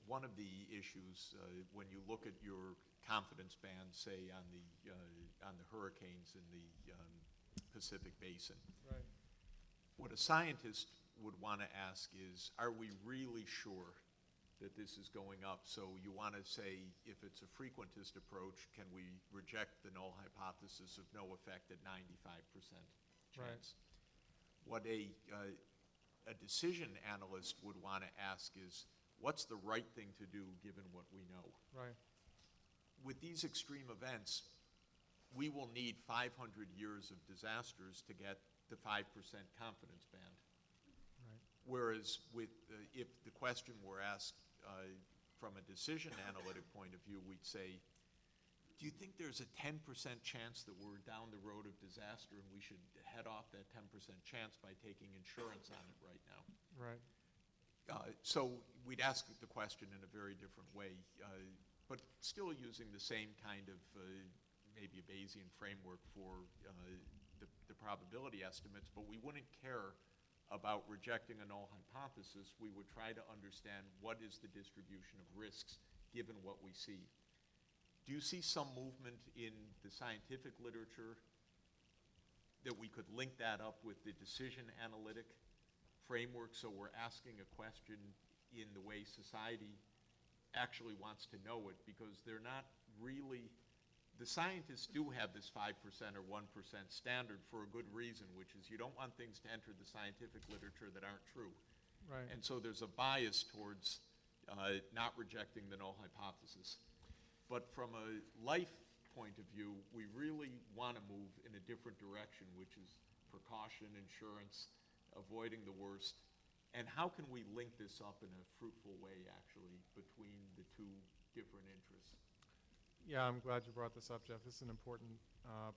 S3: one of the issues when you look at your confidence band, say on the hurricanes in the Pacific Basin,
S5: right.
S3: What a scientist would want to ask is, are we really sure that this is going up? So you want to say, if it's a frequentist approach, can we reject the null hypothesis of no effect at 95% chance?
S5: Right.
S3: What a decision analyst would want to ask is, what's the right thing to do given what we know?
S5: Right.
S3: With these extreme events, we will need 500 years of disasters to get the 5% confidence band.
S5: Right.
S3: Whereas if the question were asked from a decision analytic point of view, we'd say, Do you think there's a 10% chance that we're down the road of disaster and we should head off that 10% chance by taking insurance on it right now?
S5: Right.
S3: So we'd ask the question in a very different way, but still using the same kind of maybe a Bayesian framework for the probability estimates, but we wouldn't care about rejecting a null hypothesis. We would try to understand what is the distribution of risks given what we see. Do you see some movement in the scientific literature that we could link that up with the decision analytic framework, so we're asking a question in the way society actually wants to know it, because they're not really, the scientists do have this 5% or 1% standard for a good reason, which is you don't want things to enter the scientific literature that aren't true.
S5: Right.
S3: And so there's a bias towards not rejecting the null hypothesis. But from a life point of view, we really want to move in a different direction, which is precaution, insurance, avoiding the worst. And how can we link this up in a fruitful way, actually, between the two different interests?
S5: Yeah, I'm glad you brought this up, Jeff. This is an important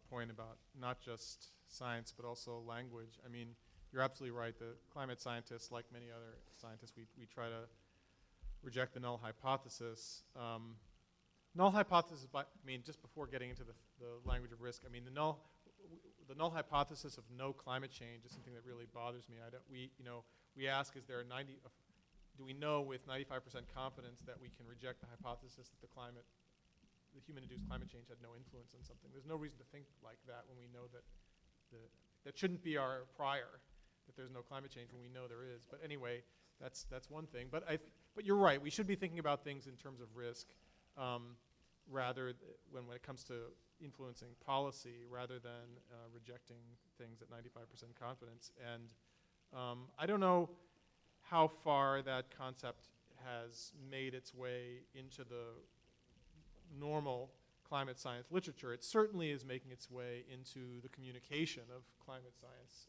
S5: point about not just science, but also language. I mean, you're absolutely right. The climate scientists, like many other scientists, we try to reject the null hypothesis. Null hypothesis, just before getting into the language of risk, I mean, the null hypothesis of no climate change is something that really bothers me. We ask, do we know with 95% confidence that we can reject the hypothesis that the human-induced climate change had no influence on something? There's no reason to think like that when we know that that shouldn't be our prior, that there's no climate change when we know there is. But anyway, that's one thing. But you're right. We should be thinking about things in terms of risk. Rather when it comes to influencing policy, rather than rejecting things at 95% confidence. And I don't know how far that concept has made its way into the normal climate science literature. It certainly is making its way into the communication of climate science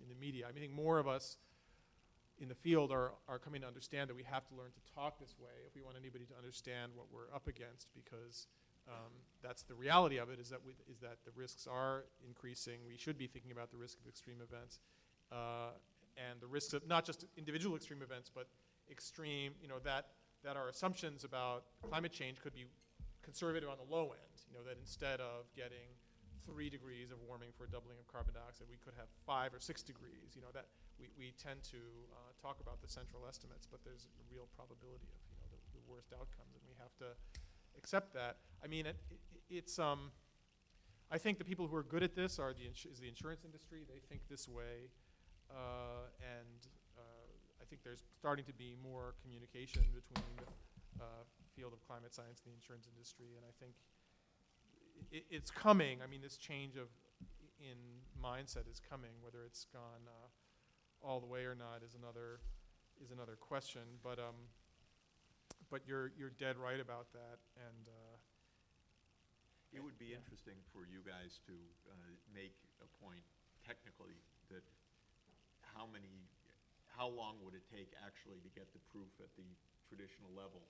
S5: in the media. I think more of us in the field are coming to understand that we have to learn to talk this way if we want anybody to understand what we're up against, because that's the reality of it, is that the risks are increasing. We should be thinking about the risk of extreme events and the risks of not just individual extreme events, but extreme, that our assumptions about climate change could be conservative on the low end, that instead of getting 3 degrees of warming for a doubling of carbon dioxide, we could have 5 or 6 degrees. That we tend to talk about the central estimates, but there's a real probability of the worst outcomes, and we have to accept that. I mean, it's I think the people who are good at this is the insurance industry. They think this way, and I think there's starting to be more communication between the field of climate science and the insurance industry, and I think it's coming. I mean, this change in mindset is coming. Whether it's gone all the way or not is another question. But you're dead right about that, and
S3: it would be interesting for you guys to make a point technically that how long would it take actually to get the proof at the traditional level,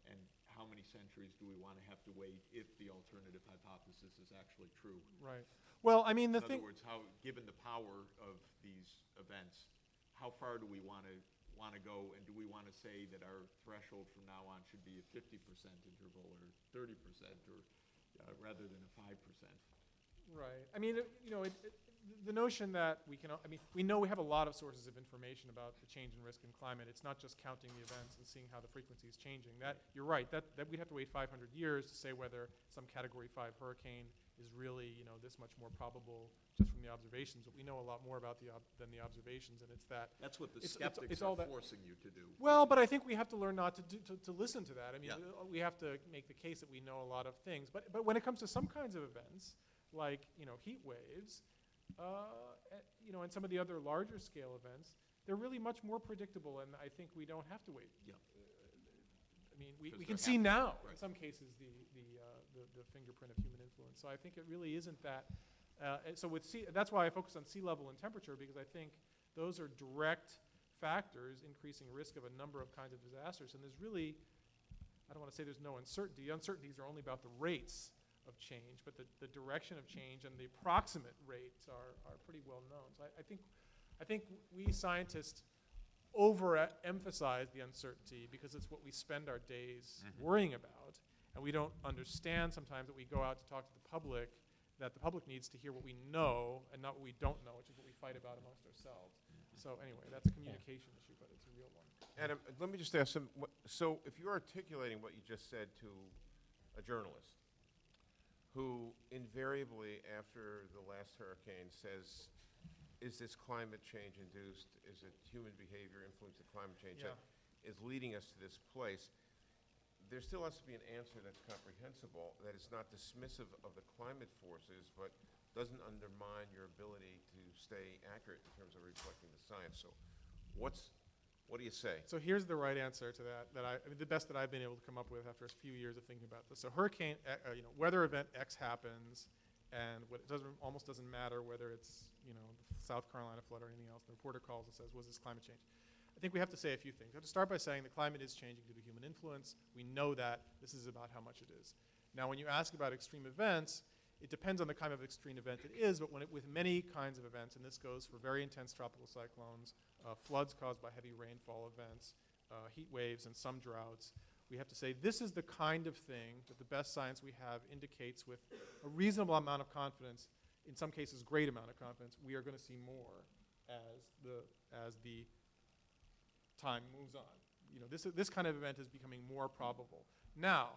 S3: and how many centuries do we want to have to wait if the alternative hypothesis is actually true?
S5: Right. Well, I mean,
S3: in other words, given the power of these events, how far do we want to go, and do we want to say that our threshold from now on should be a 50% interval or 30% or rather than a 5%?
S5: Right. I mean, the notion that we know we have a lot of sources of information about the change in risk in climate. It's not just counting the events and seeing how the frequency is changing. That you're right. That we'd have to wait 500 years to say whether some Category 5 hurricane is really this much more probable just from the observations. But we know a lot more about than the observations, and it's that.
S3: That's what the skeptics are forcing you to do.
S5: Well, but I think we have to learn not to listen to that. I mean,
S3: yeah.
S5: We have to make the case that we know a lot of things. But when it comes to some kinds of events, like heat waves, and some of the other larger scale events, they're really much more predictable, and I think we don't have to wait.
S3: Yeah.
S5: I mean, we can see now, in some cases, the fingerprint of human influence. So I think it really isn't that. So that's why I focus on sea level and temperature, because I think those are direct factors increasing risk of a number of kinds of disasters. And there's really, I don't want to say there's no uncertainty. Uncertainties are only about the rates of change, but the direction of change and the approximate rates are pretty well known. So I think we scientists overemphasize the uncertainty because it's what we spend our days worrying about, and we don't understand sometimes that we go out to talk to the public, that the public needs to hear what we know and not what we don't know, which is what we fight about amongst ourselves. So anyway, that's a communication issue, but it's a real one.
S2: Adam, let me just ask so if you're articulating what you just said to a journalist who invariably after the last hurricane says, is this climate change induced? Is it human behavior influenced the climate change that is leading us to this place? There still has to be an answer that's comprehensible, that is not dismissive of the climate forces, but doesn't undermine your ability to stay accurate in terms of reflecting the science. So what do you say?
S5: So here's the right answer to that, I mean, the best that I've been able to come up with after a few years of thinking about this. So hurricane, weather event X happens, and almost doesn't matter whether it's, the South Carolina flood or anything else. The reporter calls and says, was this climate change? I think we have to say a few things. We have to start by saying the climate is changing due to human influence. We know that. This is about how much it is. Now, when you ask about extreme events, it depends on the kind of extreme event it is, but with many kinds of events, and this goes for very intense tropical cyclones, floods caused by heavy rainfall events, heat waves, and some droughts, we have to say this is the kind of thing that the best science we have indicates with a reasonable amount of confidence, in some cases great amount of confidence, we are going to see more as the time moves on. This kind of event is becoming more probable. Now,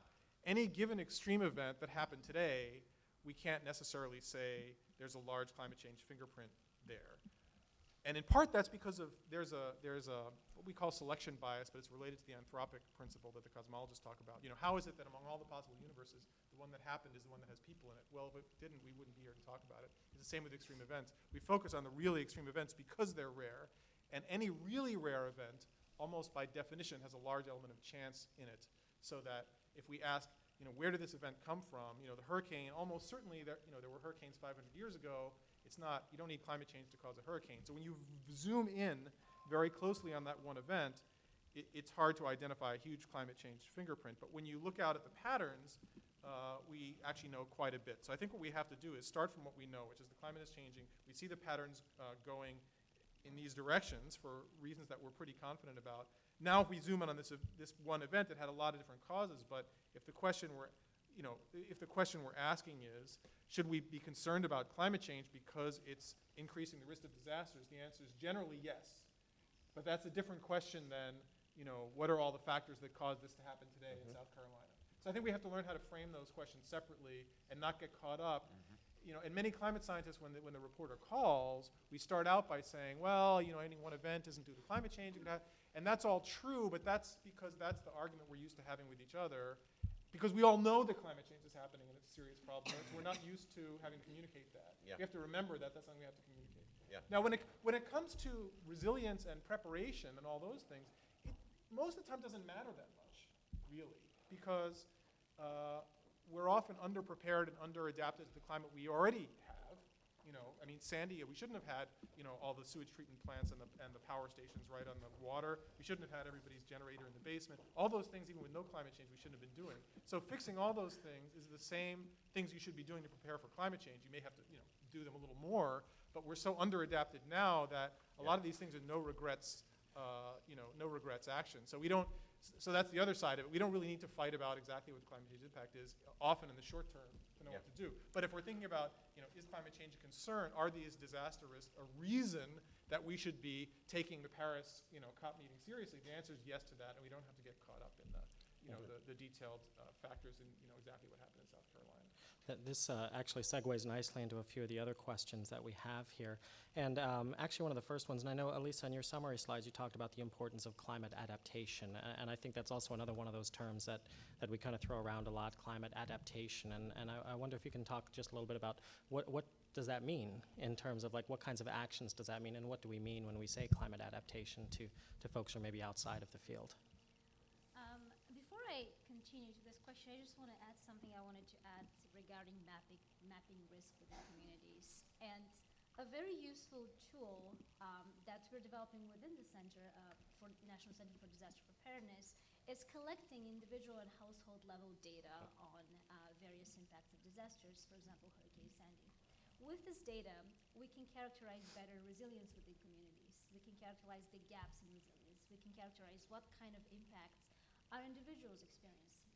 S5: any given extreme event that happened today, we can't necessarily say there's a large climate change fingerprint there. And in part that's because there's a what we call selection bias, but it's related to the anthropic principle that the cosmologists talk about. How is it that among all the possible universes, the one that happened is the one that has people in it? Well, if it didn't, we wouldn't be here to talk about it. It's the same with extreme events. We focus on the really extreme events because they're rare, and any really rare event, almost by definition, has a large element of chance in it, so that if we ask, where did this event come from? The hurricane, almost certainly there were hurricanes 500 years ago. It's not, you don't need climate change to cause a hurricane. So when you zoom in very closely on that one event, it's hard to identify a huge climate change fingerprint. But when you look out at the patterns, we actually know quite a bit. So I think what we have to do is start from what we know, which is the climate is changing. We see the patterns going in these directions for reasons that we're pretty confident about. Now if we zoom in on this one event, it had a lot of different causes, but if the question we're asking is, should we be concerned about climate change because it's increasing the risk of disasters, the answer is generally yes. But that's a different question than, what are all the factors that caused this to happen today in South Carolina? So I think we have to learn how to frame those questions separately and not get caught up. And many climate scientists, when the reporter calls, we start out by saying, well, any one event isn't due to climate change. And that's all true, but that's because that's the argument we're used to having with each other, because we all know that climate change is happening and it's a serious problem. So we're not used to having to communicate that.
S2: Yeah.
S5: We have to remember that that's something we have to communicate.
S2: Yeah.
S5: Now, when it comes to resilience and preparation and all those things, most of the time doesn't matter that much, really, because we're often underprepared and underadapted to the climate we already have. Sandy, we shouldn't have had, all the sewage treatment plants and the power stations right on the water. We shouldn't have had everybody's generator in the basement. All those things, even with no climate change, we shouldn't have been doing. So fixing all those things is the same things you should be doing to prepare for climate change. You may have to, do them a little more, but we're so underadapted now that a lot of these things are no regrets action. So that's the other side of it. We don't really need to fight about exactly what climate change impact is often in the short term to know what to do. But if we're thinking about, is climate change a concern? Are these disaster risks a reason that we should be taking the Paris, COP meeting seriously? The answer is yes to that, and we don't have to get caught up in the detailed factors in, exactly what happened in South Carolina.
S4: This actually segues nicely into a few of the other questions that we have here. And actually one of the first ones, and I know, Elisa, in your summary slides, you talked about the importance of climate adaptation. And I think that's also another one of those terms that we kind of throw around a lot, climate adaptation. And I wonder if you can talk just a little bit about what does that mean in terms of what kinds of actions does that mean, and what do we mean when we say climate adaptation to folks who are maybe outside of the field?
S6: Before I continue to this question, I just want to add something I wanted to add regarding mapping risk within communities. And a very useful tool that we're developing within the Center for National Center for Disaster Preparedness is collecting individual and household level data on various impacts of disasters, for example, Hurricane Sandy. With this data, we can characterize better resilience within communities. We can characterize the gaps in resilience. We can characterize what kind of impacts our individuals experience.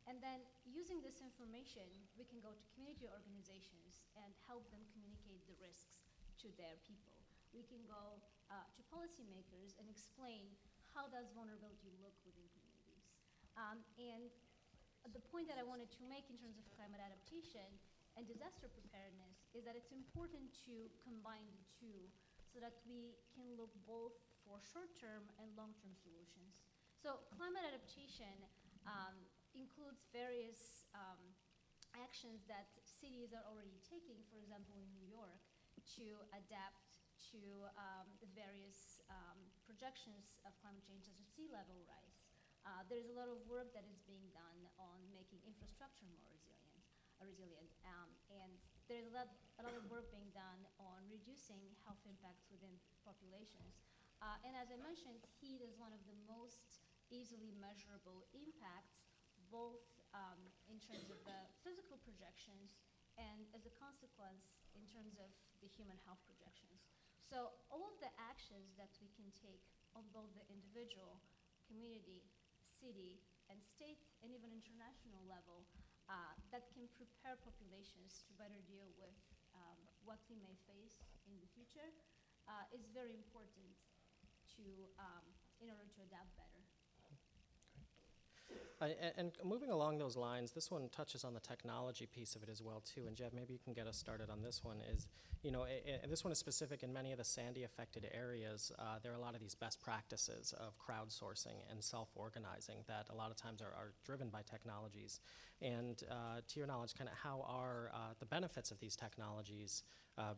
S6: And then using this information, we can go to community organizations and help them communicate the risks to their people. We can go to policymakers and explain how does vulnerability look within communities. And the point that I wanted to make in terms of climate adaptation and disaster preparedness is that it's important to combine the two so that we can look both for short-term and long-term solutions. So climate adaptation includes various actions that cities are already taking, for example, in New York, to adapt to the various projections of climate change, such as sea level rise. There's a lot of work that is being done on making infrastructure more resilient, and there's a lot of work being done on reducing health impacts within populations. And as I mentioned, heat is one of the most easily measurable impacts, both in terms of the physical projections and as a consequence in terms of the human health projections. So all of the actions that we can take on both the individual, community, city, and state, and even international level that can prepare populations to better deal with what we may face in the future is very important to, in order to adapt better.
S4: And moving along those lines, this one touches on the technology piece of it as well too. And Jeff, maybe you can get us started on this one. Is, you know, and this one is specific in many of the Sandy-affected areas. There are a lot of these best practices of crowdsourcing and self-organizing that a lot of times are driven by technologies. And to your knowledge, kind of how are the benefits of these technologies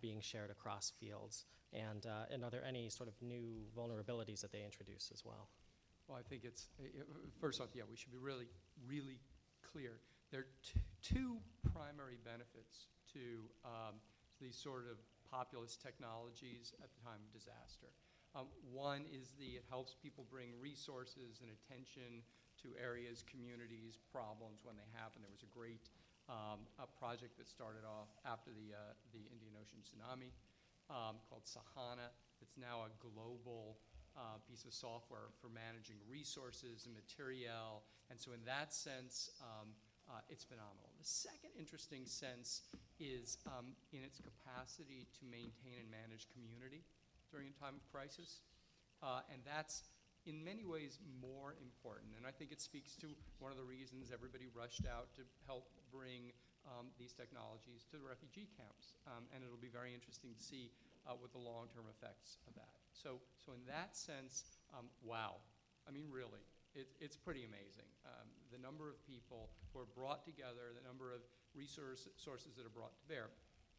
S4: being shared across fields? And are there any sort of new vulnerabilities that they introduce as well?
S7: Well, I think it's, first off, yeah, we should be really, really clear. There are two primary benefits to these sort of populist technologies at the time of disaster. One is it helps people bring resources and attention to areas, communities, problems when they happen. There was a great project that started off after the Indian Ocean tsunami called Sahana. It's now a global piece of software for managing resources and material. And so in that sense, it's phenomenal. The second interesting sense is in its capacity to maintain and manage community during a time of crisis. And that's in many ways more important. And I think it speaks to one of the reasons everybody rushed out to help bring these technologies to the refugee camps. And it'll be very interesting to see what the long-term effects of that. So in that sense, wow. I mean, really, it's pretty amazing. The number of people who are brought together, the number of sources that are brought to bear.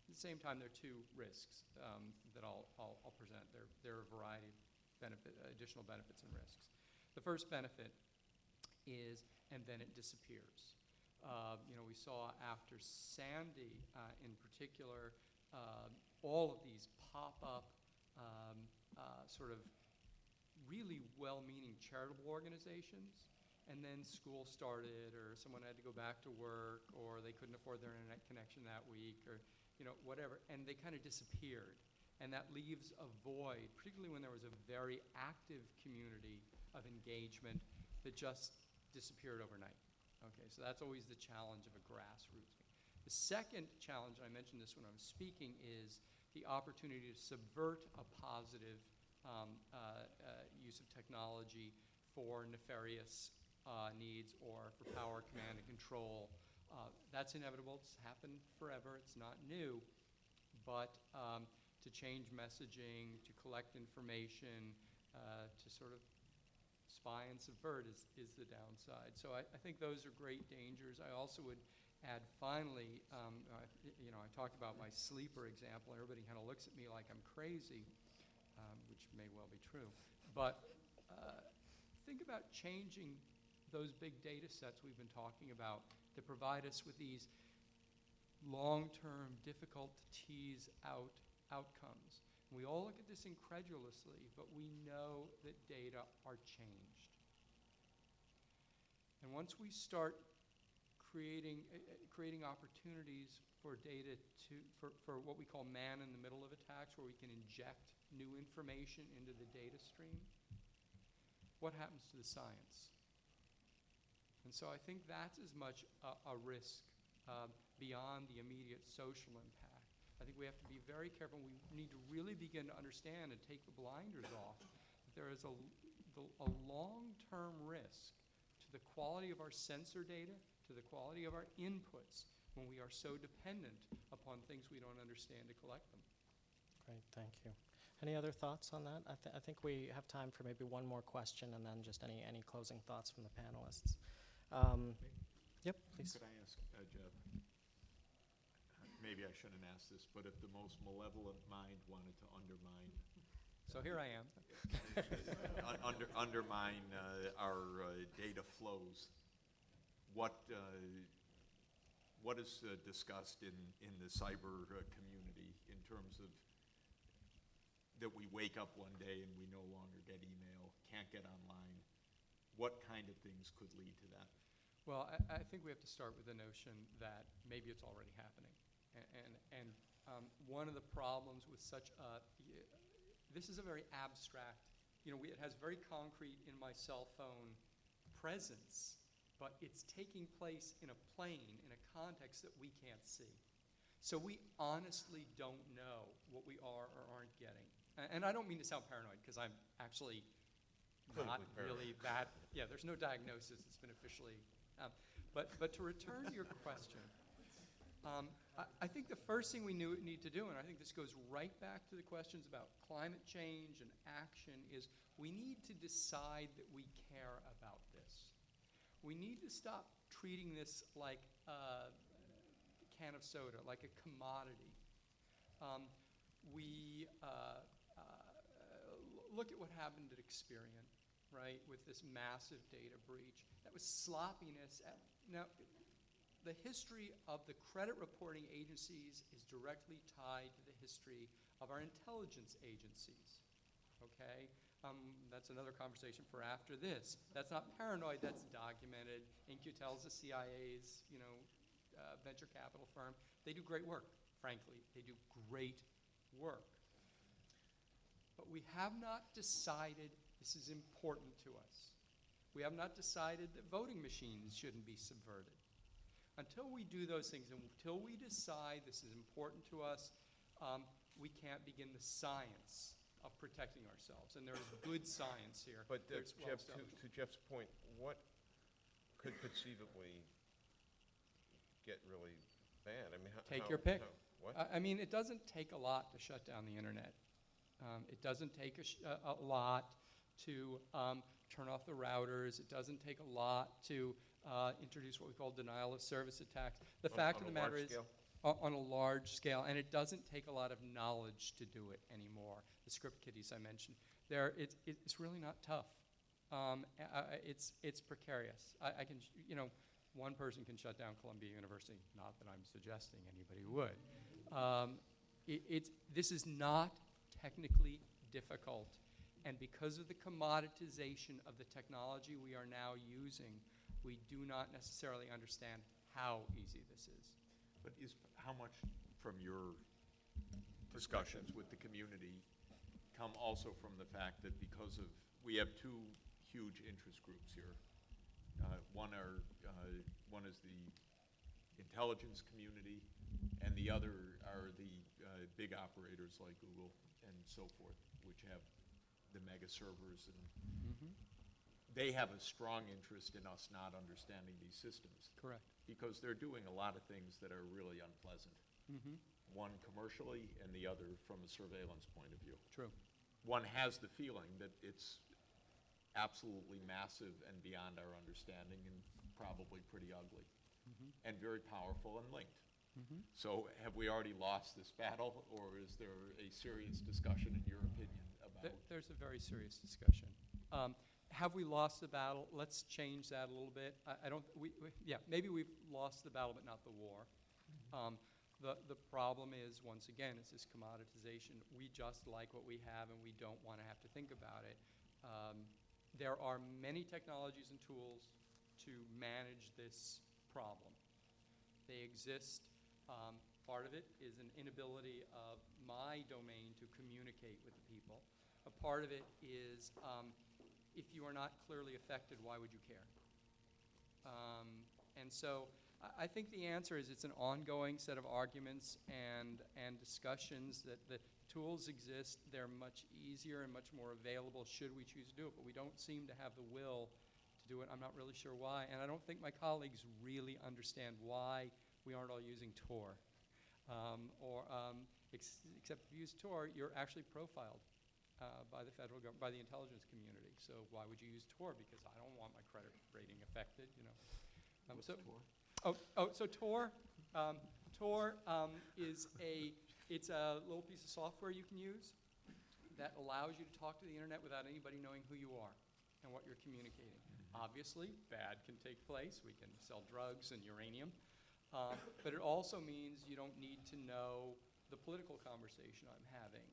S7: At the same time, there are two risks that I'll present. There are a variety of additional benefits and risks. The first benefit is, and then it disappears. We saw after Sandy, in particular, all of these pop-up sort of really well-meaning charitable organizations, and then school started, or someone had to go back to work, or they couldn't afford their internet connection that week, or whatever, and they kind of disappeared. And that leaves a void, particularly when there was a very active community of engagement that just disappeared overnight. Okay, so that's always the challenge of a grassroots. The second challenge, and I mentioned this when I was speaking, is the opportunity to subvert a positive use of technology for nefarious needs or for power, command, and control. That's inevitable. It's happened forever. It's not new. But to change messaging, to collect information, to sort of spy and subvert is the downside. So I think those are great dangers. I also would add, finally, I talked about my sleeper example, and everybody kind of looks at me like I'm crazy, which may well be true. But think about changing those big data sets we've been talking about that provide us with these long-term, difficult to tease out outcomes. We all look at this incredulously, but we know that data are changed. And once we start creating opportunities for data for what we call man-in-the-middle of attacks, where we can inject new information into the data stream, what happens to the science? And so I think that's as much a risk beyond the immediate social impact. I think we have to be very careful. We need to really begin to understand and take the blinders off that there is a long-term risk to the quality of our sensor data, to the quality of our inputs, when we are so dependent upon things we don't understand to collect them.
S4: Great, thank you. Any other thoughts on that? I think we have time for maybe one more question, and then just any closing thoughts from the panelists. Yep, please.
S3: Could I ask, Jeff? Maybe I shouldn't ask this, but if the most malevolent mind wanted to undermine
S7: So here I am.
S3: undermine our data flows, what is discussed in the cyber community in terms of that we wake up one day and we no longer get email, can't get online? What kind of things could lead to that?
S7: Well, I think we have to start with the notion that maybe it's already happening. And one of the problems with such a, this is a very abstract, it has very concrete in my cell phone presence, but it's taking place in a plane, in a context that we can't see. So we honestly don't know what we are or aren't getting. And I don't mean to sound paranoid, because I'm actually not really that, there's no diagnosis that's been officially, but to return to your question, I think the first thing we need to do, and I think this goes right back to the questions about climate change and action, is we need to decide that we care about this. We need to stop treating this like a can of soda, like a commodity. Look at what happened at Experian, right, with this massive data breach. That was sloppiness. Now, the history of the credit reporting agencies is directly tied to the history of our intelligence agencies, okay? That's another conversation for after this. That's not paranoid, that's documented. InQtel's the CIA's, venture capital firm. They do great work, frankly. They do great work. But we have not decided this is important to us. We have not decided that voting machines shouldn't be subverted. Until we do those things, and until we decide this is important to us, we can't begin the science of protecting ourselves. And there is good science here.
S2: But Jeff, to Jeff's point, what could conceivably get really bad? I mean,
S7: Take your pick.
S2: What?
S7: I mean, it doesn't take a lot to shut down the internet. It doesn't take a lot to turn off the routers. It doesn't take a lot to introduce what we call denial of service attacks. The fact of the matter is, on a large scale, and it doesn't take a lot of knowledge to do it anymore. The script kiddies I mentioned, it's really not tough. It's precarious. I can, one person can shut down Columbia University. Not that I'm suggesting anybody would. This is not technically difficult, and because of the commoditization of the technology we are now using, we do not necessarily understand how easy this is.
S3: But how much from your discussions with the community come also from the fact that because of, we have two huge interest groups here. One is the intelligence community, and the other are the big operators like Google and so forth, which have the mega servers, and they have a strong interest in us not understanding these systems.
S7: Correct.
S3: Because they're doing a lot of things that are really unpleasant. One commercially, and the other from a surveillance point of view.
S7: True.
S3: One has the feeling that it's absolutely massive and beyond our understanding, and probably pretty ugly, and very powerful and linked. So have we already lost this battle, or is there a serious discussion, in your opinion, about?
S7: There's a very serious discussion. Have we lost the battle? Let's change that a little bit. Maybe we've lost the battle, but not the war. The problem is, once again, it's this commoditization. We just like what we have, and we don't want to have to think about it. There are many technologies and tools to manage this problem. They exist. Part of it is an inability of my domain to communicate with the people. A part of it is if you are not clearly affected, why would you care? And so I think the answer is it's an ongoing set of arguments and discussions that the tools exist. They're much easier and much more available should we choose to do it, but we don't seem to have the will to do it. I'm not really sure why, and I don't think my colleagues really understand why we aren't all using Tor. Except if you use Tor, you're actually profiled by the federal government, by the intelligence community. So why would you use Tor? Because I don't want my credit rating affected, you know.
S1: What's Tor?
S7: So Tor, is it's a little piece of software you can use that allows you to talk to the internet without anybody knowing who you are and what you're communicating. Obviously, bad can take place. We can sell drugs and uranium. But it also means you don't need to know the political conversation I'm having,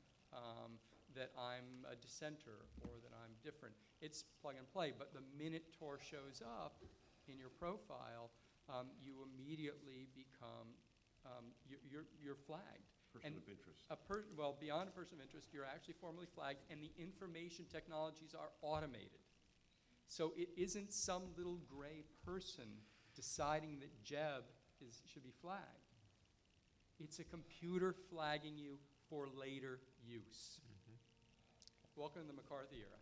S7: that I'm a dissenter or that I'm different. It's plug and play, but the minute Tor shows up in your profile, you immediately become, you're flagged.
S8: Person of interest.
S7: Well, beyond a person of interest, you're actually formally flagged, and the information technologies are automated. So it isn't some little gray person deciding that Jeb should be flagged. It's a computer flagging you for later use. Mm-hmm. Welcome to the McCarthy era.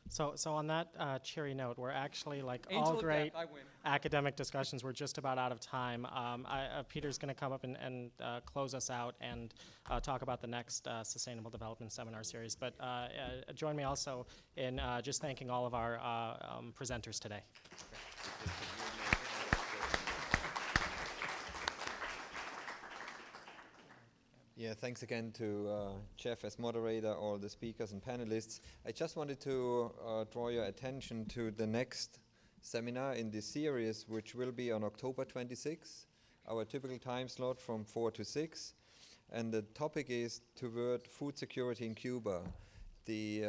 S4: So on that cheery note, we're actually, like
S7: Angel
S4: all
S7: of
S4: great
S7: death, I win.
S4: academic discussions, we're just about out of time. Peter's going to come up and close us out and talk about the next Sustainable Development Seminar Series. But join me also in just thanking all of our presenters today.
S1: Yeah, thanks again to Jeff as moderator, all the speakers and panelists. I just wanted to draw your attention to the next seminar in this series, which will be on October 26, our typical time slot from 4 to 6. And the topic is Toward Food Security in Cuba. The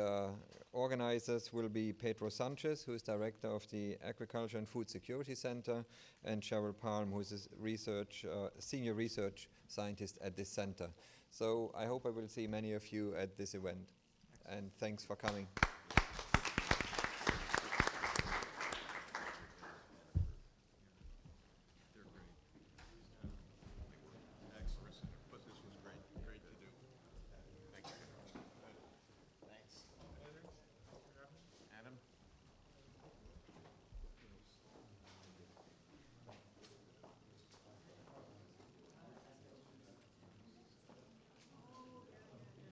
S1: organizers will be Pedro Sanchez, who is director of the Agriculture and Food Security Center, and Cheryl Palm, who is a senior research scientist at this center. So I hope I will see many of you at this event. And thanks for coming.